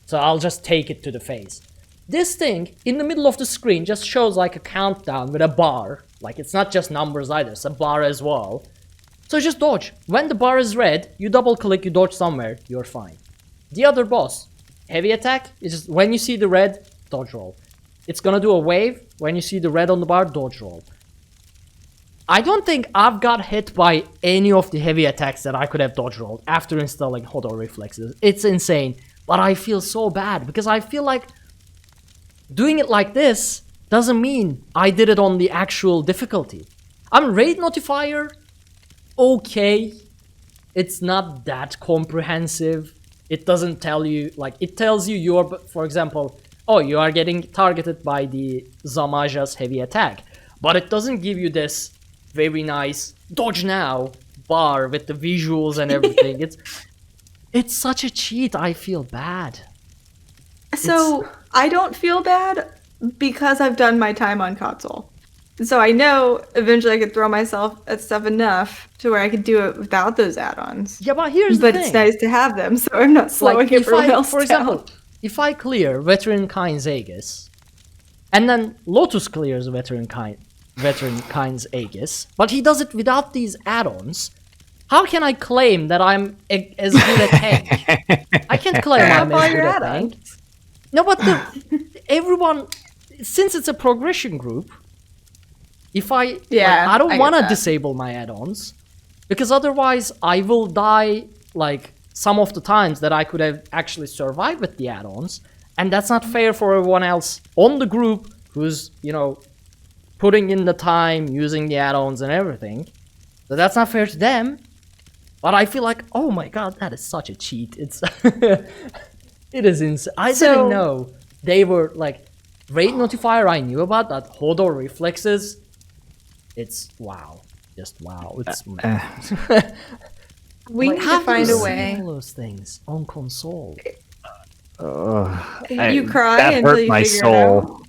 So I'll just take it to the face. This thing in the middle of the screen just shows like a countdown with a bar. Like it's not just numbers either, it's a bar as well. So just dodge. When the bar is red, you double click, you dodge somewhere, you're fine. The other boss, heavy attack, is just when you see the red, dodge roll. It's gonna do a wave. When you see the red on the bar, dodge roll. I don't think I've got hit by any of the heavy attacks that I could have dodge rolled after installing Hodor Reflexes. It's insane, but I feel so bad because I feel like doing it like this doesn't mean I did it on the actual difficulty. Raid Notifier, okay. It's not that comprehensive. It doesn't tell you, like, it tells you you're, for example, oh, you are getting targeted by the Zamaja's heavy attack. But it doesn't give you this very nice dodge now bar with the visuals and everything. It's such a cheat. I feel bad. So I don't feel bad because I've done my time on console. So I know eventually I could throw myself at stuff enough to where I could do it without those add-ons. Yeah, but here's the thing. But it's nice to have them, so I'm not slowing everyone else for example, if I clear Veteran Kind's Aegis, and then Lotus clears Veteran Kind's Aegis, but he does it without these add-ons, how can I claim that I'm as good at tank? I can't claim I'm as good at tank. No, but everyone, since it's a progression group, I don't want to disable my add-ons, because otherwise I will die like some of the times that I could have actually survived with the add-ons, and that's not fair for everyone else on the group who's, you know, putting in the time, using the add-ons and everything. So that's not fair to them. But I feel like, oh my god, that is such a cheat. It is insane. I didn't know they were like Raid Notifier. I knew about that. Hodor Reflexes. It's wow, just wow. It's we need to find a way. All those things on console. You cry that until hurt you my figure soul. it out.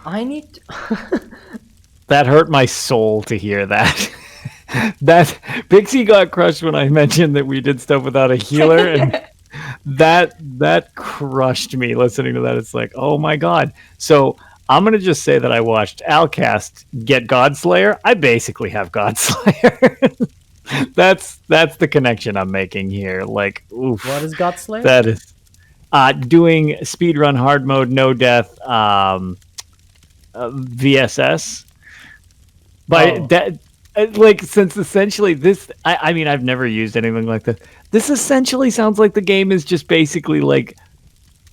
I need to That hurt my soul to hear that. That Pixie got crushed when I mentioned that we did stuff without a healer, and That crushed me listening to that. It's like, oh my god. So I'm gonna just say that I watched Alcast get Godslayer. I basically have Godslayer. that's the connection I'm making here. Like, oof. What is Godslayer? That is doing speedrun hard mode, no death, VSS. But that, like, since essentially this, I mean, I've never used anything like this. This essentially sounds like the game is just basically like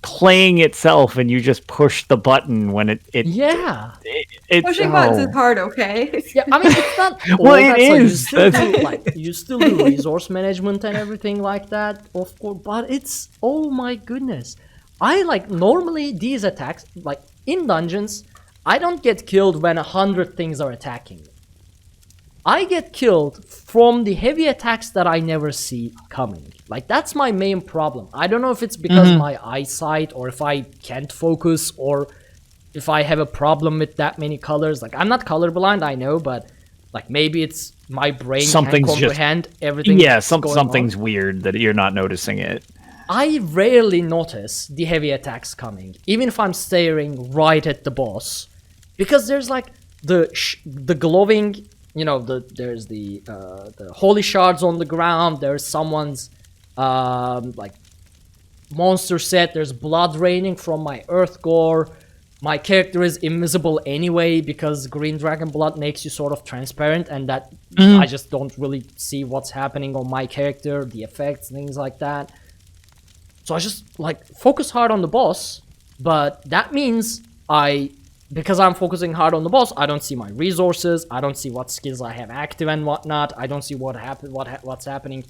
playing itself, and you just push the button when it's Pushing buttons is hard, okay? Yeah, I mean, it's not. Well, it is. You still do resource management and everything like that, of course. But it's, oh my goodness, I like normally these attacks, like in dungeons, I don't get killed when 100 things are attacking me. I get killed from the heavy attacks that I never see coming. Like, that's my main problem. I don't know if it's because my eyesight, or if I can't focus, or if I have a problem with that many colors. Like, I'm not colorblind, I know, but like maybe it's my brain can't comprehend everything. Yeah, something's weird that you're not noticing it. I rarely notice the heavy attacks coming, even if I'm staring right at the boss, because there's like the glowing, you know, there's the holy shards on the ground. There's someone's like monster set. There's blood raining from my earth gore. My character is invisible anyway because green dragon blood makes you sort of transparent, and that I just don't really see what's happening on my character, the effects, things like that. So I just like focus hard on the boss, but that means because I'm focusing hard on the boss, I don't see my resources, I don't see what skills I have active and whatnot, I don't see what's happening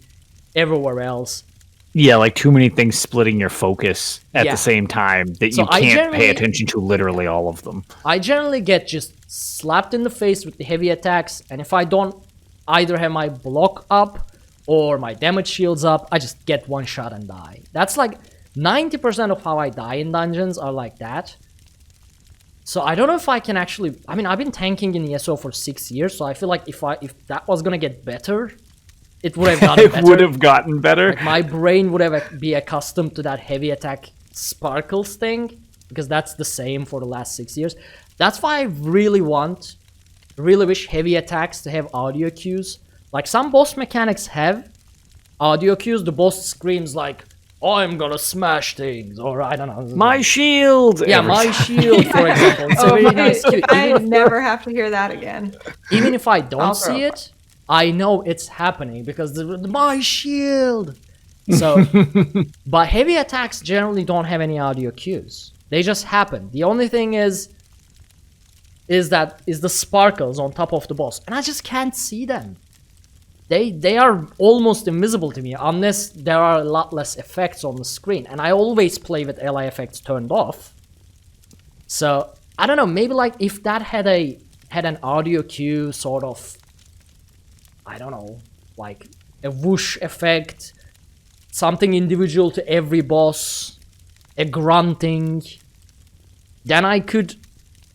everywhere else. Yeah, like too many things splitting your focus at the same time that you can't pay attention to literally all of them. I generally get just slapped in the face with the heavy attacks, and if I don't either have my block up or my damage shields up, I just get one shot and die. That's like 90% of how I die in dungeons are like that. So I don't know if I can actually... I mean, I've been tanking in ESO for 6 years, so I feel like if that was gonna get better, it would have gotten better. It would have gotten better. Like, my brain would have be accustomed to that heavy attack sparkles thing, because that's the same for the last 6 years. That's why I really wish heavy attacks to have audio cues. Like, some boss mechanics have audio cues. The boss screams like, I'm gonna smash things, or I don't know. My shield! Yeah, my shield, for example. It's a very nice cue. I never have to hear that again. Even if I don't see it, I know it's happening because my shield. So, but heavy attacks generally don't have any audio cues. They just happen. The only thing is the sparkles on top of the boss, and I just can't see them. They are almost invisible to me unless there are a lot less effects on the screen, and I always play with LI effects turned off. So I don't know, maybe like if that had an audio cue, sort of, I don't know, like a whoosh effect, something individual to every boss, a grunting, then I could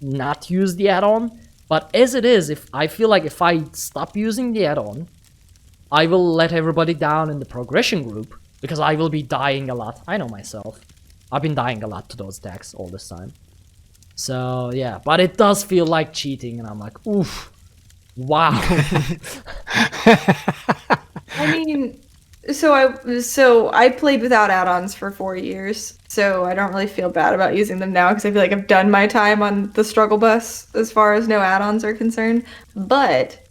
not use the add-on. But as it is, I feel like if I stop using the add-on, I will let everybody down in the progression group, because I will be dying a lot. I know myself. I've been dying a lot to those attacks all this time. So, yeah. But it does feel like cheating, and I'm like, oof. Wow. I mean, so I played without add-ons for 4 years, so I don't really feel bad about using them now, because I feel like I've done my time on the struggle bus as far as no add-ons are concerned. But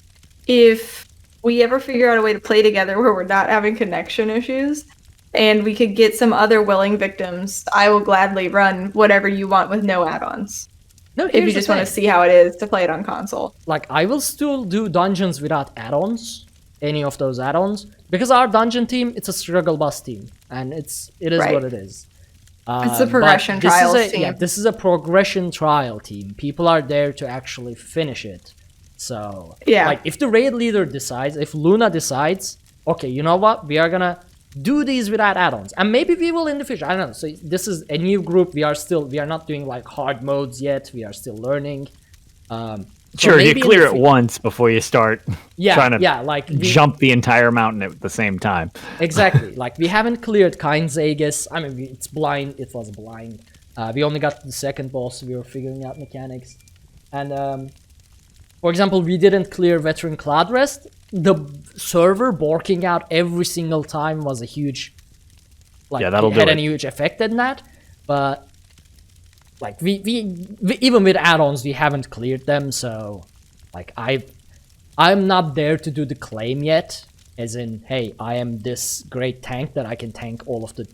if we ever figure out a way to play together where we're not having connection issues, and we could get some other willing victims, I will gladly run whatever you want with no add-ons. No, if you just want to see how it is to play it on console. Like, I will still do dungeons without add-ons, any of those add-ons, because our dungeon team, it's a struggle bus team, and it is what it is. It's a progression trials team. Yeah, this is a progression trial team. People are there to actually finish it. So, yeah, like, if the raid leader decides, if Luna decides, okay, you know what, we are gonna do these without add-ons, and maybe we will in the future, I don't know. So this is a new group. We are not doing like hard modes yet. We are still learning. Sure, you maybe in clear the it once before you start trying to like jump the entire mountain at the same time. Exactly. Like, we haven't cleared Kind's Aegis. I mean, it's blind. It was blind. We only got to the second boss. We were figuring out mechanics. And, for example, we didn't clear Veteran Cloud Rest. The server borking out every single time was a huge... Like, Yeah, that'll it do had it. a huge effect in that. But, like, we even with add-ons, we haven't cleared them. So, like, I'm not there to do the claim yet. As in, hey, I am this great tank that I can tank all of the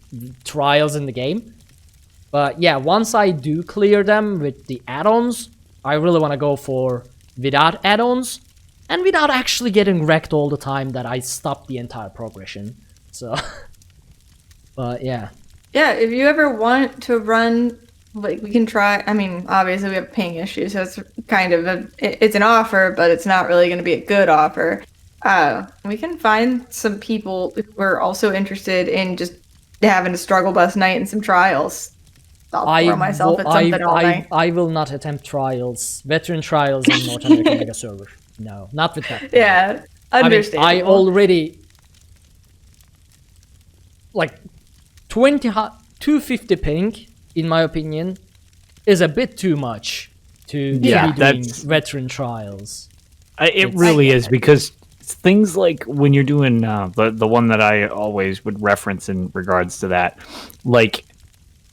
trials in the game. But yeah, once I do clear them with the add-ons, I really want to go for without add-ons and without actually getting wrecked all the time that I stop the entire progression. So, but yeah. Yeah, if you ever want to run, like, we can try. I mean, obviously we have ping issues, so it's kind of it's an offer, but it's not really going to be a good offer. We can find some people who are also interested in just having a struggle bus night and some trials. I'll throw myself at something all night. I will not attempt trials, veteran trials in North American Mega Server. No, not with that. Yeah, understandable. I already, like, 250 ping, in my opinion, is a bit too much to be doing veteran trials. It really is, because things like when you're doing the one that I always would reference in regards to that, like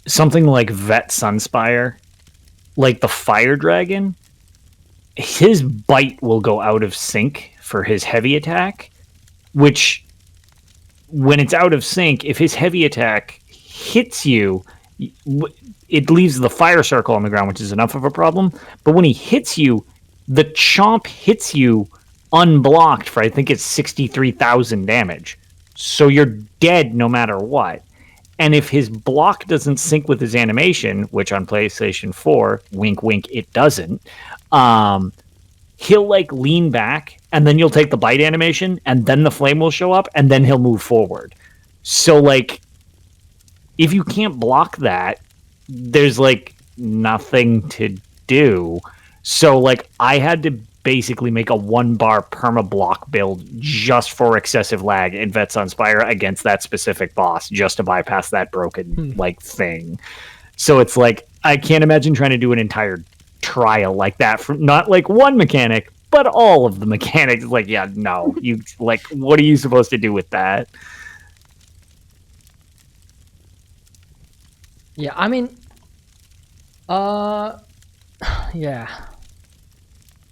something like Vet Sunspire, like the Fire Dragon, his bite will go out of sync for his heavy attack, which when it's out of sync, if his heavy attack hits you, it leaves the fire circle on the ground, which is enough of a problem. But when he hits you, the chomp hits you unblocked for, I think it's 63,000 damage. So you're dead no matter what. And if his block doesn't sync with his animation, which on PlayStation 4, wink wink, it doesn't, he'll like lean back, and then you'll take the bite animation, and then the flame will show up, and then he'll move forward. So like, if you can't block that, there's like nothing to do. So like, I had to basically make a 1-bar perma-block build just for excessive lag in Vet Sunspire against that specific boss, just to bypass that broken like thing. So it's like, I can't imagine trying to do an entire trial like that for not like one mechanic, but all of the mechanics. Like, yeah, no, you like, what are you supposed to do with that? Yeah, I mean, yeah.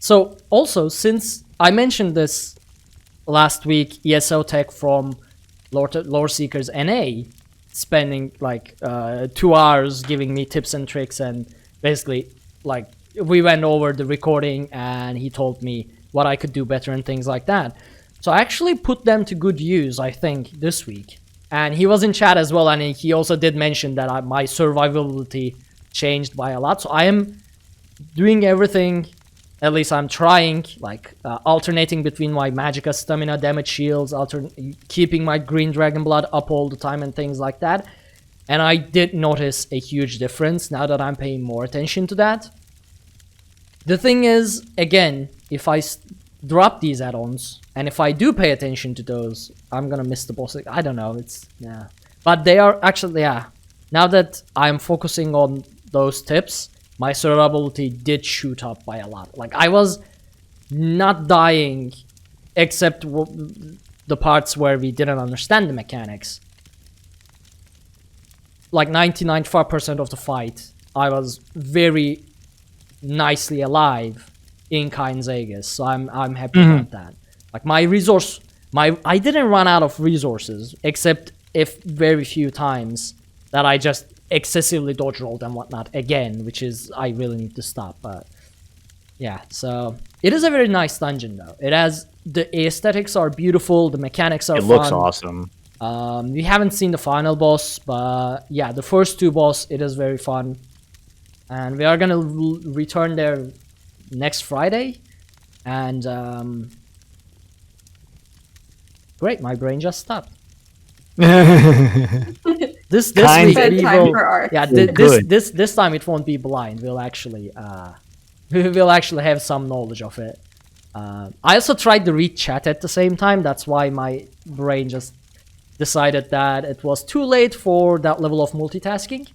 So also, since I mentioned this last week, ESO Tech from Lore Seekers NA spending like 2 hours giving me tips and tricks, and basically like we went over the recording and he told me what I could do better and things like that. So I actually put them to good use, I think, this week. And he was in chat as well, and he also did mention that my survivability changed by a lot. So I am doing everything, at least I'm trying, like alternating between my magicka stamina damage shields, keeping my green dragon blood up all the time and things like that. And I did notice a huge difference now that I'm paying more attention to that. The thing is, again, if I drop these add-ons, and if I do pay attention to those, I'm gonna miss the boss. I don't know, yeah. But they are actually, yeah. Now that I'm focusing on those tips, my survivability did shoot up by a lot. Like, I was not dying, except the parts where we didn't understand the mechanics. Like 99% of the fight, I was very nicely alive in Kind's Aegis, so I'm happy about that. Like, I didn't run out of resources, except if very few times that I just excessively dodge rolled and whatnot again, which is, I really need to stop. But yeah, so it is a very nice dungeon though. It has, the aesthetics are beautiful, the mechanics are fun. It looks awesome. We haven't seen the final boss, but yeah, the first 2 boss, it is very fun. And we are gonna return there next Friday. And great, my brain just stopped. This week we will, yeah, this time it won't be blind. We'll actually we will actually have some knowledge of it. I also tried to read chat at the same time. That's why my brain just decided that it was too late for that level of multitasking.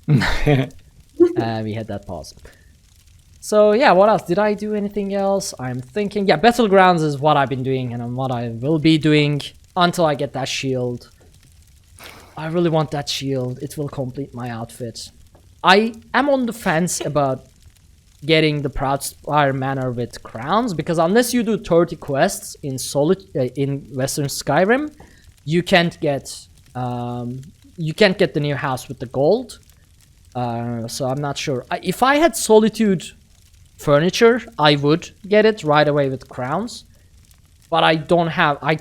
And we had that pause. So yeah, what else? Did I do anything else? I'm thinking, yeah, Battlegrounds is what I've been doing and what I will be doing until I get that shield. I really want that shield. It will complete my outfit. I am on the fence about getting the Proudspire Manor with crowns, because unless you do 30 quests in in Western Skyrim, you can't get the new house with the gold. So I'm not sure. If I had Solitude furniture, I would get it right away with crowns, but I don't have. I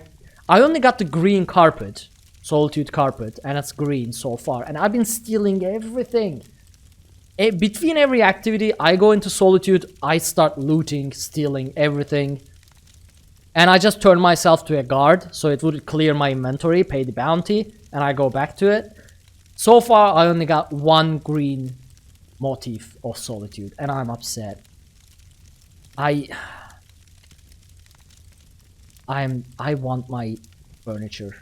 only got the green carpet, Solitude carpet, and it's green so far, and I've been stealing everything. Between every activity, I go into Solitude, I start looting, stealing everything, and I just turn myself to a guard so it would clear my inventory, pay the bounty, and I go back to it. So far, I only got one green motif of Solitude, and I'm upset. I want my furniture.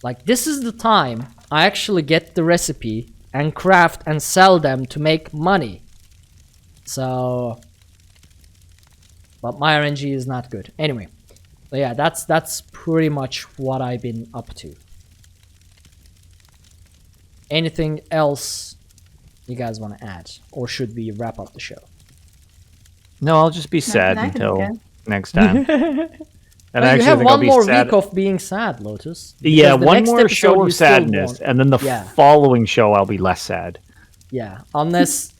Like, this is the time I actually get the recipe and craft and sell them to make money. So, but my RNG is not good. Anyway, so yeah, that's pretty much what I've been up to. Anything else you guys want to add, or should we wrap up the show? No, I'll just be sad until next time. And you have one more week of being sad, Lotus. Yeah, one more show of sadness, and then the following show I'll be less sad. Yeah, unless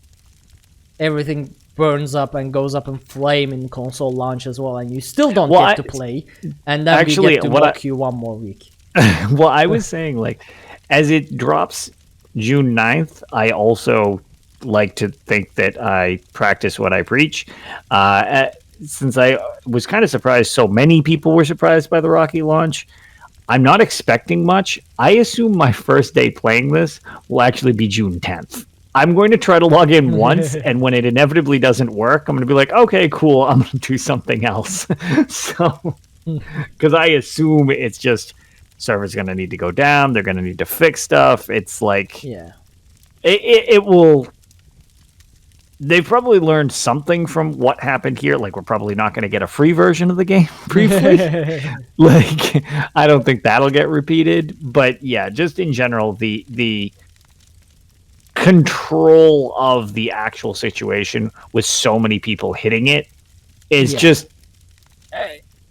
everything burns up and goes up in flame in console launch as well, and you still don't get to play, and then we get to walk you one more week. Well, I was saying, like, as it drops June 9th, I also like to think that I practice what I preach. Since I was kind of surprised so many people were surprised by the Rocky launch, I'm not expecting much. I assume my first day playing this will actually be June 10th. I'm going to try to log in once, and when it inevitably doesn't work, I'm going to be like, okay, cool, I'm going to do something else. So, because I assume it's just server's going to need to go down, they're going to need to fix stuff. It's like, yeah, it will. They've probably learned something from what happened here. Like, we're probably not going to get a free version of the game briefly. Like, I don't think that'll get repeated. But yeah, just in general, the control of the actual situation with so many people hitting it is just,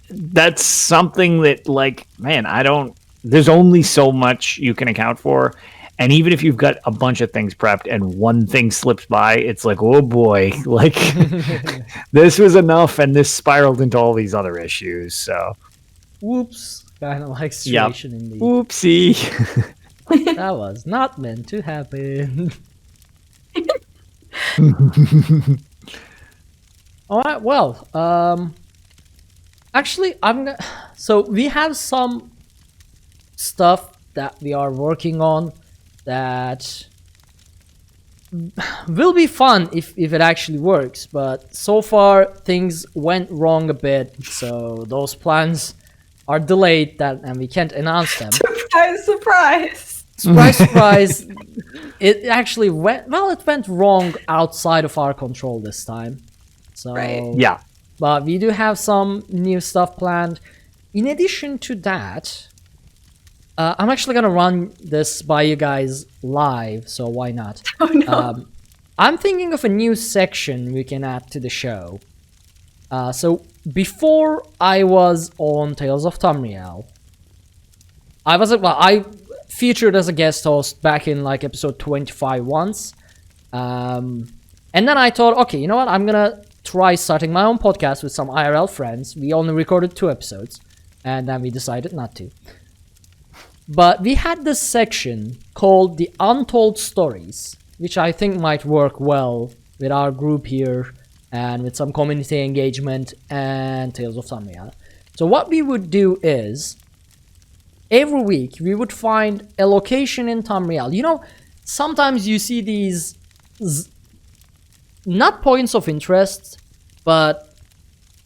that's something that, like, man, there's only so much you can account for. And even if you've got a bunch of things prepped and one thing slips by, it's like, oh boy, like, this was enough, and this spiraled into all these other issues. So, whoops, kind of like situation indeed. Whoopsie. That was not meant to happen. All right, well, actually, so we have some stuff that we are working on that will be fun if it actually works, but so far things went wrong a bit, so those plans are delayed, and we can't announce them. Surprise. It actually went wrong outside of our control this time, so yeah, but we do have some new stuff planned. In addition to that, I'm actually gonna run this by you guys live, so why not? Oh no. I'm thinking of a new section we can add to the show. So before I was on Tales of Tamriel, I featured as a guest host back in like episode 25 once, and then I thought, okay, you know what? I'm gonna try starting my own podcast with some IRL friends. We only recorded 2 episodes, and then we decided not to. But we had this section called the Untold Stories, which I think might work well with our group here and with some community engagement and Tales of Tamriel. So what we would do is, every week we would find a location in Tamriel. You know, sometimes you see these not points of interest, but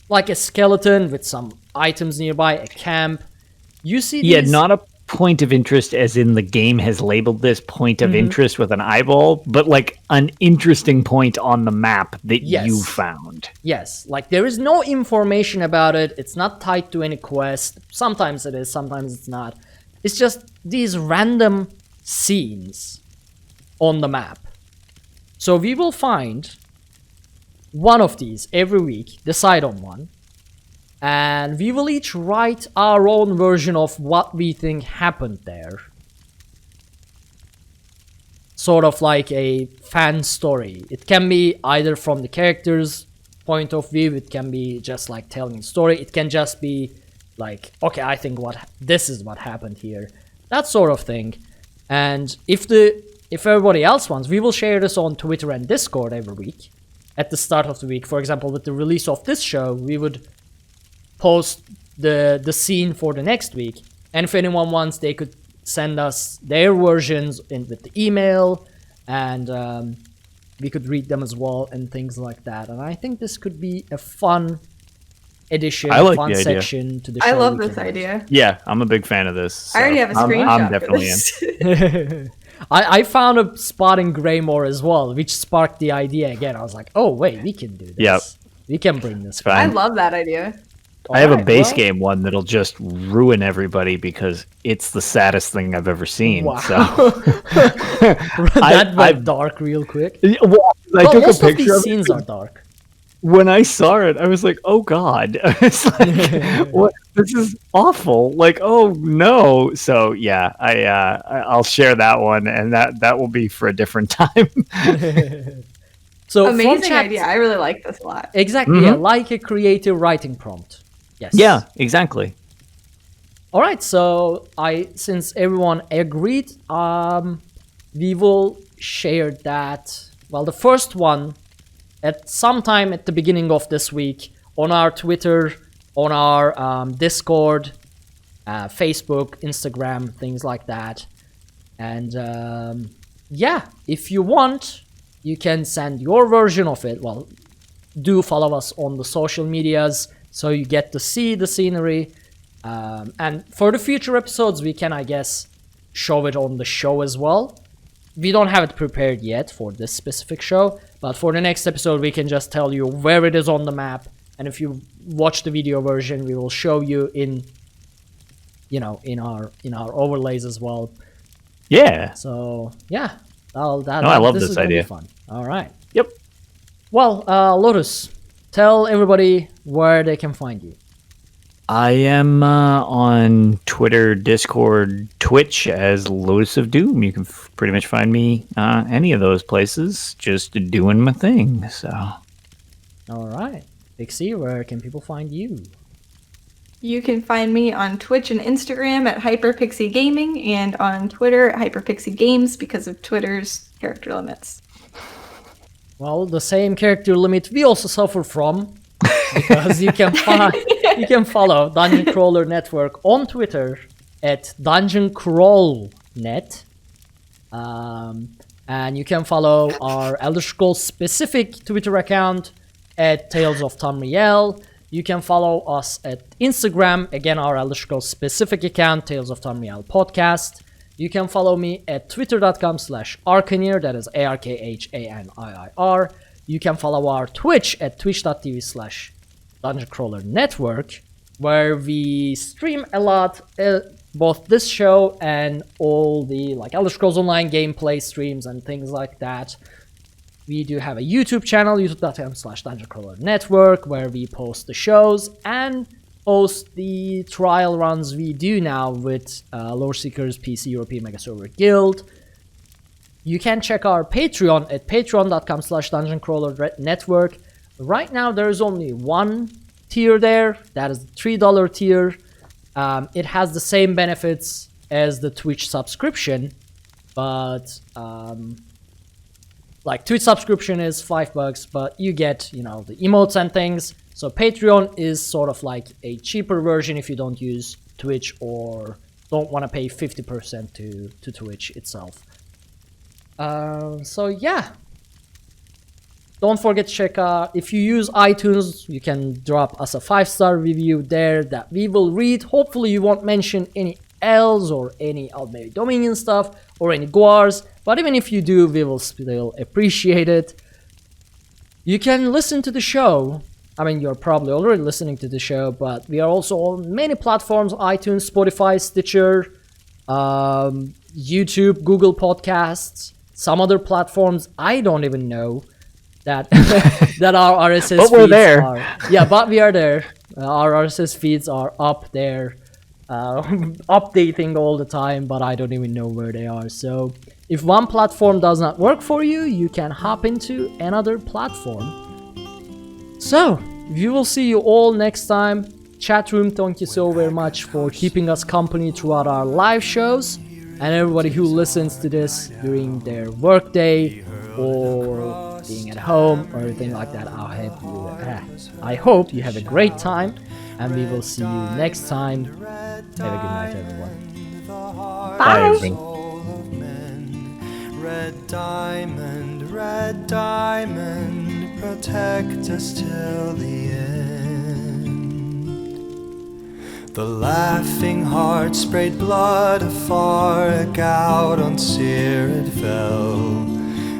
like a skeleton with some items nearby, a camp. You see these... Yeah, not a point of interest as in the game has labeled this point of interest with an eyeball, but like an interesting point on the map that you found. Yes, like there is no information about it. It's not tied to any quest. Sometimes it is, sometimes it's not. It's just these random scenes on the map. So we will find one of these every week, decide on one, and we will each write our own version of what we think happened there. Sort of like a fan story. It can be either from the character's point of view, it can be just like telling a story, it can just be like, okay, I think this is what happened here. That sort of thing. And if everybody else wants, we will share this on Twitter and Discord every week. At the start of the week, for example, with the release of this show, we would post the scene for the next week. And if anyone wants, they could send us their versions with the email, and we could read them as well and things like that. And I think this could be a fun addition, fun section to the show. I love this idea. Yeah, I'm a big fan of this. So I already have a screenshot. I'm definitely in. I found a spot in Greymoor as well, which sparked the idea again. I was like, oh, wait, we can do this. Yep. We can bring this. I love that idea. I have a base game one that'll just ruin everybody because it's the saddest thing I've ever seen. Wow. So that went dark real quick. Well, I took most a picture of these scenes are dark. When I saw it, I was like, "Oh God!" It's like, "What? This is awful!" Like, "Oh no!" So yeah, I'll share that one, and that will be for a different time. So amazing idea! I really like this a lot. Exactly, yeah, like a creative writing prompt. Yes. Yeah, exactly. All right, so since everyone agreed, we will share that. Well, the first one at some time at the beginning of this week on our Twitter, on our Discord, Facebook, Instagram, things like that. And yeah, if you want, you can send your version of it. Well, do follow us on the social medias so you get to see the scenery. And for the future episodes, we can, I guess, show it on the show as well. We don't have it prepared yet for this specific show, but for the next episode, we can just tell you where it is on the map. And if you watch the video version, we will show you in our overlays as well. Yeah. So yeah, I love this idea. Fun. All right. Yep. Well, Lotus, tell everybody where they can find you. I am on Twitter, Discord, Twitch as Lotus of Doom. You can pretty much find me any of those places, just doing my thing. So, all right, Pixie, where can people find you? You can find me on Twitch and Instagram at HyperPixie Gaming, and on Twitter at HyperPixie Games because of Twitter's character limits. Well, the same character limit we also suffer from, because you can follow Dungeon Crawler Network on Twitter at DungeonCrawlNet, and you can follow our Elder Scrolls specific Twitter account at Tales of Tamriel. You can follow us at Instagram, again our Elder Scrolls specific account, Tales of Tamriel Podcast. You can follow me at twitter.com/Arkhaniir, that is ARKHANIIR. You can follow our Twitch at twitch.tv/Dungeon Crawler Network, where we stream a lot, both this show and all the Elder Scrolls Online gameplay streams and things like that. We do have a YouTube channel, youtube.com/Dungeon Crawler Network, where we post the shows and post the trial runs we do now with Lore Seekers PC European Mega Server Guild. You can check our Patreon at patreon.com/Dungeon Crawler Network. Right now, there is only one tier there. That is the $3 tier. It has the same benefits as the Twitch subscription, but Twitch subscription is $5, but you get, the emotes and things. So Patreon is sort of like a cheaper version if you don't use Twitch or don't want to pay 50% to Twitch itself. So yeah. Don't forget to check out, if you use iTunes, you can drop us a 5-star review there that we will read. Hopefully you won't mention any Elves or any Aldmeri Dominion stuff or any Guars, but even if you do, we will still appreciate it. You can listen to the show. I mean, you're probably already listening to the show, but we are also on many platforms: iTunes, Spotify, Stitcher, YouTube, Google Podcasts, some other platforms I don't even know that that our RSS but feeds we're there. Yeah, but we are there. Our RSS feeds are up there, updating all the time, but I don't even know where they are. So if one platform does not work for you, you can hop into another platform. So we will see you all next time. Chat room, thank you so very much for keeping us company throughout our live shows, and everybody who listens to this during their workday or being at home or anything like that. I hope you have a great time, and we will see you next time. Have a good night, everyone. Bye, everyone. Red diamond, protect us till the end. The laughing heart sprayed blood afar, a gout on sear it fell,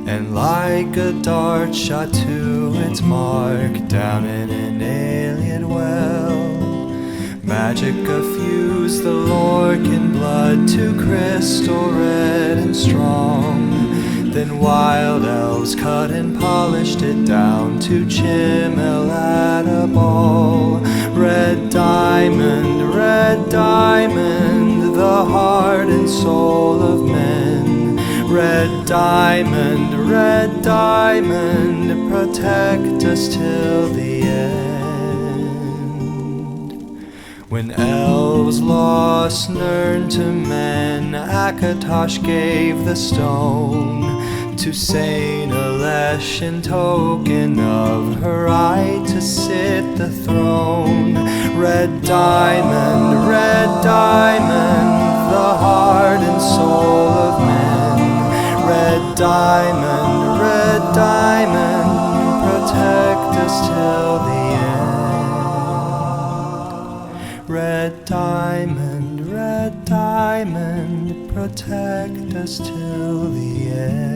and like a dart shot to its mark down in an alien well. Magic effused the Lorcan blood to crystal red and strong. Then wild elves cut and polished it down to chimel at a ball. Red diamond, the heart and soul of men. Red diamond, protect us till the end. When elves lost Nirn to men, Akatosh gave the stone to Saint Alesh in token of her right to sit the throne. Red diamond, the heart and soul of men. Red diamond, protect us till the end. Red diamond, protect us till the end.